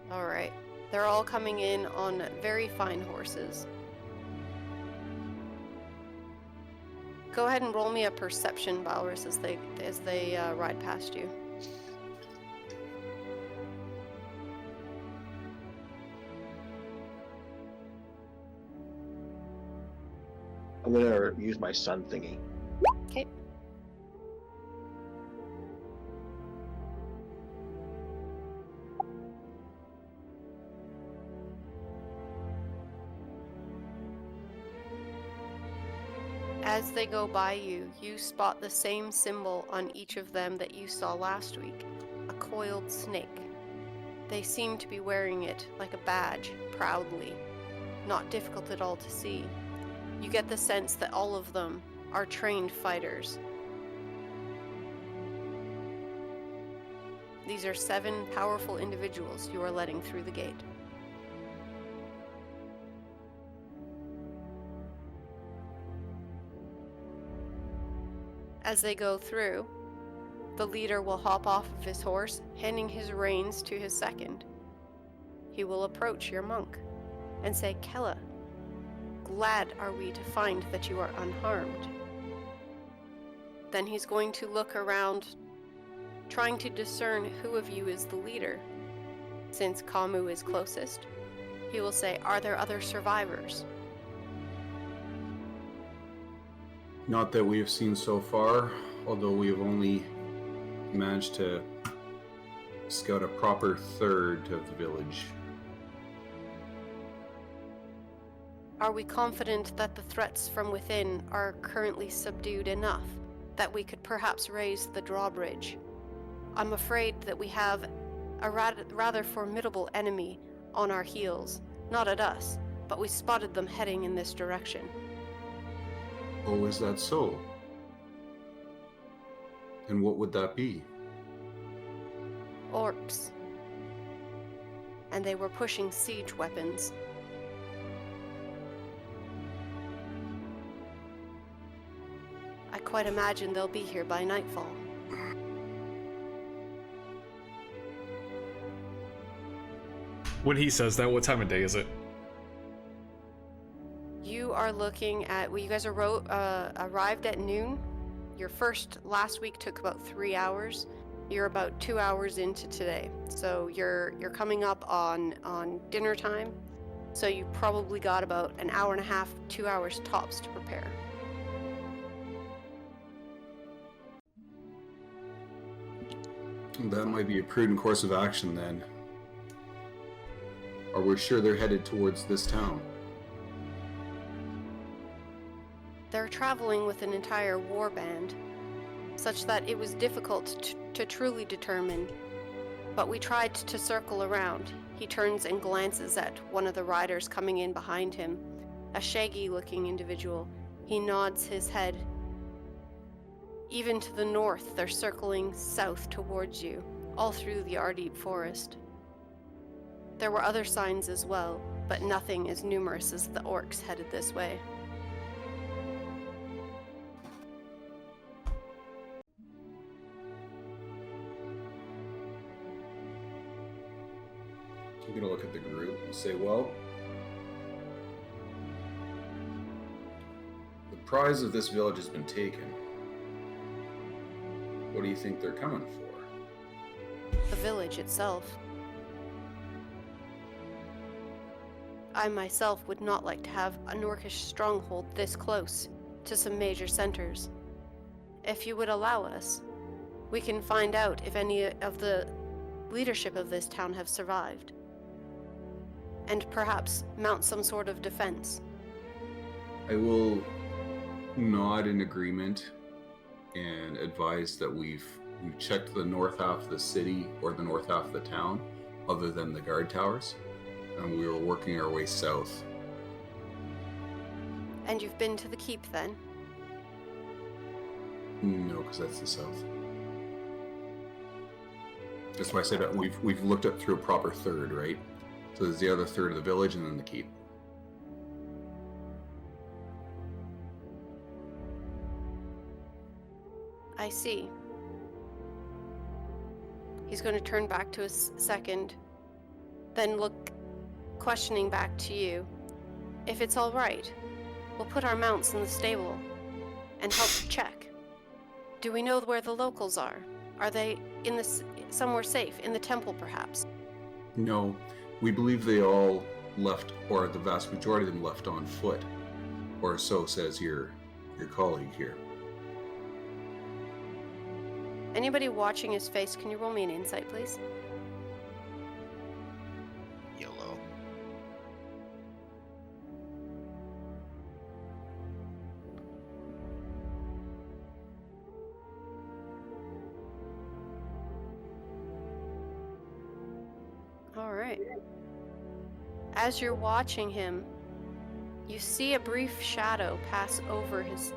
Alright. They're all coming in on very fine horses. Go ahead and roll me a perception, Balris, as they ride past you. I'm gonna use my sun thingy. Okay. As they go by you, you spot the same symbol on each of them that you saw last week, a coiled snake. They seem to be wearing it like a badge, proudly. Not difficult at all to see. You get the sense that all of them are trained fighters. These are 7 powerful individuals you are letting through the gate. As they go through, the leader will hop off of his horse, handing his reins to his second. He will approach your monk and say, Kella, glad are we to find that you are unharmed. Then he's going to look around, trying to discern who of you is the leader. Since Kamu is closest, he will say, are there other survivors? Not that we have seen so far, although we have only managed to scout a proper third of the village. Are we confident that the threats from within are currently subdued enough that we could perhaps raise the drawbridge? I'm afraid that we have a rather formidable enemy on our heels. Not at us, but we spotted them heading in this direction. Oh, is that so? And what would that be? Orcs. And they were pushing siege weapons. I quite imagine they'll be here by nightfall. When he says that, what time of day is it? You are looking at, well, you guys arrived at noon. Your first last week took about 3 hours. You're about 2 hours into today. So you're coming up on dinner time. So you probably got about an hour and a half, 2 hours tops to prepare. That might be a prudent course of action then. Are we sure they're headed towards this town? They're traveling with an entire war band, such that it was difficult to truly determine. But we tried to circle around. He turns and glances at one of the riders coming in behind him, a shaggy-looking individual. He nods his head. Even to the north, they're circling south towards you, all through the Ardeep forest. There were other signs as well, but nothing as numerous as the orcs headed this way. I'm gonna look at the group and say, well, the prize of this village has been taken. What do you think they're coming for? The village itself. I myself would not like to have an orcish stronghold this close to some major centers. If you would allow us, we can find out if any of the leadership of this town have survived, and perhaps mount some sort of defense. I will nod in agreement and advise that we've checked the north half of the city or the north half of the town, other than the guard towers, and we were working our way south. And you've been to the keep then? No, because that's the south. That's why I said that we've looked up through a proper third, right? So there's the other third of the village and then the keep. I see. He's going to turn back to us second, then look questioning back to you. If it's all right, we'll put our mounts in the stable and help check. Do we know where the locals are? Are they in somewhere safe, in the temple perhaps? No, we believe they all left, or the vast majority of them left on foot, or so says your colleague here. Anybody watching his face, can you roll me an insight, please? YOLO. All right. As you're watching him, you see a brief shadow pass over his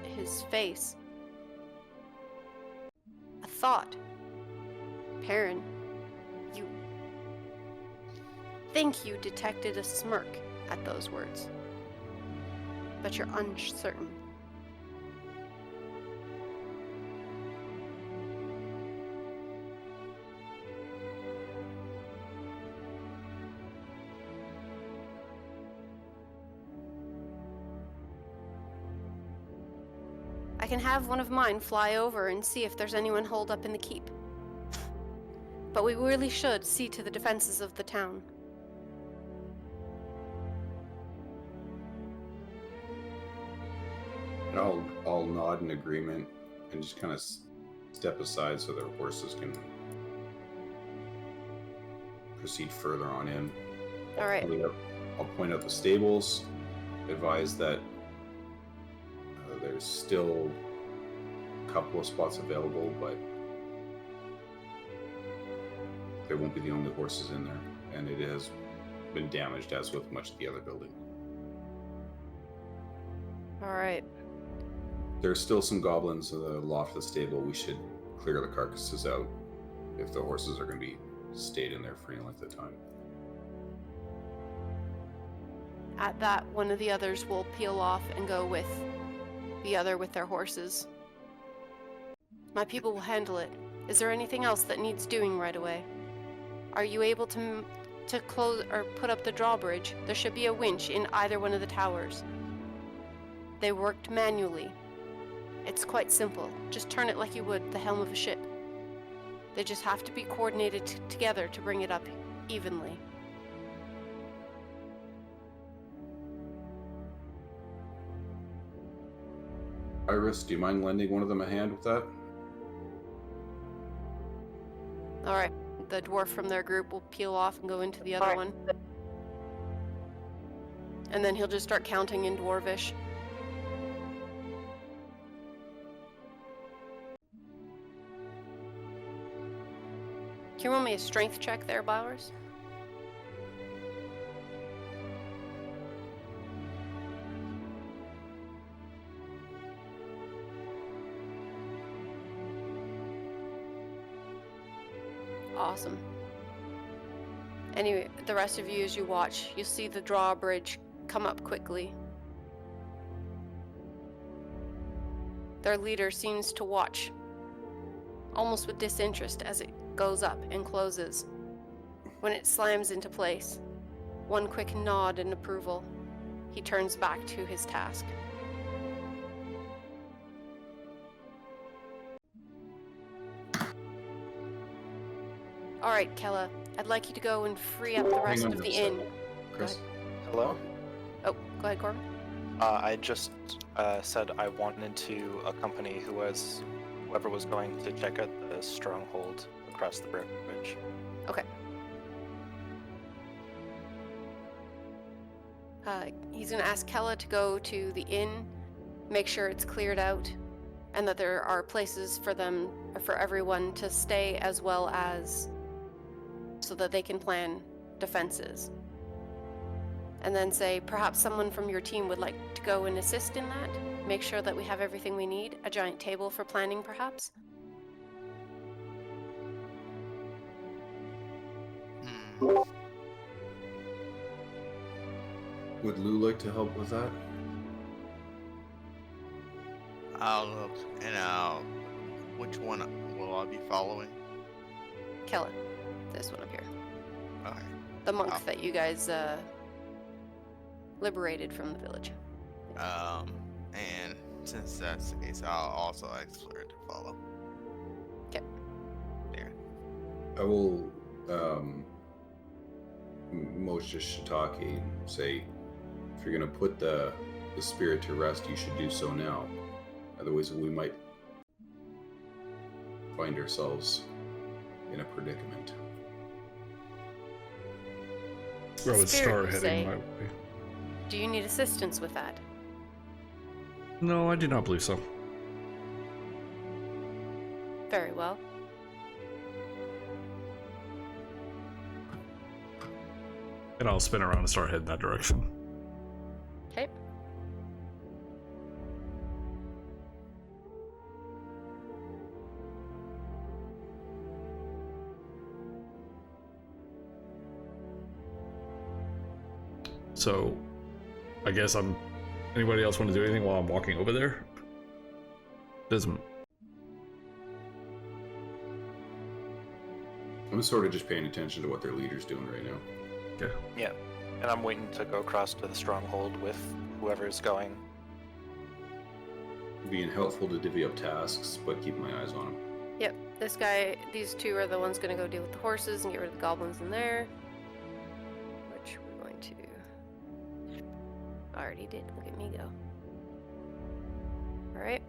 face. A thought. Perrin, you think you detected a smirk at those words, but you're uncertain. I can have one of mine fly over and see if there's anyone holed up in the keep. But we really should see to the defenses of the town. And I'll nod in agreement and just kind of step aside so their horses can proceed further on in. All right. I'll point out the stables, advise that there's still a couple of spots available, but there won't be the only horses in there, and it has been damaged as with much of the other building. All right. There's still some goblins in the loft of the stable. We should clear the carcasses out if the horses are going to be stayed in there for any length of time. At that, one of the others will peel off and go with the other with their horses. My people will handle it. Is there anything else that needs doing right away? Are you able to close or put up the drawbridge? There should be a winch in either one of the towers. They worked manually. It's quite simple. Just turn it like you would the helm of a ship. They just have to be coordinated together to bring it up evenly. Iris, do you mind lending one of them a hand with that? All right. The dwarf from their group will peel off and go into the other one. And then he'll just start counting in Dwarvish. Can you roll me a strength check there, Bowers? Awesome. Anyway, the rest of you, as you watch, you'll see the drawbridge come up quickly. Their leader seems to watch, almost with disinterest, as it goes up and closes. When it slams into place, one quick nod in approval, he turns back to his task. All right, Kella, I'd like you to go and free up the rest Hang on of a the second. inn. Chris? Hello? Oh, go ahead, Corbin. I just said I wanted to accompany whoever was going to check out the stronghold across the bridge. Okay. He's going to ask Kella to go to the inn, make sure it's cleared out, and that there are places for everyone to stay, as well as so that they can plan defenses. And then say, perhaps someone from your team would like to go and assist in that. Make sure that we have everything we need. A giant table for planning, perhaps. Would Lou like to help with that? I'll look, and which one will I be following? Kella, this one up here. Okay. The monk that you guys liberated from the village. And since that's the case, I'll also ask Fleur to follow. Okay. There. I will motion Shiitake and say, if you're going to put the spirit to rest, you should do so now. Otherwise, we might find ourselves in a predicament. I would Spirit, start you heading say? my way. Do you need assistance with that? No, I do not believe so. Very well. And I'll spin around and start heading that direction. Okay. So, I guess anybody else want to do anything while I'm walking over there? Doesn't. I'm sort of just paying attention to what their leader's doing right now. Okay. Yeah, and I'm waiting to go across to the stronghold with whoever's going. Being helpful to divvy up tasks, but keep my eyes on them. Yep. These two are the ones going to go deal with the horses and get rid of the goblins in there. Which we're going to... I already did. Look at me go. Alright.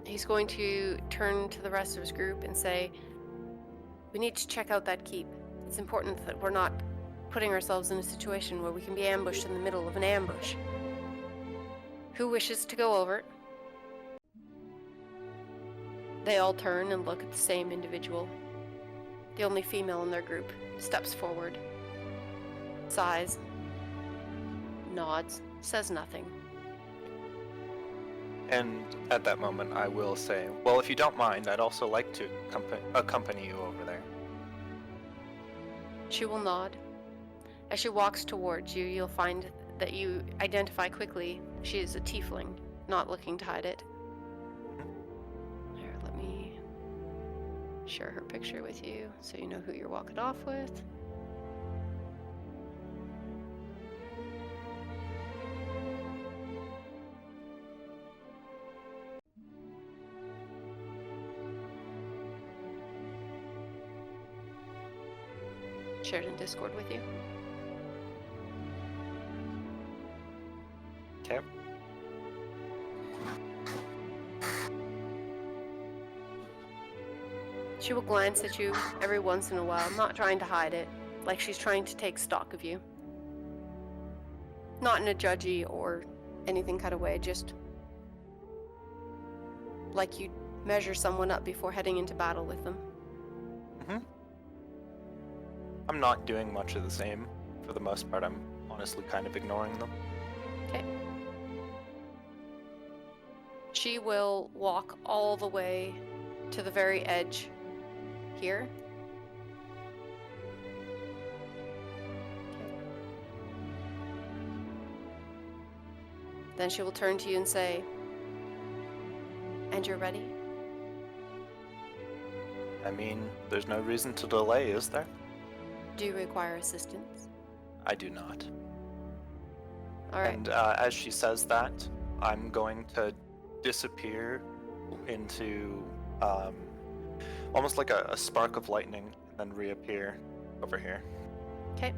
He's going to turn to the rest of his group and say, We need to check out that keep. It's important that we're not putting ourselves in a situation where we can be ambushed in the middle of an ambush. Who wishes to go over it? They all turn and look at the same individual. The only female in their group steps forward, sighs, nods, says nothing. And at that moment, I will say, well, if you don't mind, I'd also like to accompany you over there. She will nod. As she walks towards you, you'll find that you identify quickly she is a tiefling, not looking to hide it. Here, let me share her picture with you so you know who you're walking off with. Shared in Discord with you. Okay. She will glance at you every once in a while, not trying to hide it, like she's trying to take stock of you. Not in a judgy or anything kind of way, just like you'd measure someone up before heading into battle with them. I'm not doing much of the same. For the most part, I'm honestly kind of ignoring them. Okay. She will walk all the way to the very edge here. Okay. Then she will turn to you and say, "And you're ready?" I mean, there's no reason to delay, is there? Do you require assistance? I do not. All right. And as she says that, I'm going to disappear into almost like a spark of lightning and then reappear over here. Okay.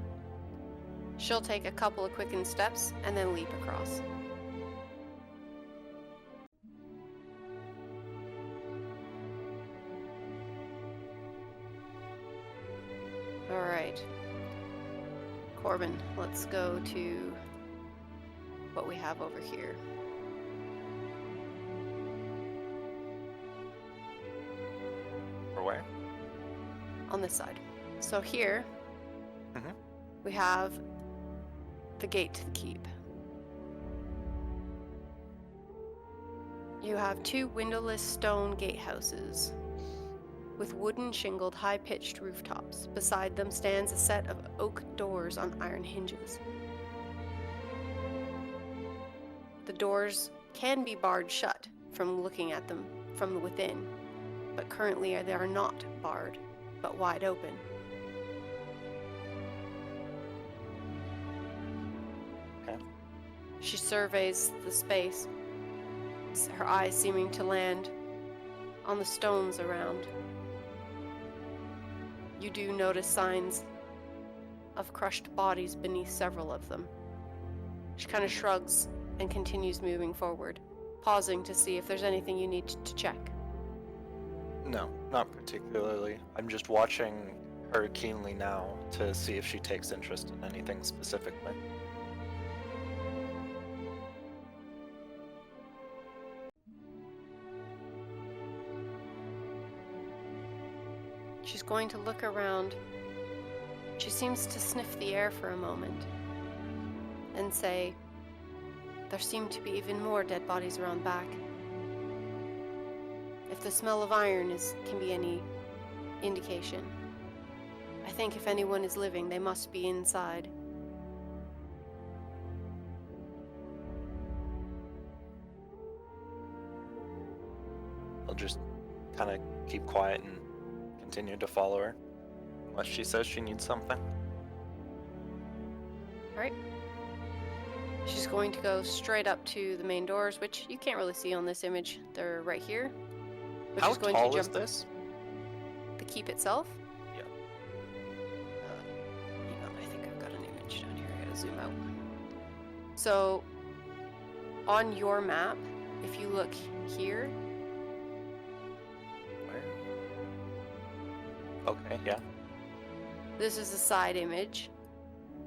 She'll take a couple of quickened steps and then leap across. All right. Corbin, let's go to what we have over here. Or where? On this side. So here, Mhm. we have the gate to the keep. You have two windowless stone gatehouses with wooden shingled high-pitched rooftops. Beside them stands a set of oak doors on iron hinges. The doors can be barred shut from looking at them from within, but currently they are not barred, but wide open. Okay. She surveys the space, her eyes seeming to land on the stones around. You do notice signs of crushed bodies beneath several of them. She kind of shrugs and continues moving forward, pausing to see if there's anything you need to check. No, not particularly. I'm just watching her keenly now to see if she takes interest in anything specifically. She's going to look around. She seems to sniff the air for a moment and say, "There seem to be even more dead bodies around back. If the smell of iron can be any indication, I think if anyone is living, they must be inside." I'll just kind of keep quiet and continue to follow her, unless she says she needs something. Alright. She's going to go straight up to the main doors, which you can't really see on this image. They're right here. But How she's going tall to is jump this? the keep itself. Yeah. Hang on, I think I've got an image down here. I gotta zoom out. So, on your map, if you look here, Where? Okay. Okay, yeah. This is a side image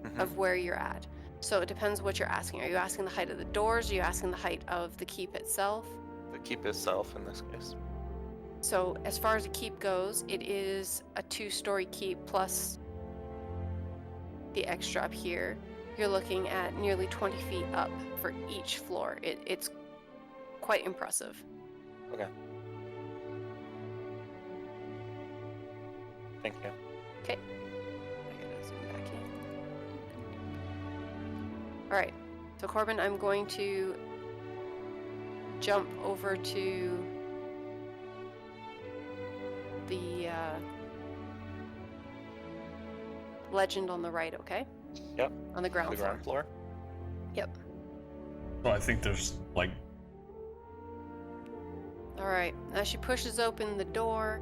Mhm. of where you're at. So it depends what you're asking. Are you asking the height of the doors? Are you asking the height of the keep itself? The keep itself in this case. So as far as the keep goes, it is a 2-story keep plus the extra up here. You're looking at nearly 20 feet up for each floor. It's quite impressive. Okay. Thank you. Okay. I gotta zoom back in. Alright. So Corbin, I'm going to jump over to the legend on the right, okay? Yep. On the ground The floor. ground floor. Yep. Well, I think there's like Alright. As she pushes open the door,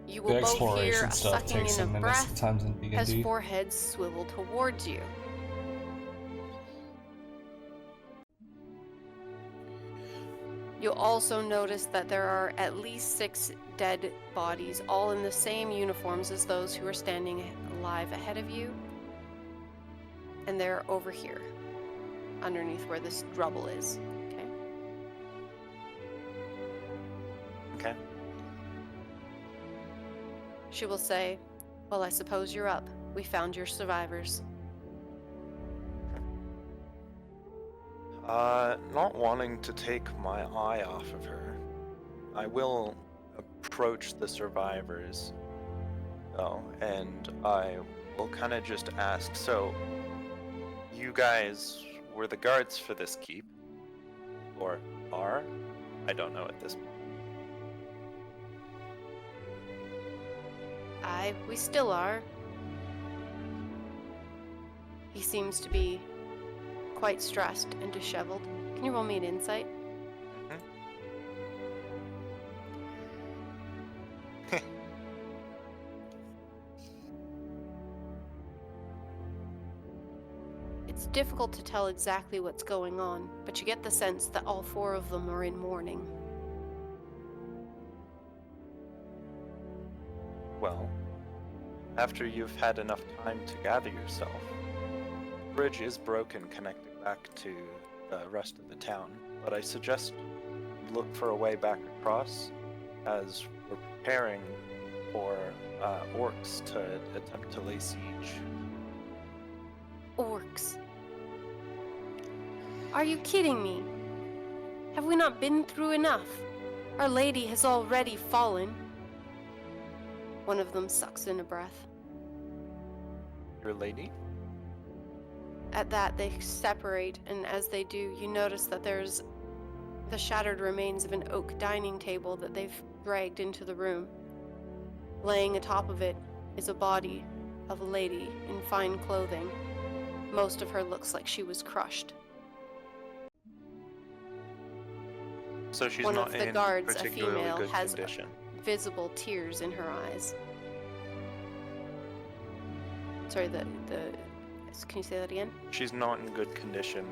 you the will both hear exploration a stuff sucking takes in some of minutes breath sometimes in as D&D. foreheads swivel towards you. You'll also notice that there are at least 6 dead bodies, all in the same uniforms as those who are standing alive ahead of you. And they're over here, underneath where this rubble is. Okay? Okay. She will say, "Well, I suppose you're up. We found your survivors." Not wanting to take my eye off of her, I will approach the survivors, though, and I will kind of just ask, so, you guys were the guards for this keep? Or are? I don't know at this point. We still are. He seems to be quite stressed and disheveled. Can you roll me an insight? It's difficult to tell exactly what's going on, but you get the sense that all 4 of them are in mourning. Well, after you've had enough time to gather yourself, the bridge is broken connecting back to the rest of the town, but I suggest you look for a way back across as we're preparing for orcs to attempt to lay siege. Orcs. Are you kidding me? Have we not been through enough? Our Lady has already fallen. One of them sucks in a breath. Your lady? At that, they separate, and as they do, you notice that there's the shattered remains of an oak dining table that they've dragged into the room. Laying atop of it is a body of a lady in fine clothing. Most of her looks like she was crushed. So she's One not of the in guards, a particularly female, good has condition. visible tears in her eyes. Sorry, can you say that again? She's not in good condition.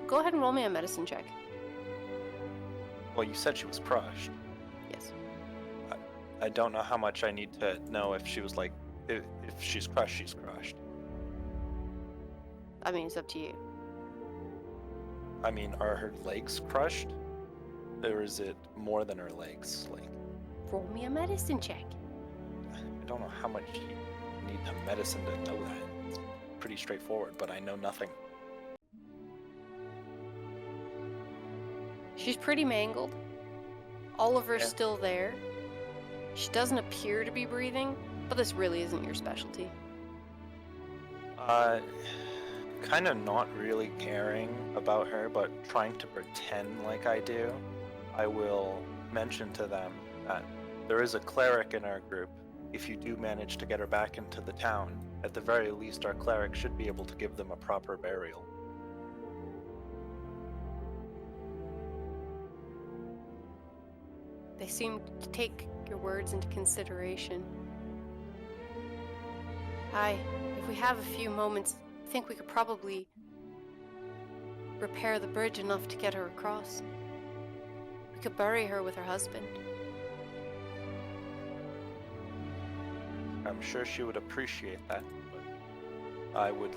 Go ahead and roll me a medicine check. Well, you said she was crushed. Yes. I don't know how much I need to know if she was like, if she's crushed, she's crushed. I mean, it's up to you. I mean, are her legs crushed? Or is it more than her legs? Like, Roll me a medicine check. I don't know how much you need the medicine to know that. It's pretty straightforward, but I know nothing. She's pretty mangled. Oliver's Yeah. still there. She doesn't appear to be breathing, but this really isn't your specialty. Kind of not really caring about her, but trying to pretend like I do. I will mention to them that there is a cleric in our group. If you do manage to get her back into the town, at the very least our cleric should be able to give them a proper burial. They seem to take your words into consideration. If we have a few moments, I think we could probably repair the bridge enough to get her across. We could bury her with her husband. I'm sure she would appreciate that, but I would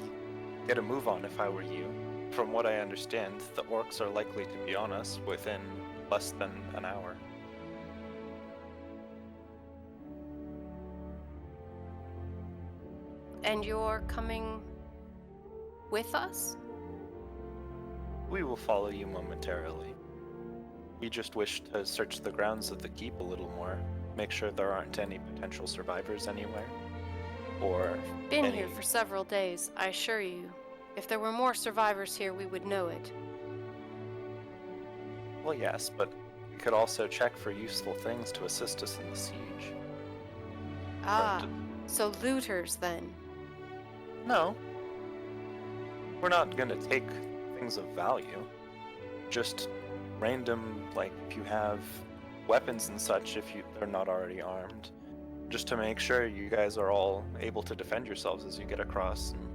get a move on if I were you. From what I understand, the orcs are likely to be on us within less than an hour. And you're coming with us? We will follow you momentarily. We just wish to search the grounds of the keep a little more, make sure there aren't any potential survivors anywhere, or Been any... here for several days, I assure you. If there were more survivors here, we would know it. Well, yes, but we could also check for useful things to assist us in the siege. Ah, so looters then. No. We're not gonna take things of value. Just random, like, if you have weapons and such, if they're not already armed. Just to make sure you guys are all able to defend yourselves as you get across, and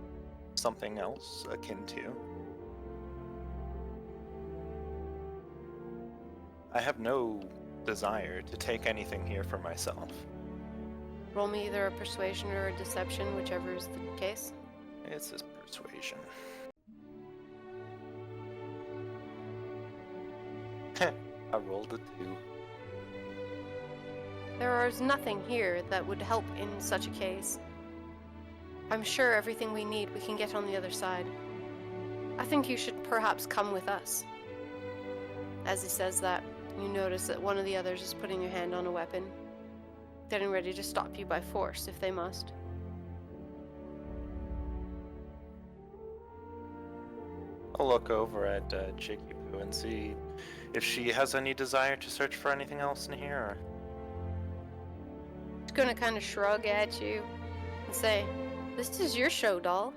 something else akin to. I have no desire to take anything here for myself. Roll me either a persuasion or a deception, whichever is the case. It's this persuasion. I rolled a 2. There is nothing here that would help in such a case. I'm sure everything we need we can get on the other side. I think you should perhaps come with us. As he says that, you notice that one of the others is putting their hand on a weapon, getting ready to stop you by force if they must. I'll look over at Cheeky Poo and see if she has any desire to search for anything else in here. Or... She's gonna kind of shrug at you and say, "This is your show, doll.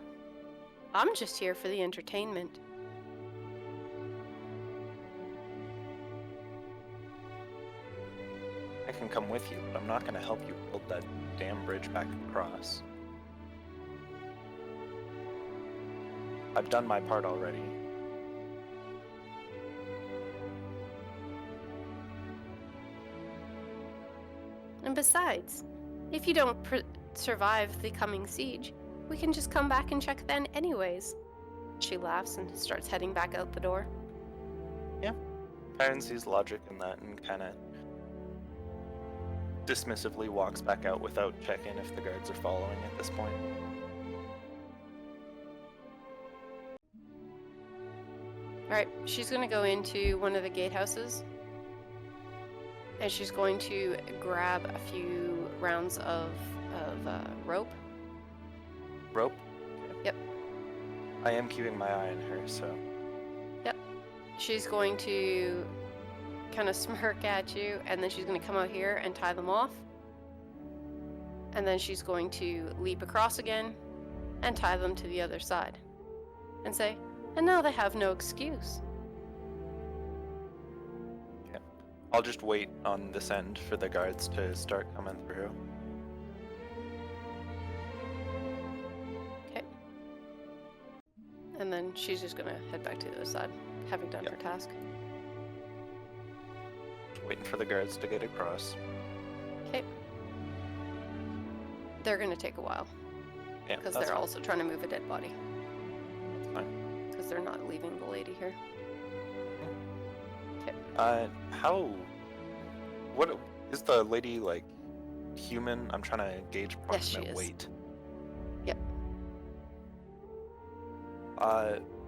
I'm just here for the entertainment." I can come with you, but I'm not going to help you build that damn bridge back across. I've done my part already. And besides, if you don't survive the coming siege, we can just come back and check then anyways. She laughs and starts heading back out the door. Yeah. Kyron sees logic in that and kind of dismissively walks back out without checking if the guards are following at this point. Alright, she's gonna go into one of the gatehouses. And she's going to grab a few rounds of rope. Rope? Okay. Yep. I am keeping my eye on her, so... Yep. She's going to kind of smirk at you, and then she's going to come out here and tie them off. And then she's going to leap across again and tie them to the other side. And say, "And now they have no excuse." Okay. I'll just wait on this end for the guards to start coming through. Okay. And then she's just going to head back to the other side, having done her task. Waiting for the guards to get across. Okay. They're going to take a while. Yeah, Because that's they're fine. also trying to move a dead body. That's fine. Because they're not leaving the lady here. Okay. What is the lady, like, human? I'm trying to gauge Yes, she approximate is. weight. Yep.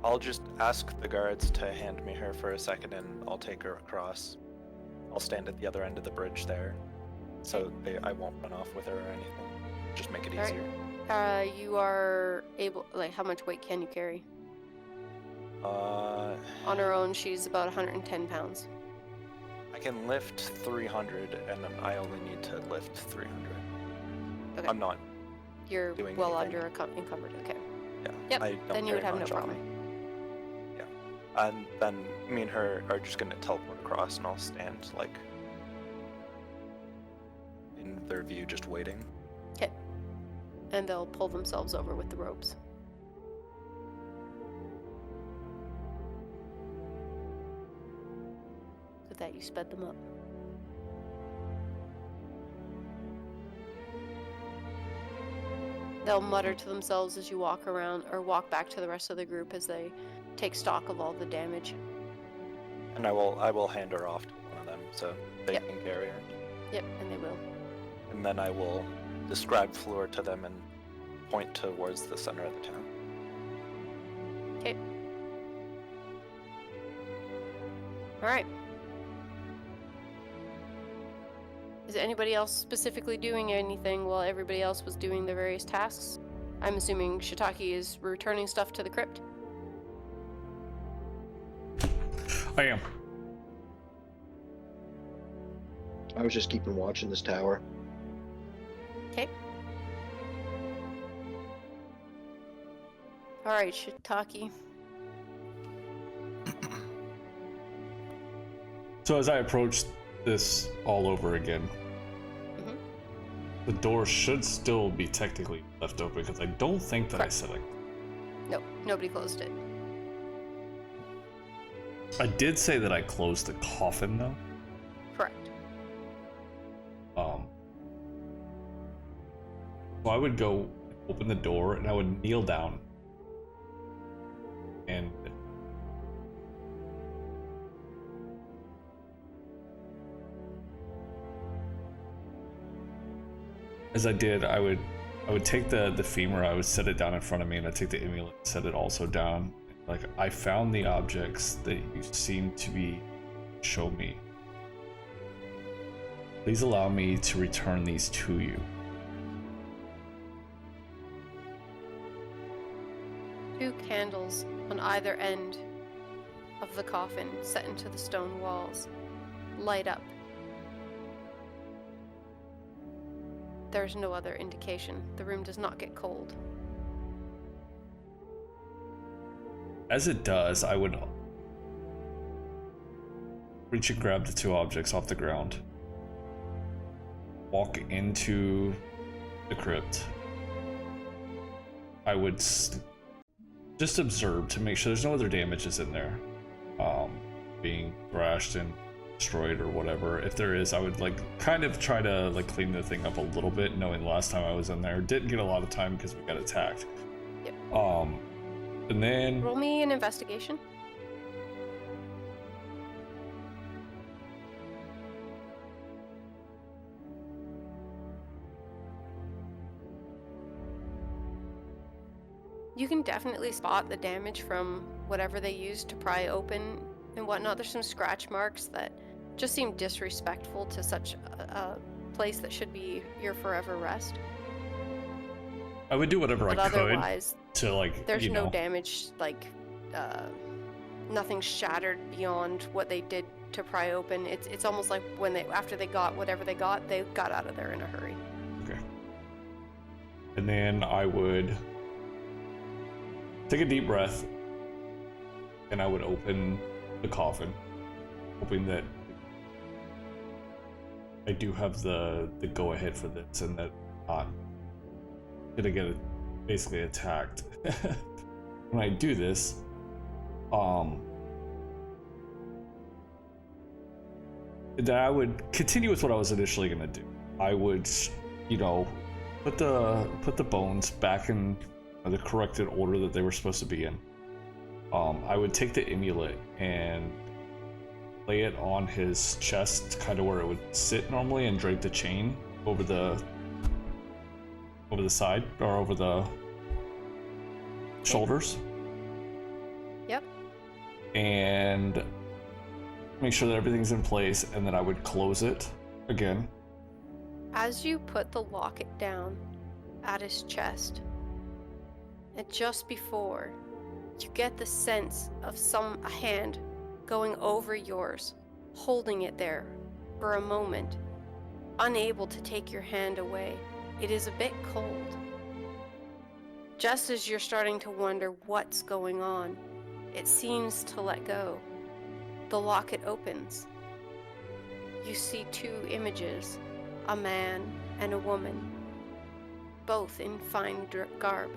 I'll just ask the guards to hand me her for a second and I'll take her across. I'll stand at the other end of the bridge there. So I won't run off with her or anything. Just make it Alright. easier. You are able, like, how much weight can you carry? On her own, she's about 110 pounds. I can lift 300 and I only need to lift 300. Okay. I'm not. You're doing well anything. under encumbered. Okay. Yeah. Yep, I don't then you would carry have no much on problem. me. Yeah. And then me and her are just gonna teleport across and I'll stand, like, in their view, just waiting. Okay. And they'll pull themselves over with the ropes. that you sped them up. They'll mutter to themselves as you walk around or walk back to the rest of the group as they take stock of all the damage. And I will hand her off to one of them so they Yep. can carry her. Yep, and they will. And then I will describe Fleur to them and point towards the center of the town. Okay. Alright. Is anybody else specifically doing anything while everybody else was doing their various tasks? I'm assuming Shiitake is returning stuff to the crypt. I am. I was just keeping watch in this tower. Okay. Alright, Shiitake. So as I approach this all over again, Mhm. the door should still be technically left open because I don't think that Correct. I said it. No, nobody closed it. I did say that I closed the coffin though. Correct. So I would go open the door and I would kneel down and as I did, I would take the femur, I would set it down in front of me, and I'd take the amulet, set it also down. Like, I found the objects that you seem to be show me. Please allow me to return these to you. Two candles on either end of the coffin set into the stone walls light up. There's no other indication. The room does not get cold. As it does, I would reach and grab the two objects off the ground, walk into the crypt. I would just observe to make sure there's no other damages in there, being thrashed and destroyed or whatever. If there is, I would kind of try to clean the thing up a little bit, knowing the last time I was in there didn't get a lot of time because we got attacked. Yep. And then Roll me an investigation. You can definitely spot the damage from whatever they used to pry open and whatnot. There's some scratch marks that just seem disrespectful to such a place that should be your forever rest. I would do whatever But I could otherwise, to there's you no know, damage, nothing shattered beyond what they did to pry open. It's almost like when after they got whatever they got out of there in a hurry. Okay. And then I would take a deep breath and I would open the coffin, hoping that I do have the go ahead for this and that I'm not gonna get basically attacked. When I do this, that I would continue with what I was initially gonna do. I would, put the bones back in the corrected order that they were supposed to be in. I would take the amulet and lay it on his chest, kind of where it would sit normally, and drape the chain over the side or over the shoulders. Yep. And make sure that everything's in place, and then I would close it again. As you put the locket down at his chest, and just before, you get the sense of a hand going over yours, holding it there for a moment, unable to take your hand away. It is a bit cold. Just as you're starting to wonder what's going on, it seems to let go. The locket opens. You see two images, a man and a woman, both in fine garb.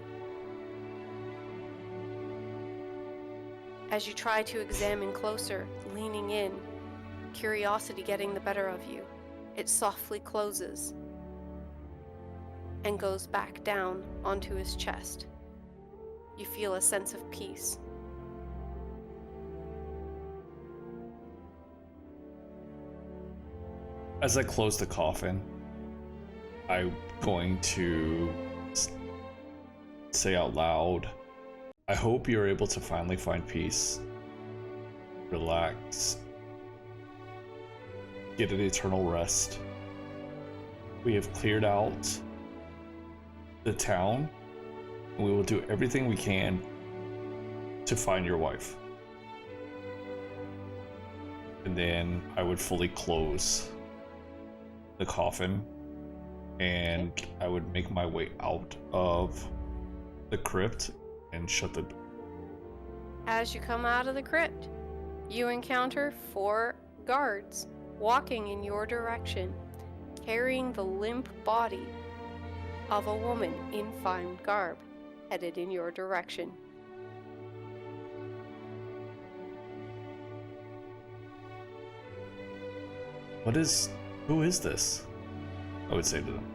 As you try to examine closer, leaning in, curiosity getting the better of you, it softly closes and goes back down onto his chest. You feel a sense of peace. As I close the coffin, I'm going to say out loud, I hope you're able to finally find peace, relax, get an eternal rest. We have cleared out the town, and we will do everything we can to find your wife. And then I would fully close the coffin, and I would make my way out of the crypt and shut the door. As you come out of the crypt, you encounter 4 guards walking in your direction, carrying the limp body of a woman in fine garb, headed in your direction. Who is this? I would say to them.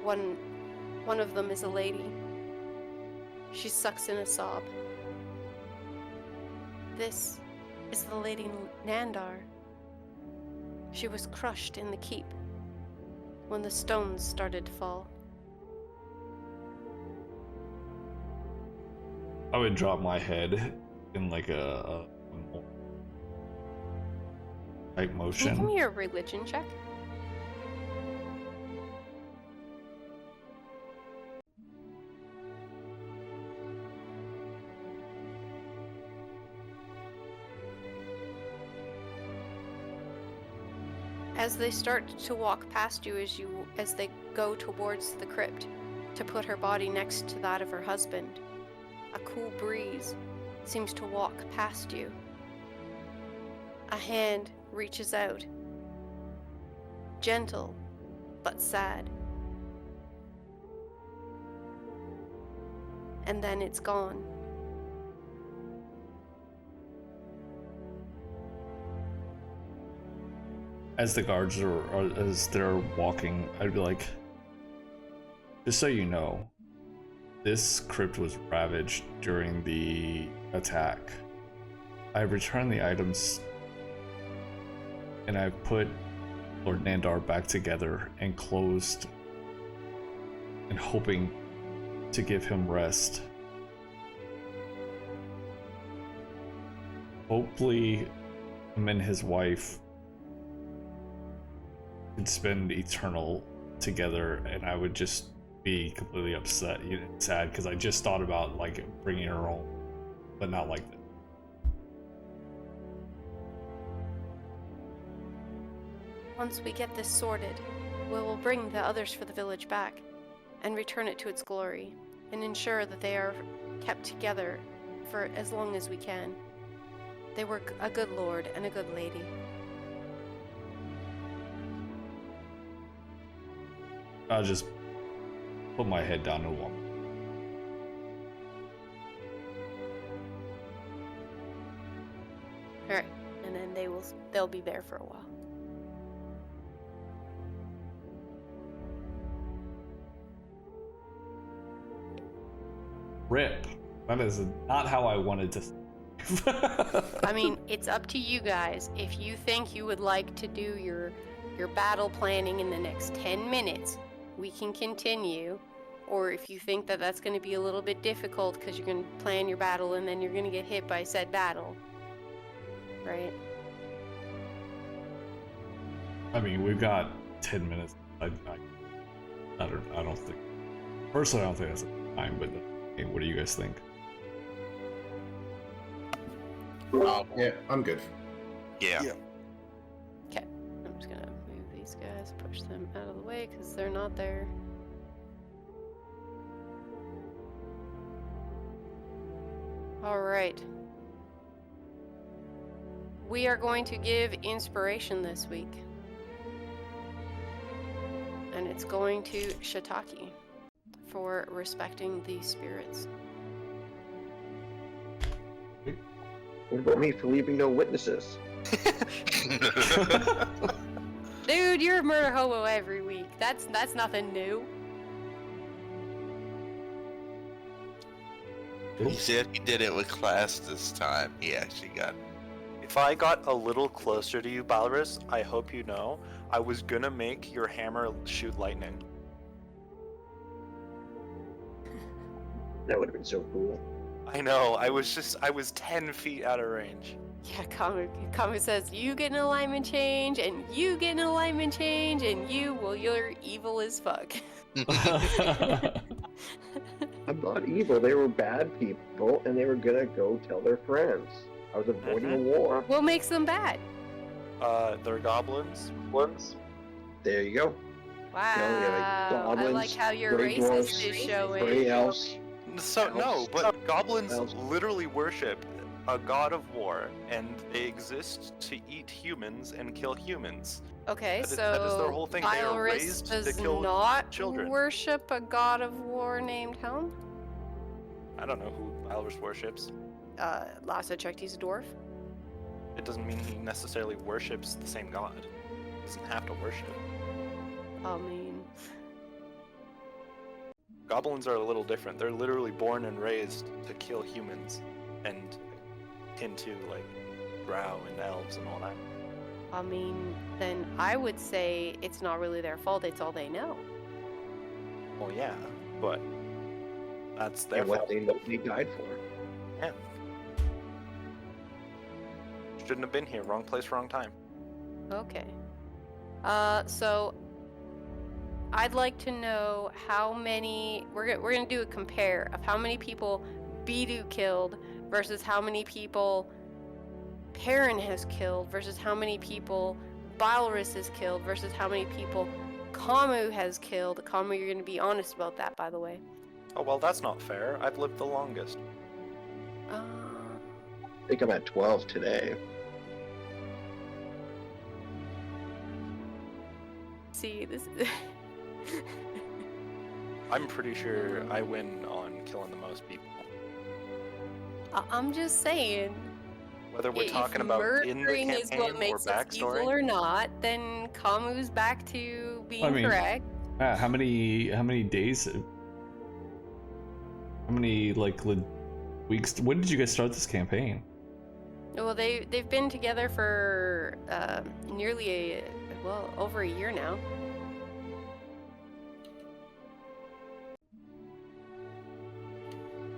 One of them is a lady. She sucks in a sob. This is the Lady Nandar. She was crushed in the keep when the stones started to fall. I would drop my head in like a type Can you give motion. me a religion check? As they start to walk past you as they go towards the crypt to put her body next to that of her husband, a cool breeze seems to walk past you. A hand reaches out, gentle but sad. And then it's gone. As the guards as they're walking, I'd be like, just so you know, this crypt was ravaged during the attack. I've returned the items and I've put Lord Nandar back together and closed and hoping to give him rest. Hopefully him and his wife could spend eternal together, and I would just be completely upset, sad, because I just thought about like bringing her home, but not like that. Once we get this sorted, we will bring the others for the village back and return it to its glory and ensure that they are kept together for as long as we can. They were a good lord and a good lady. I'll just put my head down and walk. Alright, and then they'll be there for a while. Rip. That is not how I wanted to. I mean, it's up to you guys. If you think you would like to do your battle planning in the next 10 minutes, we can continue. Or if you think that that's going to be a little bit difficult because you're going to plan your battle and then you're going to get hit by said battle. Right? I mean, we've got 10 minutes. I don't think. Personally, I don't think that's enough time, but hey, what do you guys think? Yeah, I'm good. Yeah. Okay. I'm just going to move these guys, push them out of the way because they're not there. All right. We are going to give inspiration this week. And it's going to Shiitake for respecting the spirits. What about me for leaving no witnesses? Dude, you're a murder hobo every week. That's nothing new. He said he did it with class this time. He actually got. If I got a little closer to you, Balrus, I hope you know, I was gonna make your hammer shoot lightning. That would have been so cool. I know, I was 10 feet out of range. Yeah, Kamu says, you get an alignment change, and you get an alignment change, and you're evil as fuck. I'm not evil. They were bad people, and they were gonna go tell their friends. I was avoiding a war. What makes them bad? They're goblins. There you go. Wow, yeah, like I like goblins, how your gray racist dwarfs, is showing. Gray elves. So no, but goblins Elves. literally worship a god of war, and they exist to eat humans and kill humans. Okay, That is- so that is their whole thing. They are Iris raised to does kill not children. worship a god of war named Helm. I don't know who Balrus worships. Last I checked, he's a dwarf. It doesn't mean he necessarily worships the same god. He doesn't have to worship. I mean, Goblins are a little different. They're literally born and raised to kill humans, and into like drow and elves and all that. then I would say it's not really their fault. It's all they know. Well, yeah, but that's their And what fault. they died for. Yeah. Shouldn't have been here. Wrong place, wrong time. Okay. So I'd like to know how many. We're gonna do a compare of how many people Bidu killed versus how many people Perrin has killed versus how many people Balrus has killed versus how many people Kamu has killed. Kamu, you're gonna be honest about that, by the way. Oh well, that's not fair. I've lived the longest. Uh, I think I'm at 12 today. see, this. I'm pretty sure I win on killing the most people. I'm just saying. Whether we're If talking about in the murdering is campaign what or makes us evil backstory. or not, then Kamu's back to being I mean- correct. How many days? How many weeks? When did you guys start this campaign? Well, they've been together for nearly over a year now.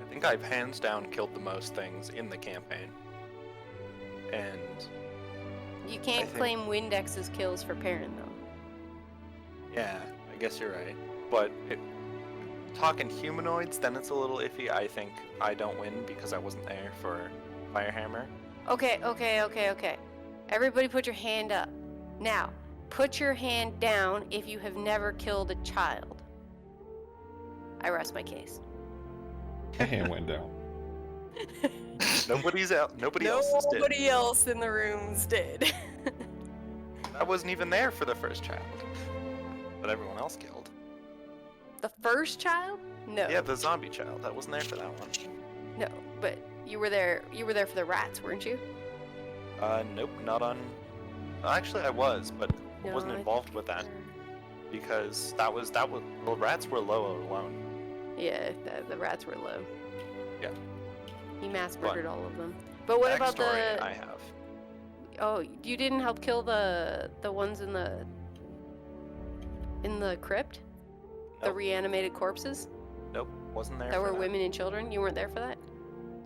I think I've hands down killed the most things in the campaign. And You can't think- claim Windex's kills for Perrin though. yeah, I guess you're right. But talking humanoids, then it's a little iffy. I think I don't win because I wasn't there for Firehammer. Okay. Everybody put your hand up. Now, put your hand down if you have never killed a child. I rest my case. My hand went down. Nobody's out. Nobody else is dead. Nobody else in the rooms did. I wasn't even there for the first child. But everyone else killed. The first child? No. Yeah, the zombie child. I wasn't there for that one. No, but you were there. You were there for the rats, weren't you? Nope, not on. Actually, I was, but I No, wasn't I involved think with that you because that was the rats were low alone. were. Yeah, the rats were low. Yeah. He mass But murdered all of them. But what about Backstory the? I have. Oh, you didn't help kill the ones in the crypt? The Nope. reanimated corpses Nope, wasn't there. that for were women and children? You weren't there for that?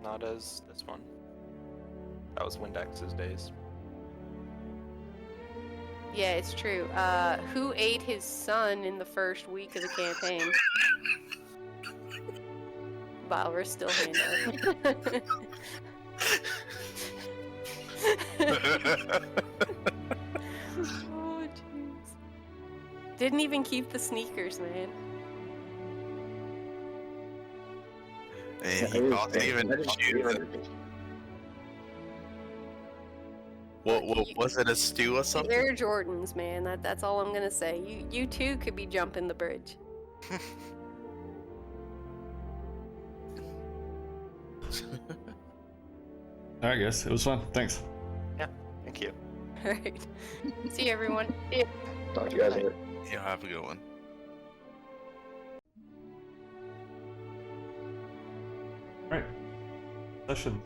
Not as this one. That was Windex's days. Yeah, it's true. Who ate his son in the first week of the campaign? Balrus still hand up. Oh, jeez. Didn't even keep the sneakers, man. And he wasn't even choose it. What was it, a stew or The something? Air Jordans, man. That's all I'm gonna say. You too could be jumping the bridge. Alright, guys. It was fun. Thanks. Thank you. All right. See you, everyone. Talk to you guys later. Yeah, have a good one. Alright. Session.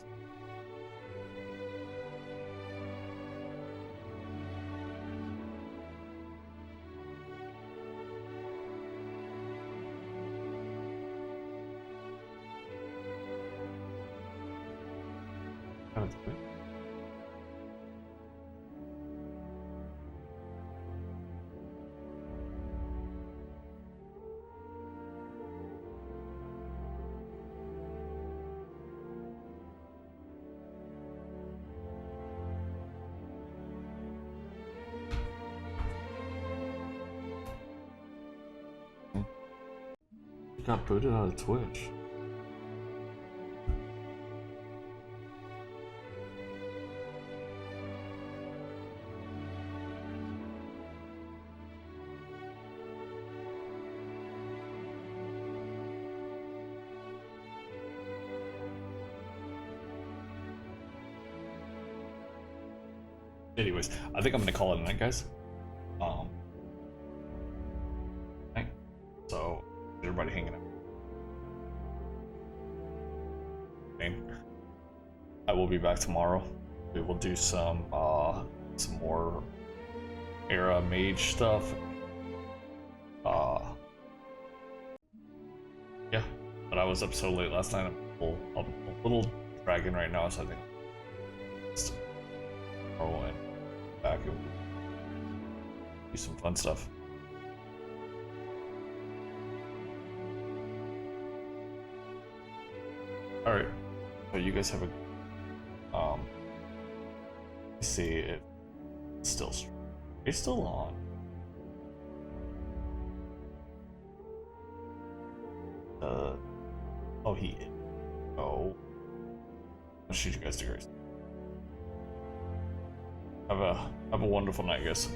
Got booted out of Twitch. Anyways, I think I'm gonna call it a night, guys. Night. So, everybody hanging out. Okay. I will be back tomorrow. We will do some more era mage stuff. Yeah, but I was up so late last night. I'm a little dragging right now, so I think tomorrow and back and do some fun stuff. All right, so you guys have a let's see if it's still it's still on. Oh, he is. Oh, I'll shoot you guys to grace. Have a wonderful night, guys.